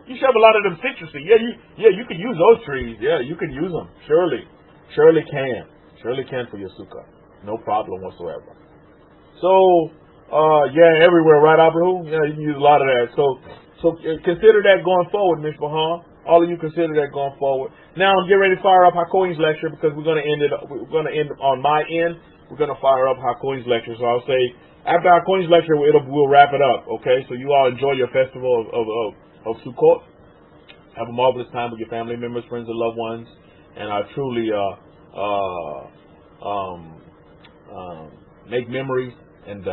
You should have a lot of them citrusy. Yeah, you can use those trees. Yeah, you can use them. Surely can. Surely can for your sukkah. No problem whatsoever. So, everywhere, right, Abraham? Yeah, you can use a lot of that. So consider that going forward, Ms. Bahan. All of you consider that going forward. Now I'm getting ready to fire up Hakoin's lecture because we're going to end on my end. We're going to fire up Hakoin's lecture. So I'll say after Hakoin's lecture, we'll wrap it up. Okay. So you all enjoy your festival of Sukkot. Have a marvelous time with your family members, friends, and loved ones. And I truly make memories and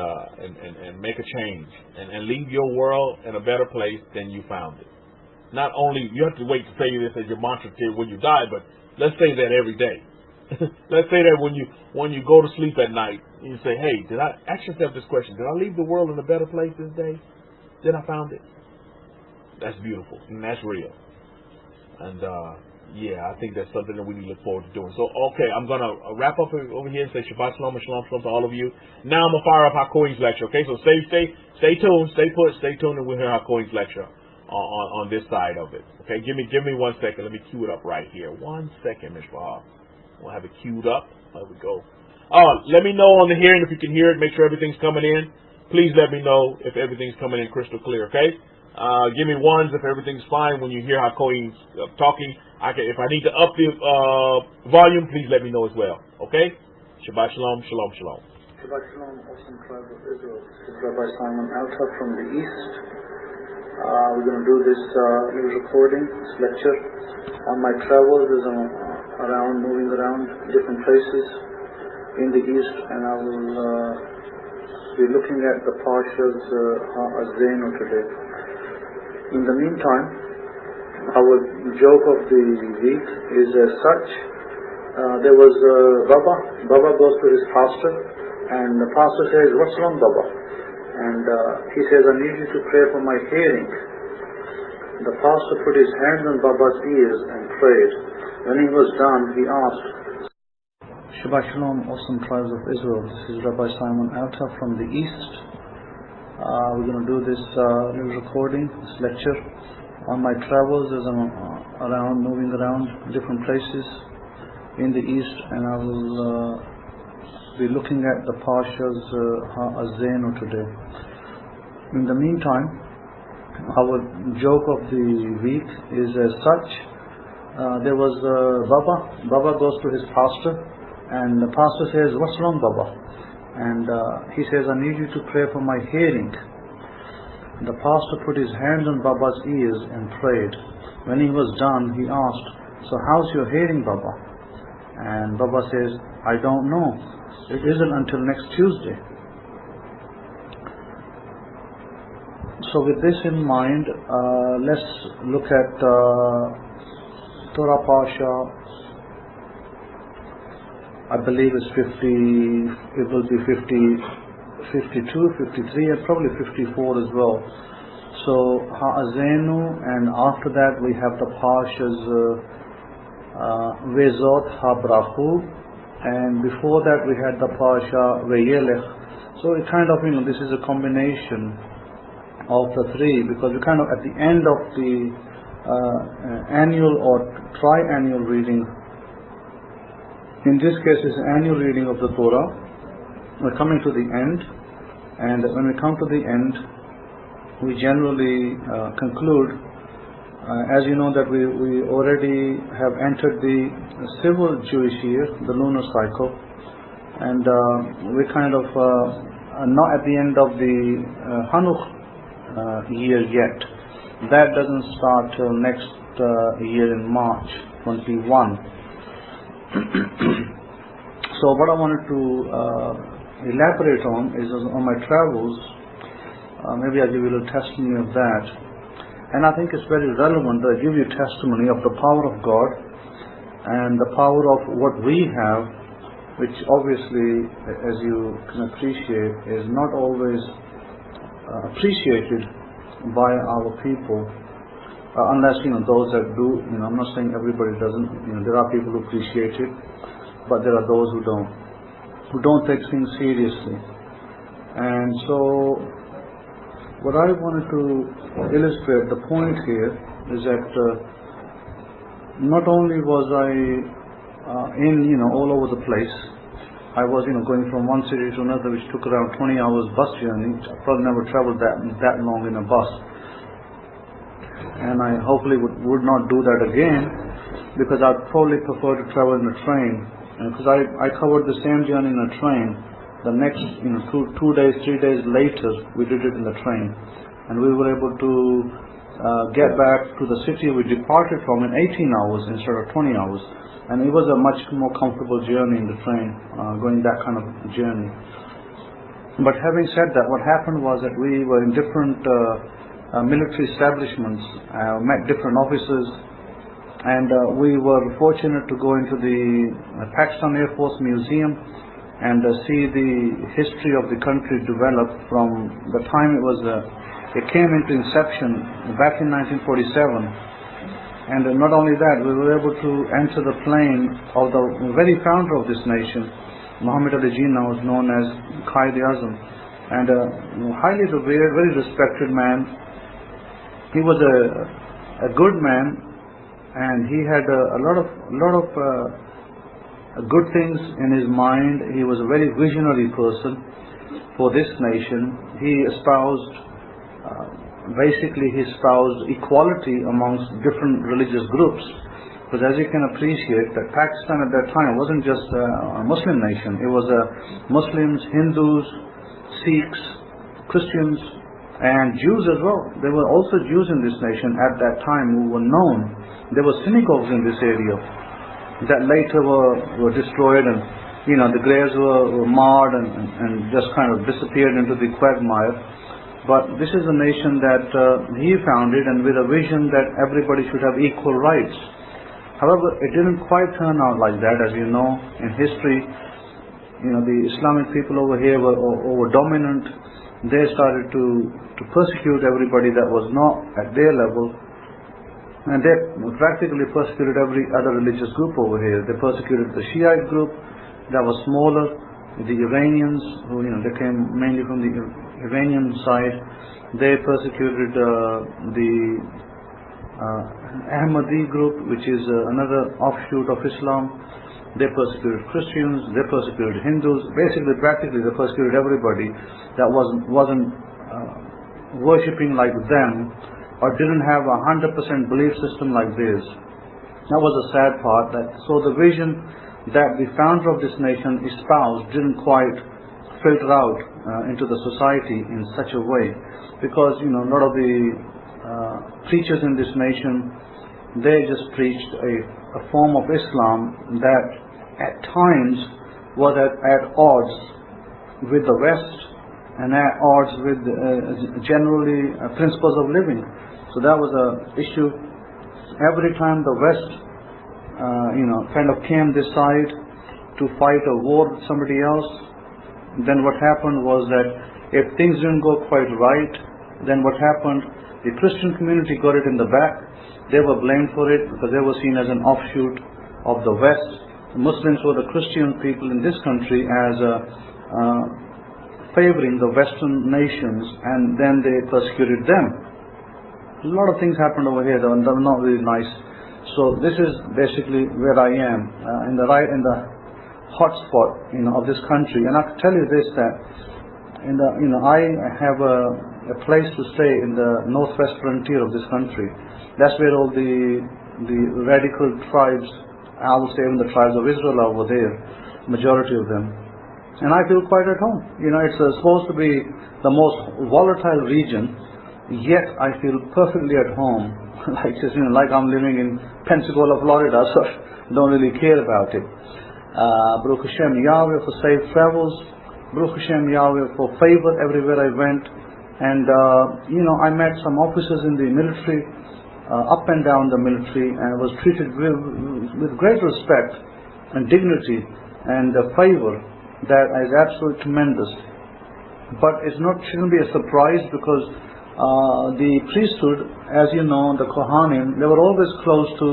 make a change and leave your world in a better place than you found it. Not only you have to wait to say this as your mantra when you die, but let's say that every day. Let's say that when you go to sleep at night, you say, "Hey, ask yourself this question: did I leave the world in a better place this day than I found it?" That's beautiful and that's real. And I think that's something that we need to look forward to doing. So, okay, I'm gonna wrap up over here and say Shabbat Shalom and Shalom Shalom to all of you. Now I'm gonna fire up Hakoin's lecture. Okay, so stay tuned, stay put, stay tuned, and we'll hear Hakoin's lecture on this side of it. Okay, give me 1 second. Let me cue it up right here. 1 second, Ms. Bahar. We'll have it queued up. There we go. Let me know on the hearing if you can hear it. Make sure everything's coming in. Please let me know if everything's coming in crystal clear. Okay. Give me ones if everything's fine when you hear Hakoin's talking. If I need to up the volume, please let me know as well. Okay. Shabbat Shalom. Shalom Shalom. Shabbat Shalom, awesome tribe of Israel. This is Rabbi Simon Alta from the East. We're going to do this recording, this lecture. On my travels is moving around different places in the East, and I will be looking at the Parshas Ha'azenu today. In the meantime, our joke of the week is as such. There was Baba. Baba goes to his pastor, and the pastor says, "What's wrong, Baba?" And he says, "I need you to pray for my hearing." The pastor put his hands on Baba's ears and prayed. When he was done, he asked, Shabbat Shalom, awesome tribes of Israel. This is Rabbi Simon Alta from the East. We're going to do this little recording, this lecture, on my travels as I'm moving around different places in the East, and I will be looking at the Parshas Ha'azenu today. In the meantime, our joke of the week is as such. There was Baba. Baba goes to his pastor, and the pastor says, "What's wrong, Baba?" And he says, "I need you to pray for my hearing." The pastor put his hands on Baba's ears and prayed. When he was done, he asked, "So how's your hearing, Baba?" And Baba says, "I don't know. It isn't until next Tuesday." So with this in mind, let's look at Torah Pasha. I believe it's 50, it will be 52, 53, and probably 54 as well. So Ha'azenu, and after that we have the Pashas Vezot HaBrachu, and before that we had the Pasha Veyelech. So it kind of, this is a combination of the three, because we're kind of at the end of the annual or triennial reading. In this case, it's an annual reading of the Torah. We're coming to the end, and when we come to the end, we generally conclude, as you know, that we already have entered the civil Jewish year, the lunar cycle, and we're kind of not at the end of the Hanukh year yet. That doesn't start till next year in March 21. So what I wanted to elaborate on is on my travels. Maybe I'll give you a little testimony of that. And I think it's very relevant that I give you testimony of the power of God and the power of what we have, which obviously, as you can appreciate, is not always appreciated by our people, unless those that do. I'm not saying everybody doesn't. There are people who appreciate it, but there are those who don't take things seriously. And so, what I wanted to illustrate, the point here is that not only was I all over the place. I was going from one city to another, which took around 20 hours bus journey. I probably never traveled that long in a bus, and I hopefully would not do that again, because I'd probably prefer to travel in a train. Because I covered the same journey in a train. The next 2 days, 3 days later, we did it in the train, and we were able to get back to the city we departed from in 18 hours instead of 20 hours. And it was a much more comfortable journey in the train, going that kind of journey. But having said that, what happened was that we were in different military establishments, met different officers, and we were fortunate to go into the Pakistan Air Force Museum and see the history of the country develop from the time it came into inception back in 1947. And not only that, we were able to enter the plane of the very founder of this nation, Muhammad Ali Jinnah, was known as Quaid-e-Azam, and highly revered, very respected man. He was a good man, and he had a lot of good things in his mind. He was a very visionary person for this nation. He basically equality amongst different religious groups, because as you can appreciate, that Pakistan at that time wasn't just a Muslim nation. It was Muslims, Hindus, Sikhs, Christians, and Jews as well. There were also Jews in this nation at that time who were known. There were synagogues in this area that later were destroyed, and the graves were marred and just kind of disappeared into the quagmire. But this is a nation that he founded, and with a vision that everybody should have equal rights. However, it didn't quite turn out like that. As you know, in history, the Islamic people over here were dominant. They started to persecute everybody that was not at their level, and they practically persecuted every other religious group over here. They persecuted the Shiite group that was smaller, the Iranians, who they came mainly from the Iranian side. They persecuted the Ahmadi group, which is another offshoot of Islam. They persecuted Christians, they persecuted Hindus. Basically, practically, they persecuted everybody that wasn't worshipping like them, or didn't have 100% belief system like theirs. That was a sad part. So the vision that the founder of this nation espoused didn't quite filter out into the society in such a way, because a lot of the preachers in this nation, they just preached a form of Islam that at times was at odds with the West and at odds with generally principles of living. So that was an issue. Every time the West kind of came this side to fight a war with somebody else, then what happened was that if things didn't go quite right, then what happened, the Christian community got it in the back. They were blamed for it because they were seen as an offshoot of the West. The Muslims were the Christian people in this country as favoring the Western nations, and then they persecuted them. A lot of things happened over here that were not really nice. So this is basically where I am, in the hot spot, of this country. And I can tell you this, that I have a place to stay in the northwest frontier of this country. That's where all the radical tribes, I would say even the tribes of Israel are over there, majority of them. And I feel quite at home. It's supposed to be the most volatile region, yet I feel perfectly at home. like I'm living in Pensacola, Florida, so I don't really care about it. Baruch Hashem Yahweh for safe travels. Baruch Hashem Yahweh for favor everywhere I went. And I met some officers in the military, up and down the military, and was treated with great respect and dignity and favor that is absolutely tremendous. But shouldn't be a surprise, because The priesthood, as you know, the Kohanim, they were always close to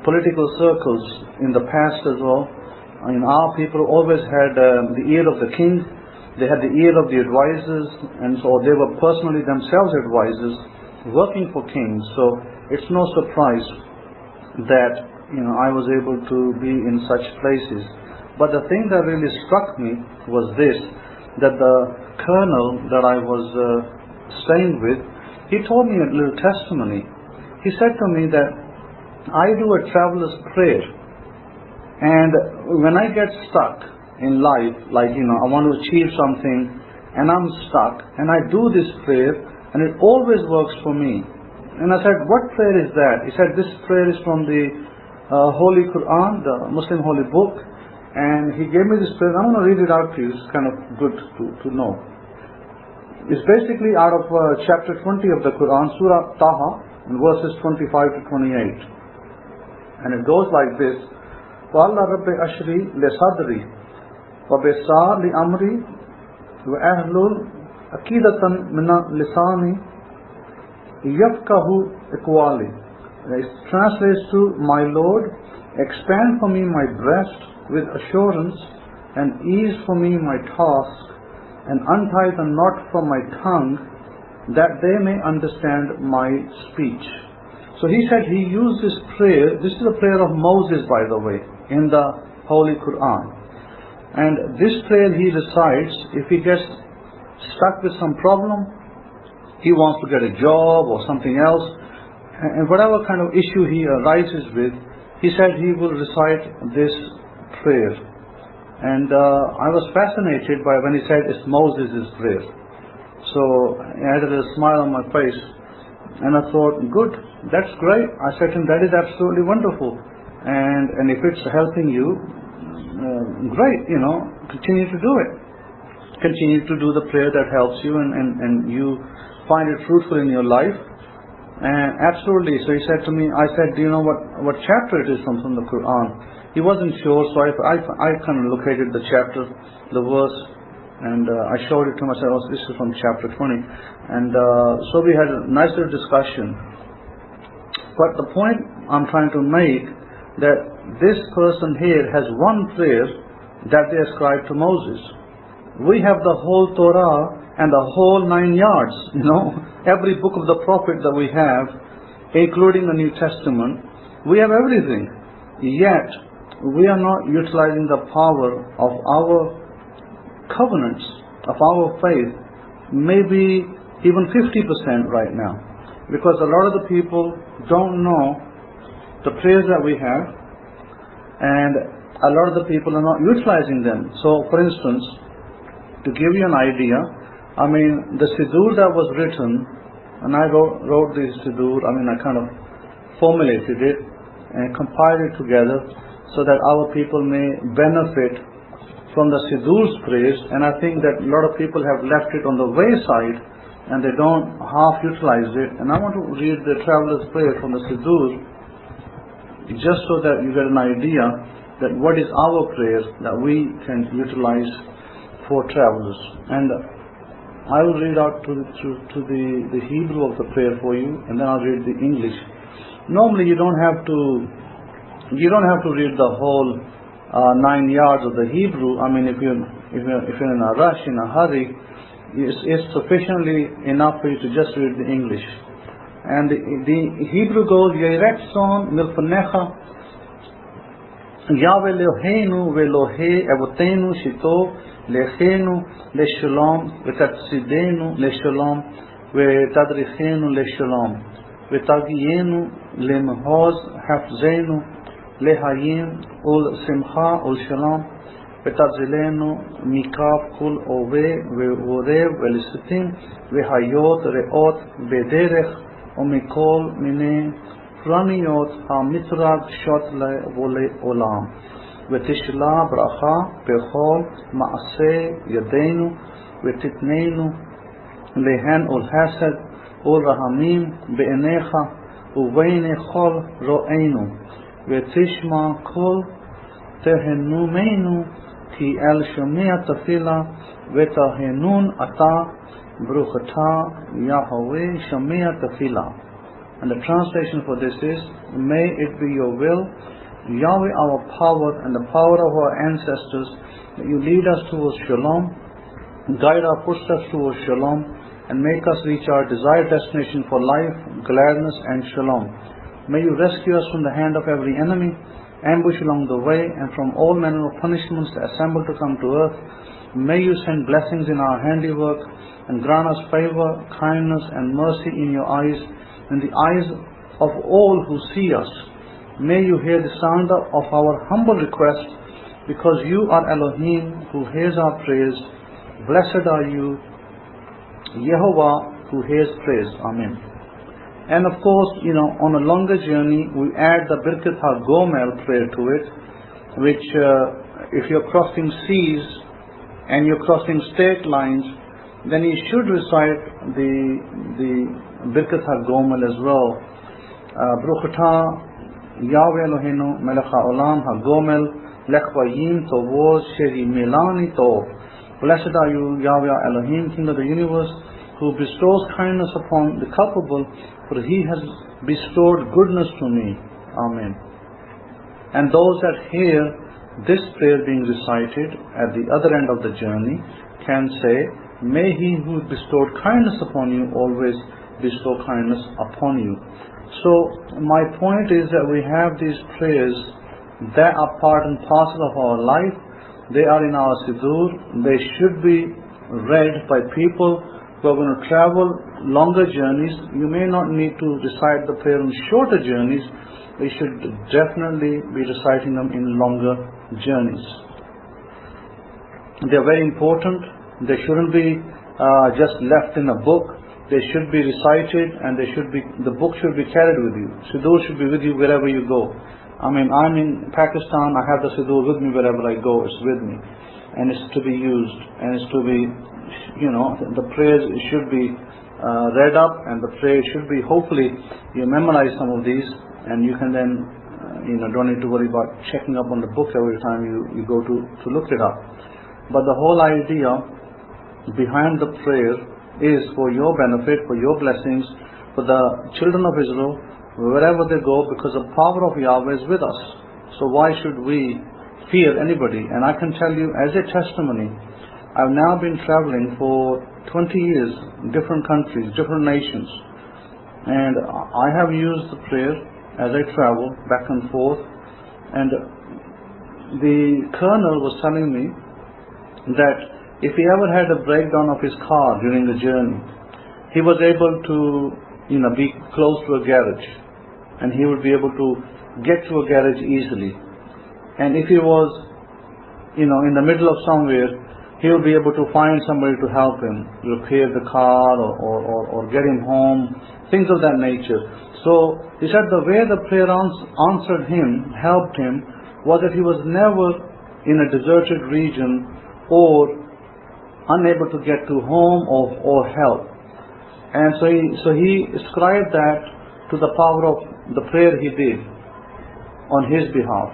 political circles in the past as well. I mean, our people always had the ear of the king, they had the ear of the advisors, and so they were personally themselves advisors working for kings. So it's no surprise that I was able to be in such places. But the thing that really struck me was this, that the colonel that I was staying with, he told me a little testimony. He said to me that I do a traveler's prayer, and when I get stuck in life, like I want to achieve something and I'm stuck, and I do this prayer and it always works for me. And I said, what prayer is that? He said, this prayer is from the Holy Quran, the Muslim Holy Book, and he gave me this prayer. I'm going to read it out to you. It's kind of good to know. It's basically out of chapter 20 of the Quran, Surah Taha, in verses 25 to 28. And it goes like this: وَاللَّهَ رَبِّ أَشْرِي لِصَدْرِي وَبِسَّارِ لِأَمْرِي وَأَهْلُلْ أَكِيدَةً مِنَ لِسَانِي يَفْقَهُ إِقْوَالِي. It translates to, my Lord, expand for me my breast with assurance, and ease for me my task, and untie the knot from my tongue, that they may understand my speech. So he said he used this prayer. This is a prayer of Moses, by the way, in the Holy Quran. And this prayer he recites if he gets stuck with some problem, he wants to get a job or something else, and whatever kind of issue he arises with, he said he will recite this prayer. And I was fascinated by when he said it's Moses' prayer. So I had a smile on my face, and I thought, good, that's great. I said to him, that is absolutely wonderful, and if it's helping you, great, continue to do it. Continue to do the prayer that helps you, and you find it fruitful in your life. And absolutely. So he said to me, I said, do you know what chapter it is from the Quran? He wasn't sure, so I kind of located the chapter, the verse, and I showed it to him. I said, oh, this is from chapter 20. And so we had a nice little discussion. But the point I'm trying to make, that this person here has one prayer that they ascribe to Moses. We have the whole Torah and the whole 9 yards, every book of the prophet that we have, including the New Testament. We have everything. Yet, we are not utilizing the power of our covenants, of our faith, maybe even 50% right now. Because a lot of the people don't know the prayers that we have, and a lot of the people are not utilizing them. So, for instance, to give you an idea, the Siddur that was written, and I wrote this Siddur, I kind of formulated it and compiled it together so that our people may benefit from the Siddur's prayers. And I think that a lot of people have left it on the wayside and they don't half utilize it. And I want to read the traveler's prayer from the Siddur, just so that you get an idea that what is our prayer that we can utilize for travelers. And I will read out to the Hebrew of the prayer for you, and then I'll read the English. Normally you don't have to read the whole 9 yards of the Hebrew. If you're in a rush, in a hurry, it's sufficiently enough for you to just read the English. And the Hebrew goes, Yeretson milfanecha Yahweh Eloheinu ve'Elohei avotenu shito lechenu leshalom v'tatzidenu leshalom v'tadrichenu leshalom v'tagienu lemhoz hafzenu lehayim ul simcha ul shalom v'tazilenu mikav kul ove ve'orev ve'lisitim v'hayot re'ot v'derech ומכל מיני פרניות המתרגשות לעולם, ותשלה ברכה בכל מעשה ידינו, ותתננו להן ולחסד ולרחמים בעיניך ובעיני כל רואינו, ותשמע כל תהנומנו, כי אל שומע תפילה ותהנון אתה Baruch atah Yahweh Shamia Tefillah. And the translation for this is, may it be your will, Yahweh our power and the power of our ancestors, that you lead us towards Shalom, guide our footsteps towards Shalom, and make us reach our desired destination for life, gladness and Shalom. May you rescue us from the hand of every enemy, ambush along the way, and from all manner of punishments that assemble to come to earth. May you send blessings in our handiwork, and grant us favor, kindness and mercy in your eyes, in the eyes of all who see us. May you hear the sound of our humble request, because you are Elohim who hears our prayers. Blessed are you, Yehovah, who hears praise. Amen. And of course, on a longer journey, we add the Birkat HaGomel prayer to it, which if you're crossing seas and you're crossing state lines, then you should recite the Birkat HaGomel as well. Baruch atah Yahweh Eloheinu melech ha'olam HaGomel lech vayim tovot sheri melani tov. Blessed are you, Yahweh Elohim, King of the universe, who bestows kindness upon the culpable, for he has bestowed goodness to me. Amen. And those that hear this prayer being recited at the other end of the journey can say, may he who bestowed kindness upon you always bestow kindness upon you. So my point is that we have these prayers that are part and parcel of our life. They are in our Siddur. They should be read by people who are going to travel longer journeys. You may not need to recite the prayer on shorter journeys. We should definitely be reciting them in longer journeys. They are very important. They shouldn't be just left in a book. They should be recited, and the book should be carried with you. Siddur should be with you wherever you go. I'm in Pakistan, I have the Siddur with me wherever I go, it's with me. And it's to be used, and it's to be, the prayers should be read up, and the prayers should be, hopefully, you memorize some of these, and you can then, don't need to worry about checking up on the book every time you go to look it up. But the whole idea behind the prayer is for your benefit, for your blessings, for the children of Israel, wherever they go, because the power of Yahweh is with us. So why should we fear anybody? And I can tell you as a testimony, I've now been traveling for 20 years, different countries, different nations, and I have used the prayer as I travel back and forth. And the colonel was telling me that if he ever had a breakdown of his car during the journey, he was able to be close to a garage, and he would be able to get to a garage easily. And if he was in the middle of somewhere, he would be able to find somebody to help him repair the car or get him home, things of that nature. So he said the way the prayer answered him, helped him, was that he was never in a deserted region or unable to get to home or help. And so he ascribed that to the power of the prayer he did on his behalf.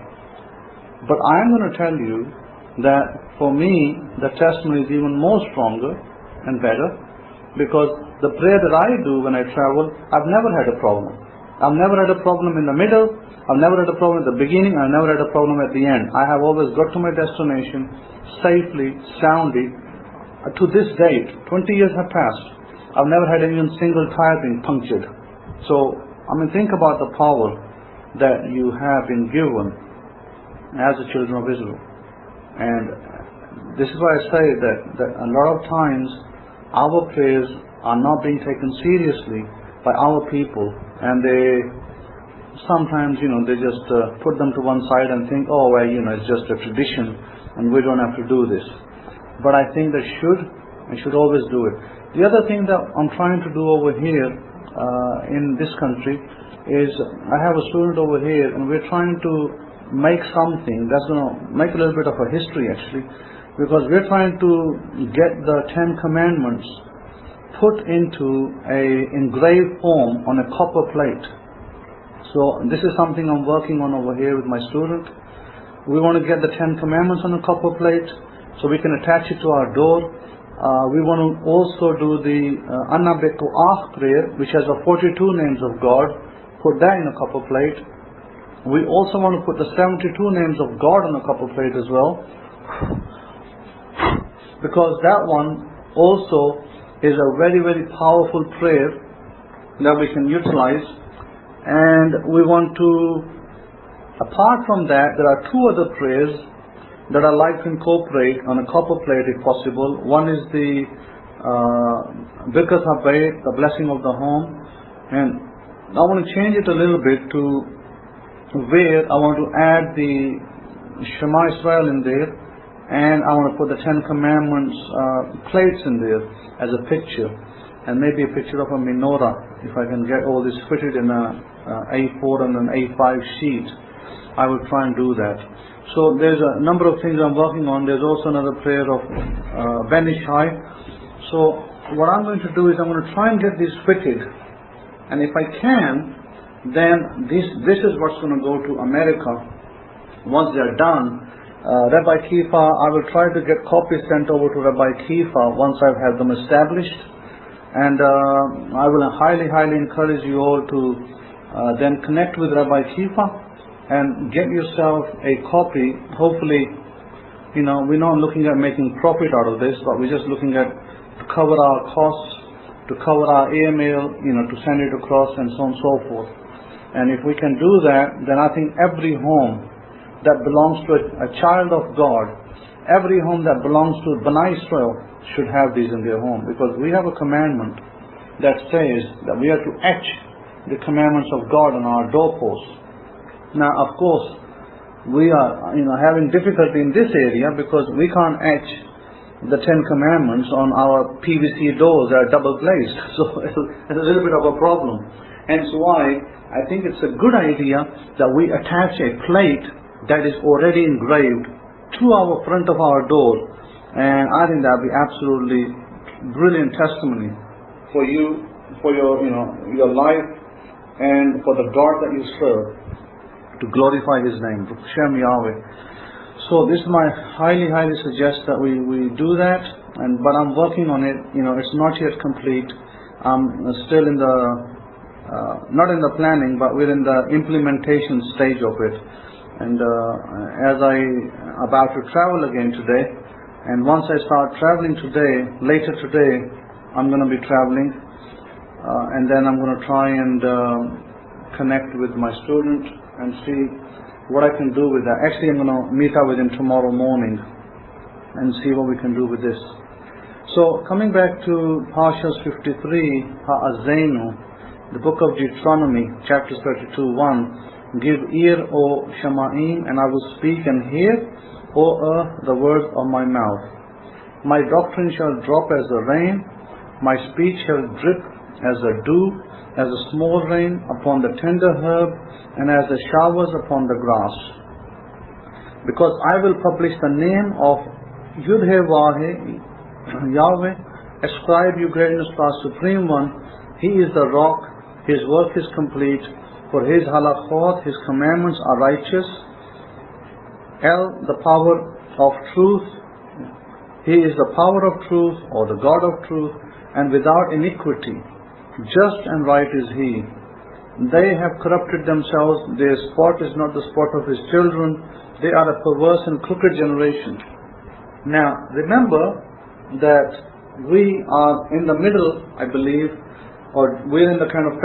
But I am going to tell you that for me the testimony is even more stronger and better, because the prayer that I do when I travel, I've never had a problem. I've never had a problem in the middle, I've never had a problem at the beginning, I've never had a problem at the end. I have always got to my destination safely, soundly. To this date, 20 years have passed, I've never had even single tire being punctured. So, think about the power that you have been given as the children of Israel. And this is why I say that a lot of times our prayers are not being taken seriously by our people, and they sometimes, they just put them to one side and think, oh, well, it's just a tradition and we don't have to do this. But I think that I should always do it. The other thing that I'm trying to do over here in this country is, I have a student over here, and we're trying to make something that's going to make a little bit of a history actually, because we're trying to get the 10 Commandments put into a engraved form on a copper plate. So this is something I'm working on over here with my student. We want to get the 10 Commandments on a copper plate so we can attach it to our door, We want to also do the RSAHK prayer, which has the 42 names of God. Put that in a copper plate. We also want to put the 72 names of God on a copper plate as well, because that one also is a very, very powerful prayer that we can utilize. And we want to, apart from that, there are two other prayers that I like to incorporate on a copper plate if possible. One is the Rabbi, the blessing of the home, and I want to change it a little bit to where I want to add the Shema Israel in there, and I want to put the Ten Commandments plates in there as a picture, and maybe a picture of a menorah. If I can get all this fitted in a A4 and an A5 sheet, I will try and do that. So there's a number of things I'm working on. There's also another prayer of Ben Ishai. So what I'm going to do is I'm going to try and get these fitted, and if I can, then this is what's going to go to America once they're done. Rabbi Kefa, I will try to get copies sent over to Rabbi Kefa once I've had them established, and I will highly encourage you all to then connect with Rabbi Kefa and get yourself a copy. Hopefully, we're not looking at making profit out of this, but we're just looking at to cover our costs, to cover our airmail, to send it across, and so on and so forth. And if we can do that, then I think every home that belongs to a child of God, every home that belongs to Bnei Israel should have these in their home, because we have a commandment that says that we are to etch the commandments of God on our doorposts. Now, of course, we are having difficulty in this area because we can't etch the Ten Commandments on our PVC doors that are double glazed. So it's a little bit of a problem. Hence why I think it's a good idea that we attach a plate that is already engraved to our front of our door, and I think that would be absolutely brilliant testimony for you, for your life, and for the God that you serve, to glorify His name, to Shem Yahweh. So this is my highly suggest that we do that, but I'm working on it. It's not yet complete. I'm still in the not in the planning, but we're in the implementation stage of it. And as I about to travel again today, and once I start traveling later today, I'm going to be traveling, and then I'm going to try and connect with my student and see what I can do with that. Actually, I'm going to meet up with him tomorrow morning and see what we can do with this. So, coming back to Parshas 53, Ha'azenu, the book of Deuteronomy, chapter 32:1. Give ear, O Shema'im, and I will speak, and hear, O the words of my mouth. My doctrine shall drop as the rain, my speech shall drip as the dew, as a small rain upon the tender herb, and as the showers upon the grass. Because I will publish the name of Yud-Heh-Vah-Heh, Yahweh, ascribe you greatness to our Supreme One. He is the rock, His work is complete, for His halachot, His commandments are righteous. El, the power of truth, He is the power of truth, or the God of truth, and without iniquity. Just and right is He. They have corrupted themselves, their spot is not the spot of His children, they are a perverse and crooked generation. Now, remember that we are in the middle, I believe, or we're in the kind of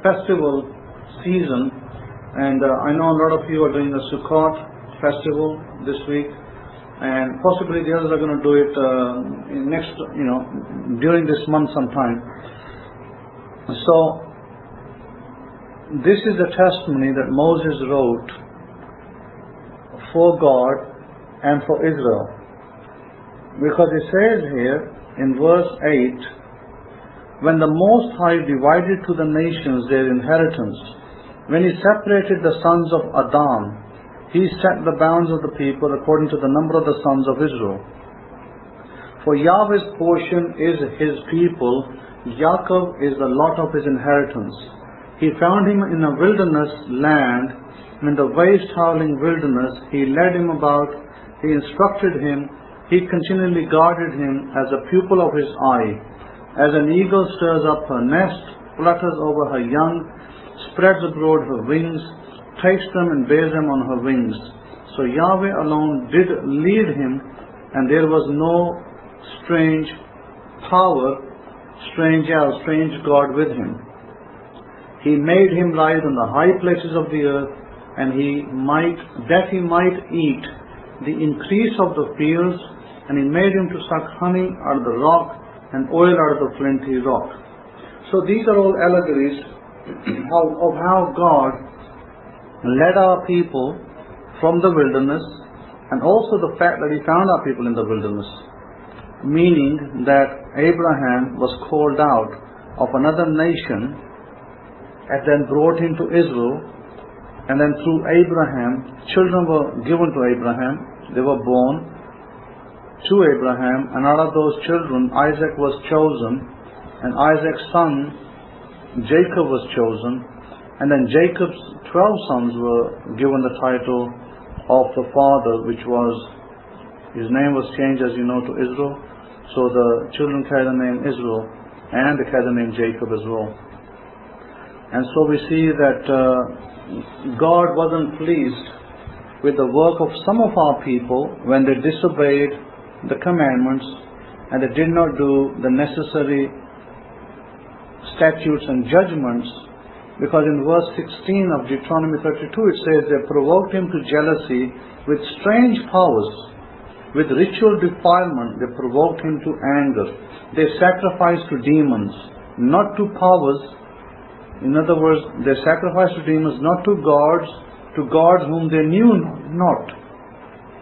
festival season, and I know a lot of you are doing the Sukkot festival this week, and possibly the others are going to do it during this month sometime. So, this is the testimony that Moses wrote for God and for Israel. Because it says here in verse 8, when the Most High divided to the nations their inheritance, when He separated the sons of Adam, He set the bounds of the people according to the number of the sons of Israel. For Yahweh's portion is His people, Yaakov is the lot of His inheritance. He found him in a wilderness land, in the waste howling wilderness. He led him about, He instructed him, He continually guarded him as a pupil of his eye. As an eagle stirs up her nest, flutters over her young, spreads abroad her wings, takes them and bears them on her wings. So Yahweh alone did lead him, and there was no strange power, strange God with him. He made him rise on the high places of the earth, and that he might eat the increase of the fields, and he made him to suck honey out of the rock and oil out of the flinty rock. So these are all allegories of how God led our people from the wilderness, and also the fact that he found our people in the wilderness, meaning that Abraham was called out of another nation and then brought into Israel, and then through Abraham, children were given to Abraham. They were born to Abraham, and out of those children Isaac was chosen, and Isaac's son Jacob was chosen, and then Jacob's 12 sons were given the title of the father, which was, his name was changed, as you know, to Israel. So the children carry the name Israel, and they carry the name Jacob as well. And so we see that God wasn't pleased with the work of some of our people when they disobeyed the commandments and they did not do the necessary statutes and judgments, because in verse 16 of Deuteronomy 32 it says, they provoked him to jealousy with strange powers, with ritual defilement they provoked him to anger. They sacrificed to demons, not to powers. In other words, they sacrificed to demons, not to gods whom they knew not,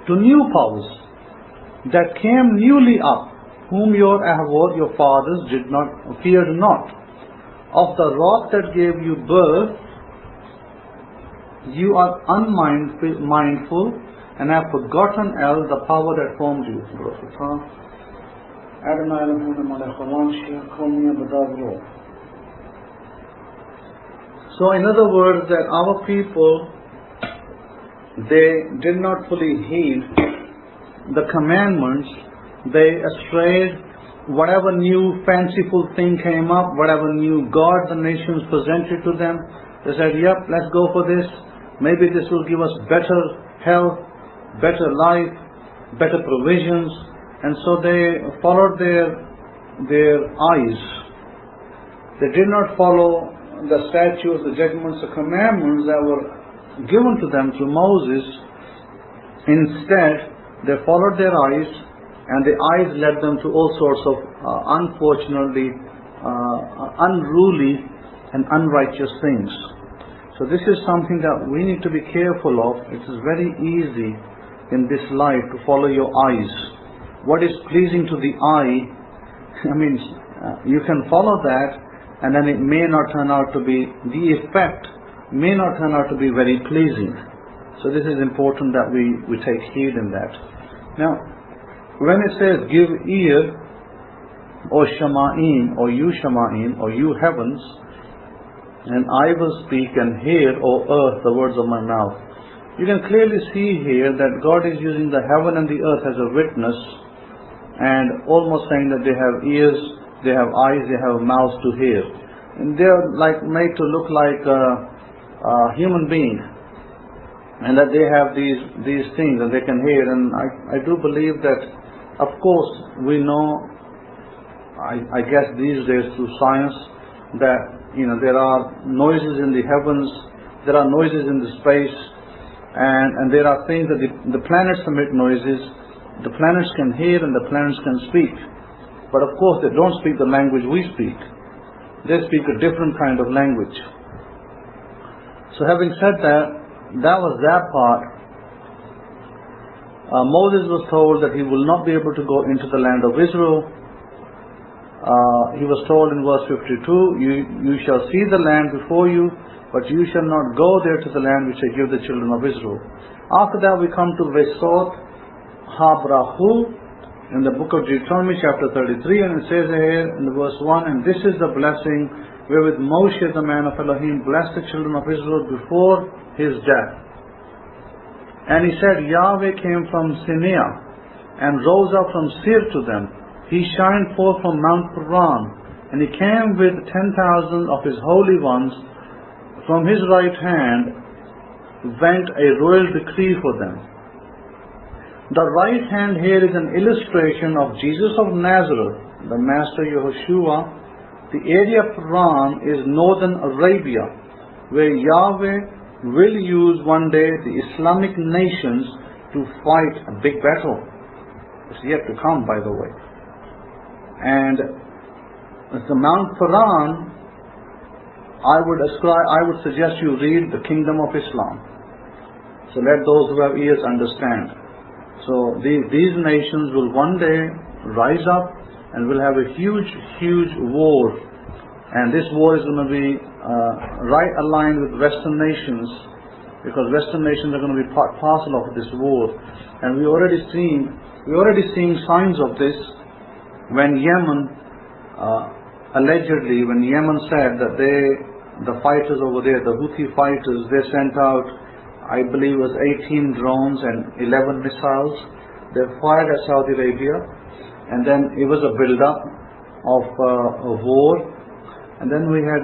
to new powers that came newly up, whom your fathers feared not. Of the rock that gave you birth, you are unmindful and have forgotten the power that formed you. So in other words, that our people, they did not fully heed the commandments. They strayed. Whatever new fanciful thing came up, whatever new God the nations presented to them, they said, yep, let's go for this. Maybe this will give us better health, better life, better provisions. And so they followed their eyes. They did not follow the statutes, the judgments, the commandments that were given to them through Moses. Instead, they followed their eyes, and the eyes led them to all sorts of unfortunately unruly and unrighteous things. So this is something that we need to be careful of. It is very easy in this life to follow your eyes. What is pleasing to the eye, you can follow that, and then it may not turn out to be, the effect may not turn out to be very pleasing. So this is important that we take heed in that. Now, when it says, give ear, O Shama'im, or you Shama'im, or you heavens, and I will speak, and hear, O earth, the words of my mouth. You can clearly see here that God is using the heaven and the earth as a witness, and almost saying that they have ears, they have eyes, they have mouths to hear. And they are made to look like a human being, and that they have these things that they can hear. And I do believe that, of course, we know, I guess these days through science, that there are noises in the heavens, there are noises in the space, and there are things that the planets emit noises. The planets can hear and the planets can speak, but of course they don't speak the language we speak. They speak a different kind of language. So having said that was that part. Moses was told that he will not be able to go into the land of Israel. He was told in verse 52, you shall see the land before you, but you shall not go there to the land which I give the children of Israel. After that we come to Vesot Habrahu in the book of Deuteronomy chapter 33, and it says here in the verse 1, and this is the blessing wherewith Moshe the man of Elohim blessed the children of Israel before his death. And he said, Yahweh came from Sinai and rose up from Seir to them. He shined forth from Mount Paran, and he came with 10,000 of his holy ones. From his right hand went a royal decree for them. The right hand here is an illustration of Jesus of Nazareth, the Master Yehoshua. The area of Paran is northern Arabia, where Yahweh will use one day the Islamic nations to fight a big battle. It's yet to come, by the way. And the Mount Paran, I would suggest you read the Kingdom of Islam. So let those who have ears understand. So these nations will one day rise up and will have a huge war. And this war is going to be right aligned with Western nations, because Western nations are going to be part parcel of this war. And we're already seeing signs of this when Yemen, allegedly, when Yemen said that the fighters over there, the Houthi fighters, they sent out, I believe it was 18 drones and 11 missiles. They fired at Saudi Arabia, and then it was a build-up of a war. And then we had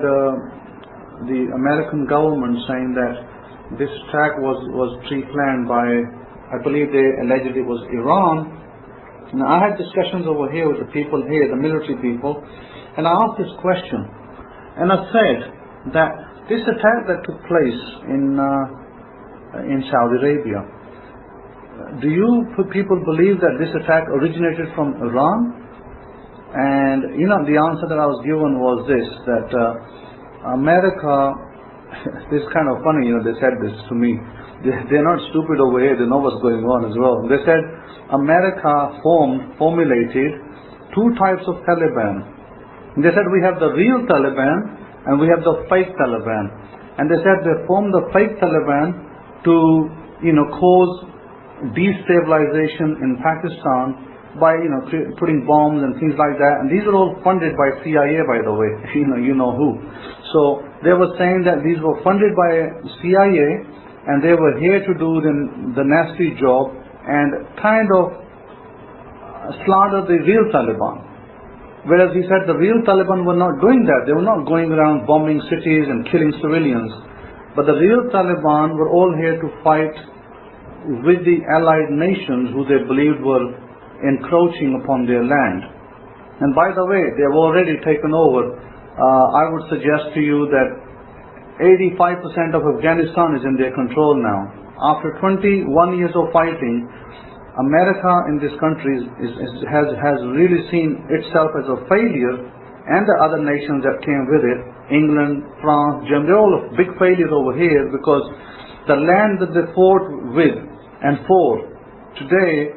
the American government saying that this attack was pre-planned by, I believe they allegedly was Iran. Now I had discussions over here with the people here, the military people, and I asked this question, and I said that this attack that took place in Saudi Arabia, do you people believe that this attack originated from Iran? And the answer that I was given was this, that America, this is kind of funny, they said this to me. They're not stupid over here, they know what's going on as well. They said America formulated two types of Taliban. They said we have the real Taliban and we have the fake Taliban. And they said they formed the fake Taliban to cause destabilization in Pakistan by putting bombs and things like that. And these are all funded by CIA, by the way, you know who. So they were saying that these were funded by CIA, and they were here to do the nasty job and kind of slaughter the real Taliban. Whereas he said the real Taliban were not doing that. They were not going around bombing cities and killing civilians. But the real Taliban were all here to fight with the allied nations who they believed were encroaching upon their land. And by the way, they have already taken over. I would suggest to you that 85% of Afghanistan is in their control now. After 21 years of fighting, America in this country has really seen itself as a failure, and the other nations that came with it, England, France, Germany, they're all big failures over here, because the land that they fought with and for, today,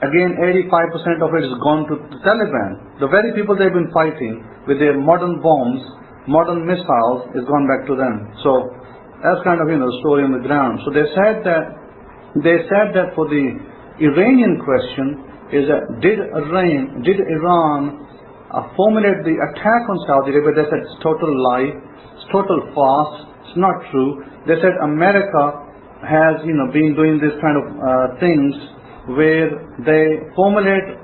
again 85% of it is gone to the Taliban. The very people they've been fighting with their modern bombs, modern missiles, is gone back to them. So that's kind of the story on the ground. So they said that for the Iranian question is that did Iran formulate the attack on Saudi Arabia? They said it's total lie, it's total farce, it's not true. They said America has been doing this kind of things where they formulate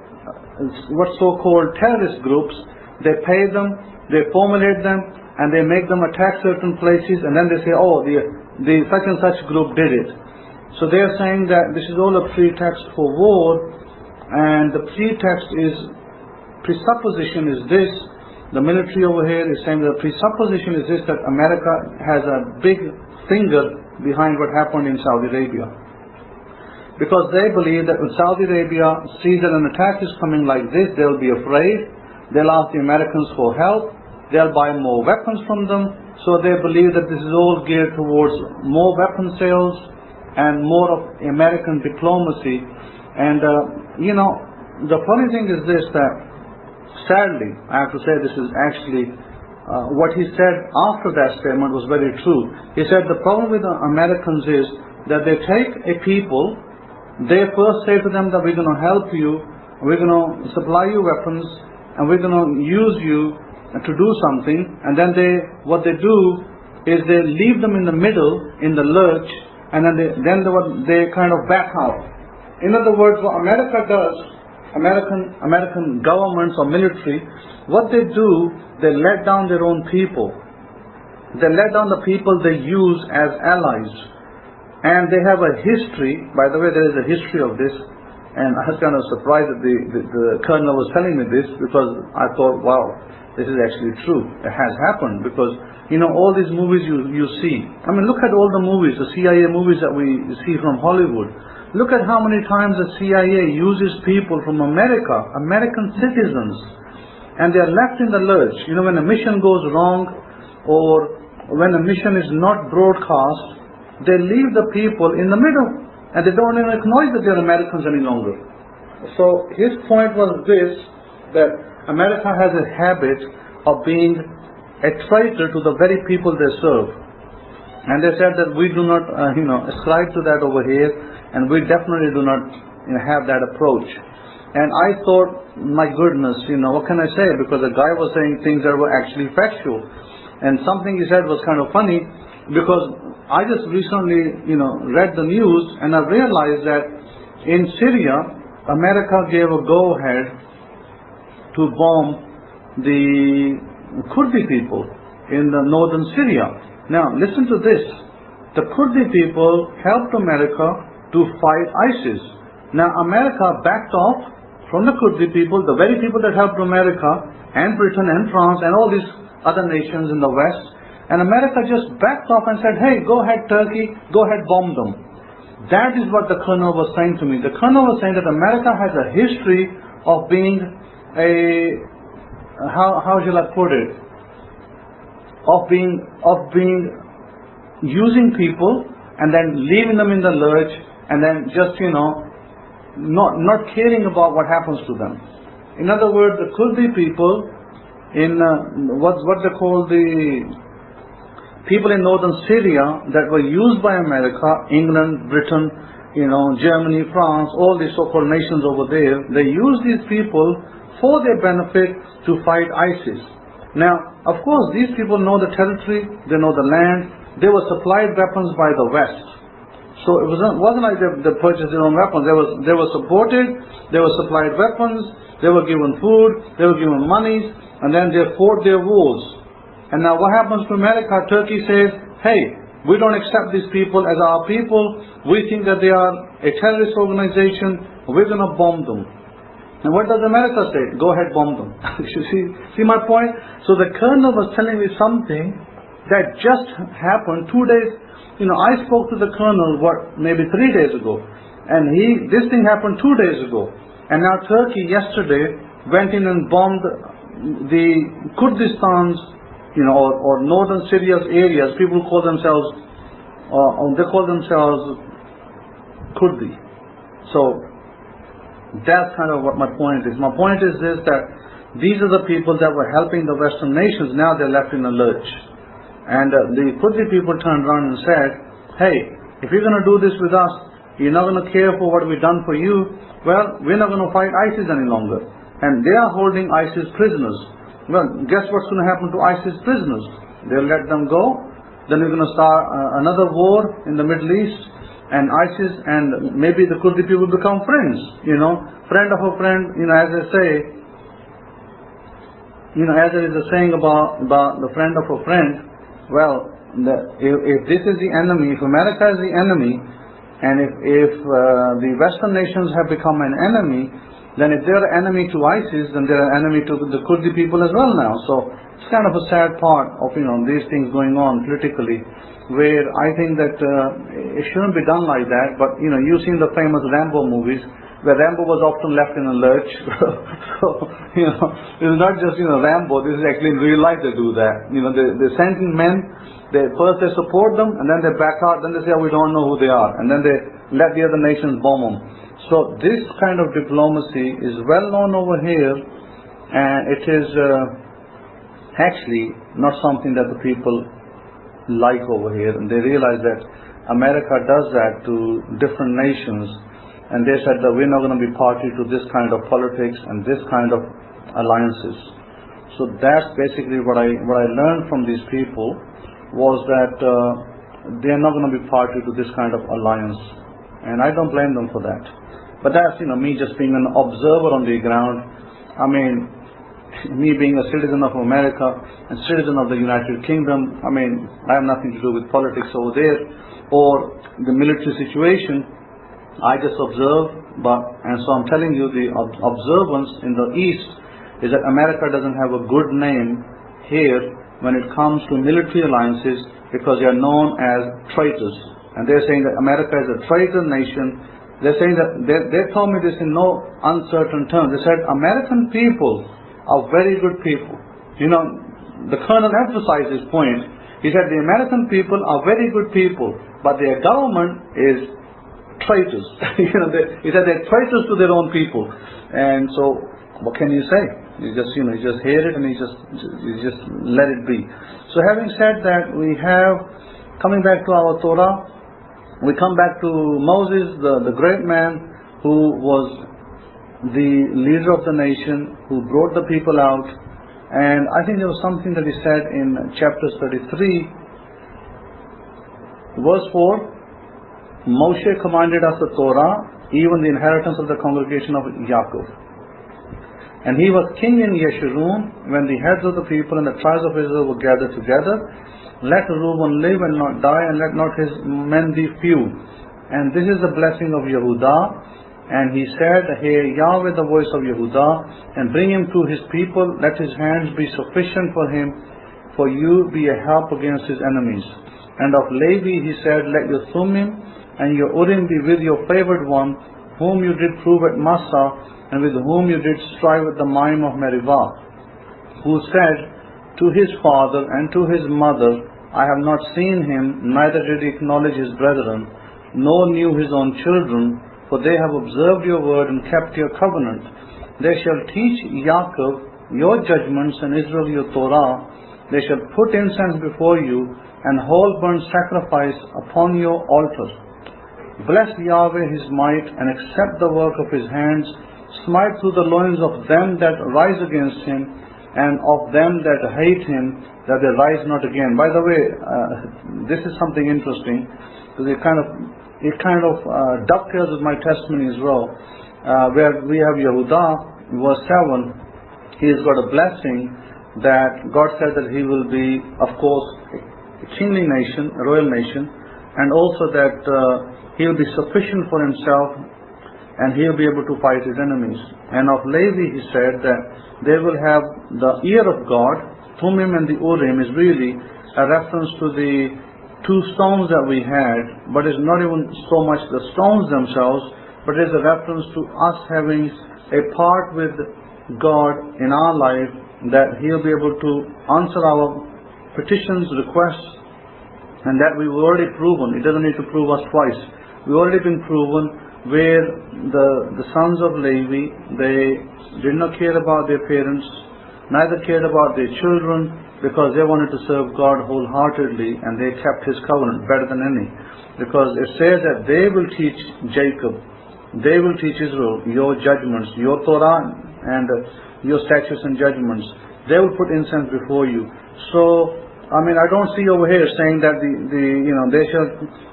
what so-called terrorist groups. They pay them, they formulate them, and they make them attack certain places, and then they say, oh, the such and such group did it. So they are saying that this is all a pretext for war, and the presupposition is this. The military over here is saying the presupposition is this, that America has a big finger behind what happened in Saudi Arabia. Because they believe that when Saudi Arabia sees that an attack is coming like this, they'll be afraid, they'll ask the Americans for help, they'll buy more weapons from them. So they believe that this is all geared towards more weapon sales and more of American diplomacy. And the funny thing is this, that sadly, I have to say, this is actually what he said after that statement was very true. He said the problem with the Americans is that they take a people, they first say to them that we're going to help you, we're going to supply you weapons, and we're going to use you to do something, and then what they do is they leave them in the middle, in the lurch, and then they kind of back out. in other words, what America does, American governments or military, what they do, they let down their own people. They let down the people they use as allies. And they have a history, by the way, there is a history of this, and I was kind of surprised that the colonel was telling me this, because I thought, wow, this is actually true. It has happened, because, you know, all these movies you see. I mean, look at all the movies, the CIA movies that we see from Hollywood. Look at how many times the CIA uses people from America, American citizens, and they are left in the lurch. You know, when a mission goes wrong, or when a mission is not broadcast, they leave the people in the middle, and they don't even acknowledge that they're Americans any longer. So his point was this, that America has a habit of being a traitor to the very people they serve. And they said that we do not, ascribe to that over here, and we definitely do not have that approach. And I thought, my goodness, what can I say? Because the guy was saying things that were actually factual. And something he said was kind of funny, because I just recently, read the news, and I realized that in Syria, America gave a go-ahead to bomb the Kurdi people in the northern Syria. Now, listen to this. The Kurdi people helped America to fight ISIS. Now, America backed off from the Kurdi people, the very people that helped America, and Britain and France and all these other nations in the West. And America just backed off and said, hey, go ahead Turkey, go ahead bomb them. That is what the colonel was saying to me. The colonel was saying that America has a history of being how shall I put it? Of being using people and then leaving them in the lurch, and then just, not caring about what happens to them. In other words, the Kurdi people in what they call the people in northern Syria that were used by America, England, Britain, Germany, France, all these so-called nations over there, they use these people for their benefit to fight ISIS. Now, of course, these people know the territory, they know the land, they were supplied weapons by the West. So it wasn't like they purchased their own weapons. They were supported, they were supplied weapons, they were given food, they were given money, and then they fought their wars. And now what happens to America? Turkey says, hey, we don't accept these people as our people, we think that they are a terrorist organization, we're going to bomb them. And what does America say? Go ahead, bomb them. You see my point? So the colonel was telling me something that just happened 2 days. I spoke to the colonel, maybe 3 days ago, and this thing happened 2 days ago. And now Turkey yesterday went in and bombed the Kurdistan's, or northern Syria's areas. People call themselves, they call themselves Kurdi. So that's kind of what my point is. My point is this, that these are the people that were helping the Western nations. Now they're left in a lurch. And the Kurdi people turned around and said, hey, if you're going to do this with us, you're not going to care for what we've done for you, well, we're not going to fight ISIS any longer. And they are holding ISIS prisoners. Well, guess what's going to happen to ISIS prisoners? They'll let them go. Then we're going to start another war in the Middle East, and ISIS and maybe the Kurdi people become friends. Friend of a friend, as they say, as there is a saying about the friend of a friend. Well, if this is the enemy, if America is the enemy, and if the Western nations have become an enemy, then if they're an enemy to ISIS, then they're an enemy to the Kurdi people as well now. So it's kind of a sad part of these things going on politically, where I think that it shouldn't be done like that. But you've seen the famous Rambo movies, where Rambo was often left in a lurch. So, it's not just, Rambo, this is actually in real life they do that. They send in men, first they support them, and then they back out, then they say, oh, we don't know who they are. And then they let the other nations bomb them. So this kind of diplomacy is well known over here, and it is actually not something that the people like over here. And they realize that America does that to different nations. And they said that we're not going to be party to this kind of politics and this kind of alliances. So that's basically what I learned from these people, was that they're not going to be party to this kind of alliance. And I don't blame them for that. But that's, me just being an observer on the ground. I mean, me being a citizen of America and citizen of the United Kingdom, I have nothing to do with politics over there or the military situation. I just observe, and so I'm telling you, the observance in the East is that America doesn't have a good name here when it comes to military alliances, because they are known as traitors. And they're saying that America is a traitor nation. They're saying that, they told me this in no uncertain terms. They said, American people are very good people. The colonel emphasized this point. He said, the American people are very good people, but their government is traitors. He said they're traitors to their own people. And so, what can you say? You just hear it and you just let it be. So having said that, we have, coming back to our Torah, we come back to Moses, the great man who was the leader of the nation, who brought the people out. And I think there was something that he said in chapter 33, verse 4, Moshe commanded us the Torah, even the inheritance of the congregation of Yaakov. And he was king in Yeshurun when the heads of the people and the tribes of Israel were gathered together. Let Reuben live and not die, and let not his men be few. And this is the blessing of Yehudah. And he said, hear Yahweh the voice of Yehudah, and bring him to his people. Let his hands be sufficient for him, for you be a help against his enemies. And of Levi he said, let your Thummim and your Urim be with your favored one, whom you did prove at Massah, and with whom you did strive at the mine of Meribah, who said to his father and to his mother, I have not seen him, neither did he acknowledge his brethren, nor knew his own children, for they have observed your word and kept your covenant. They shall teach Yaakov your judgments and Israel your Torah. They shall put incense before you and whole burnt sacrifice upon your altar. Bless Yahweh his might and accept the work of his hands. Smite through the loins of them that rise against him, and of them that hate him, that they rise not again. By the way, this is something interesting, because it kind of dovetails with my testimony as well, where we have Yehudah, verse 7. He has got a blessing that God said that he will be, of course, a kingly nation, a royal nation, and also that he will be sufficient for himself, and he'll be able to fight his enemies. And of Levi he said that they will have the ear of God. Thummim and the Urim is really a reference to the two stones that we had, but it's not even so much the stones themselves, but it's a reference to us having a part with God in our life, that he'll be able to answer our petitions, requests, and that we've already proven. It doesn't need to prove us twice. We've already been proven where the sons of Levi, they did not care about their parents, neither cared about their children, because they wanted to serve God wholeheartedly, and they kept his covenant better than any. Because it says that they will teach Jacob, they will teach Israel your judgments, your Torah and your statutes and judgments. They will put incense before you. So, I don't see over here saying that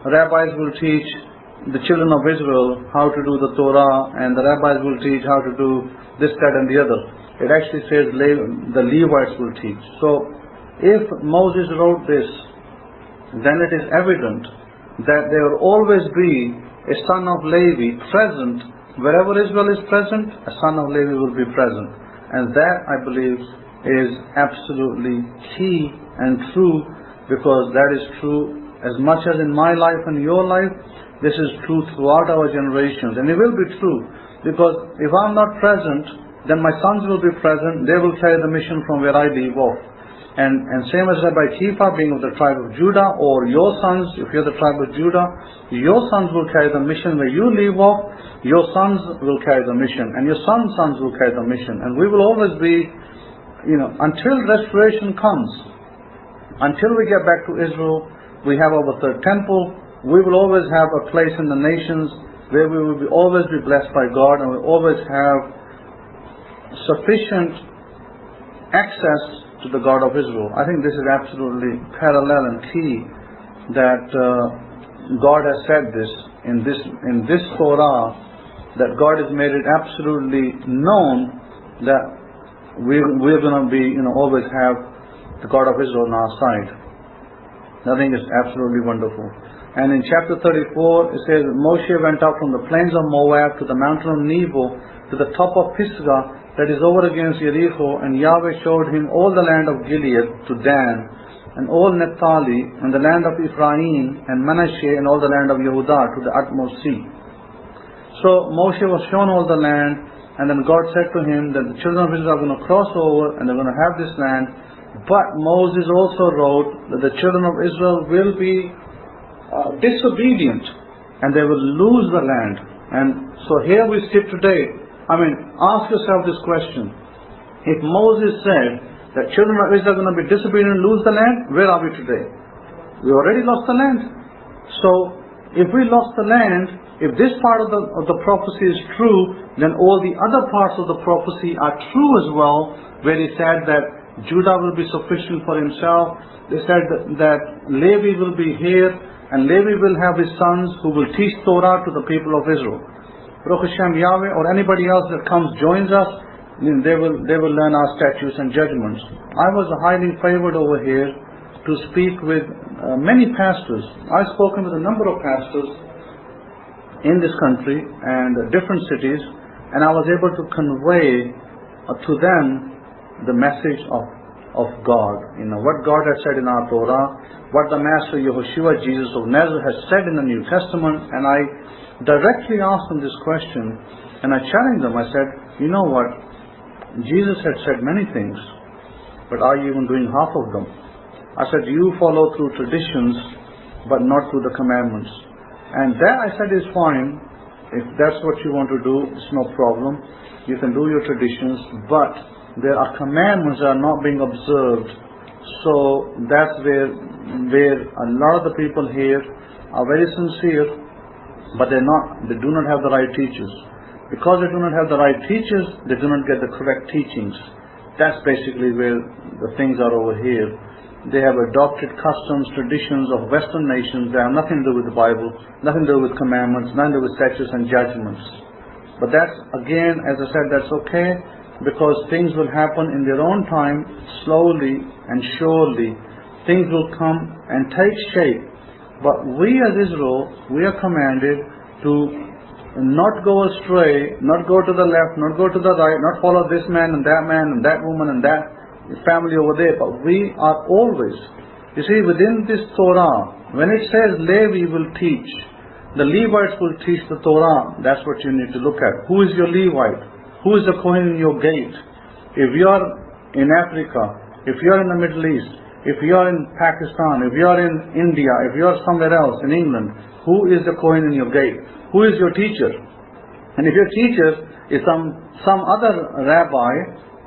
rabbis will teach the children of Israel how to do the Torah, and the rabbis will teach how to do this, that and the other. It actually says the Levites will teach. So if Moses wrote this, then it is evident that there will always be a son of Levi present. Wherever Israel is present, a son of Levi will be present. And that, I believe, is absolutely key and true, because that is true as much as in my life and your life. This is true throughout our generations, and it will be true, because if I'm not present, then my sons will be present. They will carry the mission from where I leave off. And same as Rabbi Kefa being of the tribe of Judah, or your sons, if you're the tribe of Judah, your sons will carry the mission where you leave off. Your sons will carry the mission, and your sons' sons will carry the mission. And we will always be, until restoration comes, until we get back to Israel, we have our third temple. We will always have a place in the nations where we will always be blessed by God, and we always have sufficient access to the God of Israel. I think this is absolutely parallel and key, that God has said this in this Torah, that God has made it absolutely known that we're going to be, always have the God of Israel on our side. I think it's absolutely wonderful. And in chapter 34, it says, Moshe went up from the plains of Moab to the mountain of Nebo, to the top of Pisgah, that is over against Jericho, and Yahweh showed him all the land of Gilead to Dan, and all Naphtali, and the land of Ephraim, and Manasseh, and all the land of Yehudah, to the utmost sea. So Moshe was shown all the land, and then God said to him that the children of Israel are going to cross over, and they're going to have this land. But Moses also wrote that the children of Israel will be disobedient, and they will lose the land. And so here we sit today. Ask yourself this question. If Moses said that children of Israel are going to be disobedient and lose the land, where are we today? We already lost the land. So if we lost the land, if this part of the prophecy is true, then all the other parts of the prophecy are true as well, where he said that Judah will be sufficient for himself. They said that Levi will be here, and Levi will have his sons who will teach Torah to the people of Israel. Baruch Hashem, Yahweh or anybody else that comes joins us, they will learn our statutes and judgments. I was highly favored over here to speak with many pastors. I've spoken with a number of pastors in this country and different cities, and I was able to convey to them the message of God. What God has said in our Torah, what the Master Yehoshua, Jesus of Nazareth, has said in the New Testament. And I directly asked them this question, and I challenged them. I said, you know what? Jesus had said many things, but are you even doing half of them? I said, you follow through traditions, but not through the commandments. And that, I said, is fine. If that's what you want to do, it's no problem. You can do your traditions, but there are commandments that are not being observed. So that's where a lot of the people here are very sincere, but they do not have the right teachers. Because they do not have the right teachers, they do not get the correct teachings. That's basically where the things are over here. They have adopted customs, traditions of Western nations. They have nothing to do with the Bible, nothing to do with commandments, nothing to do with statutes and judgments. But that's, again, as I said, that's okay, because things will happen in their own time, slowly and surely. Things will come and take shape. But we as Israel, we are commanded to not go astray, not go to the left, not go to the right, not follow this man and that woman and that family over there. But we are always, you see, within this Torah, when it says Levi will teach, the Levites will teach the Torah. That's what you need to look at. Who is your Levite? Who is the Kohen in your gate? If you are in Africa, if you are in the Middle East, if you are in Pakistan, if you are in India, if you are somewhere else in England, who is the Kohen in your gate? Who is your teacher? And if your teacher is some other rabbi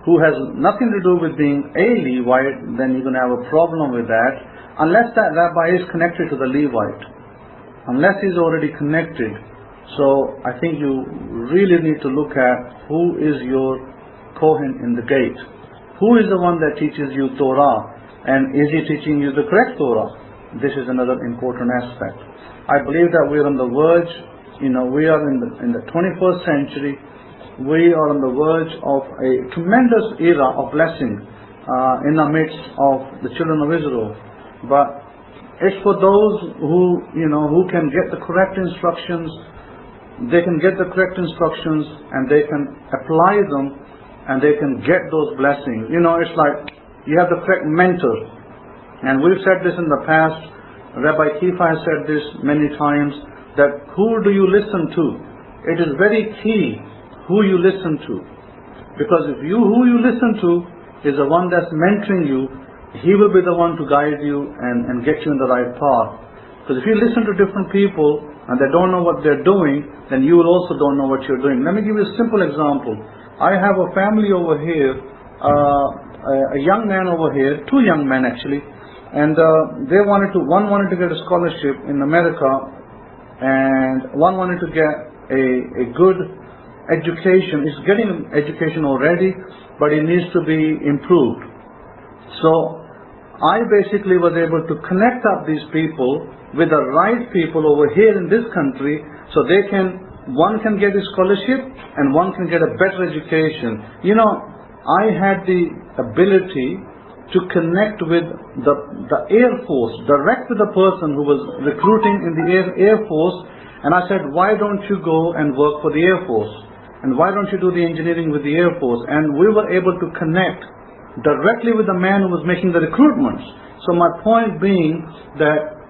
who has nothing to do with being a Levite, then you're going to have a problem with that, unless that rabbi is connected to the Levite. Unless he's already connected. So I think you really need to look at who is your Kohen in the gate. Who is the one that teaches you Torah? And is he teaching you the correct Torah? This is another important aspect. I believe that we are on the verge, we are in the 21st century. We are on the verge of a tremendous era of blessing in the midst of the children of Israel. But it's for those who can get the correct instructions. They can get the correct instructions and they can apply them and they can get those blessings. It's like you have the correct mentor. And we've said this in the past. Rabbi Kefa has said this many times, that who do you listen to? It is very key who you listen to. Because who you listen to is the one that's mentoring you. He will be the one to guide you and get you in the right path. Because if you listen to different people and they don't know what they're doing, then you will also don't know what you're doing. Let me give you a simple example. I have a family over here, a young man over here, two young men actually, and one wanted to get a scholarship in America, and one wanted to get a good education. He's getting an education already, but it needs to be improved. So I basically was able to connect up these people with the right people over here in this country, so they can one can get a scholarship and one can get a better education. You know, I had the ability to connect with the Air Force, direct with the person who was recruiting in the Air Force, and I said, why don't you go and work for the Air Force? And why don't you do the engineering with the Air Force? And we were able to connect directly with the man who was making the recruitments. So my point being that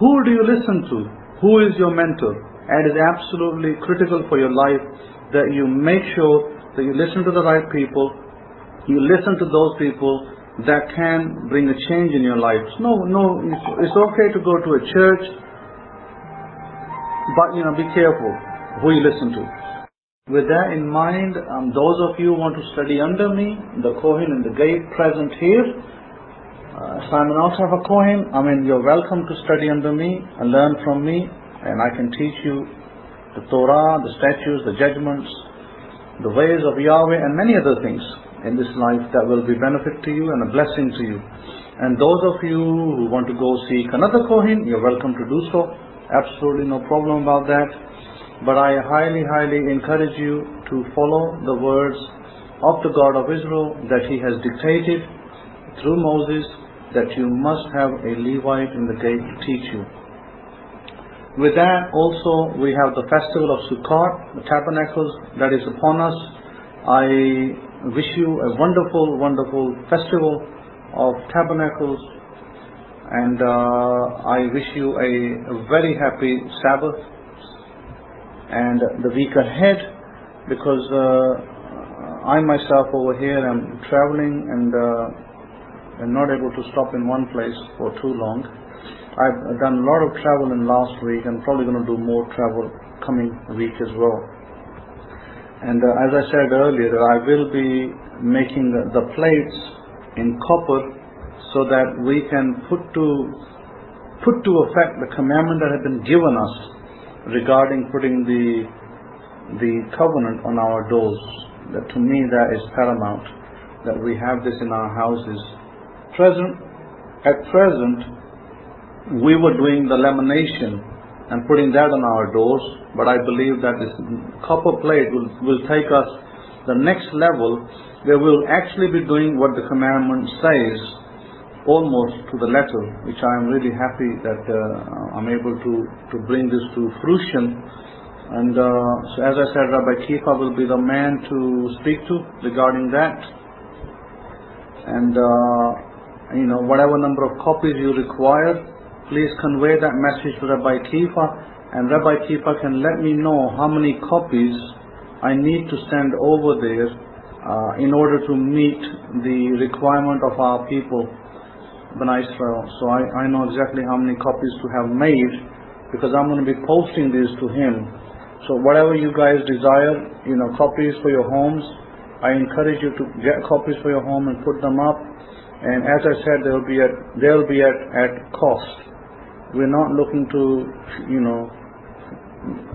who do you listen to? Who is your mentor? And it is absolutely critical for your life that you make sure that you listen to the right people, you listen to those people that can bring a change in your life. No, it's okay to go to a church, but be careful who you listen to. With that in mind, those of you who want to study under me, the Kohen in the gate present here, Simon also have a Kohen. You're welcome to study under me and learn from me, and I can teach you the Torah, the statutes, the judgments, the ways of Yahweh, and many other things in this life that will be benefit to you and a blessing to you. And those of you who want to go seek another Kohen, you're welcome to do so. Absolutely no problem about that. But I highly encourage you to follow the words of the God of Israel that He has dictated through Moses, that you must have a Levite in the gate to teach you. With that also we have the festival of Sukkot, the tabernacles that is upon us. I wish you a wonderful festival of tabernacles, and I wish you a very happy Sabbath and the week ahead, because I myself over here am traveling and I'm not able to stop in one place for too long. I've done a lot of travel in last week and probably going to do more travel coming week as well. And as I said earlier, I will be making the plates in copper so that we can put to effect the commandment that had been given us regarding putting the covenant on our doors. That to me that is paramount, that we have this in our houses. At present we were doing the lamination and putting that on our doors, but I believe that this copper plate will take us the next level, where we'll actually be doing what the commandment says almost to the letter, which I am really happy that I'm able to bring this to fruition. And so as I said, Rabbi Kefa will be the man to speak to regarding that. And whatever number of copies you require, please convey that message to Rabbi Kefa, and Rabbi Kefa can let me know how many copies I need to send over there in order to meet the requirement of our people, B'nai Israel. So I know exactly how many copies to have made, because I'm going to be posting these to him. So whatever you guys desire, copies for your homes, I encourage you to get copies for your home and put them up. And as I said, they'll be at cost. We're not looking to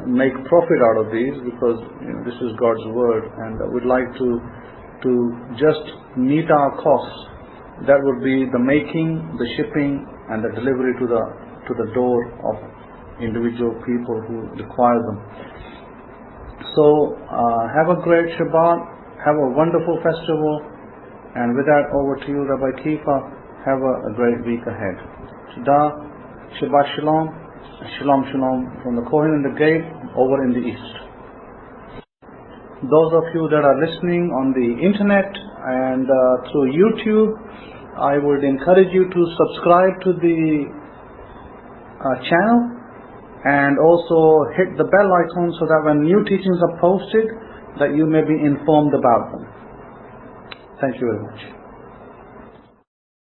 make profit out of these, because this is God's word, and we'd like to just meet our costs. That would be the making, the shipping, and the delivery to the door of individual people who require them. So have a great Shabbat, have a wonderful festival, and with that, over to you, Rabbi Kefa. Have a great week ahead. Todah, Shabbat Shalom, Shalom Shalom from the Kohen in the gate over in the east. Those of you that are listening on the internet and through YouTube, I would encourage you to subscribe to the channel, and also hit the bell icon so that when new teachings are posted, that you may be informed about them. Thank you very much.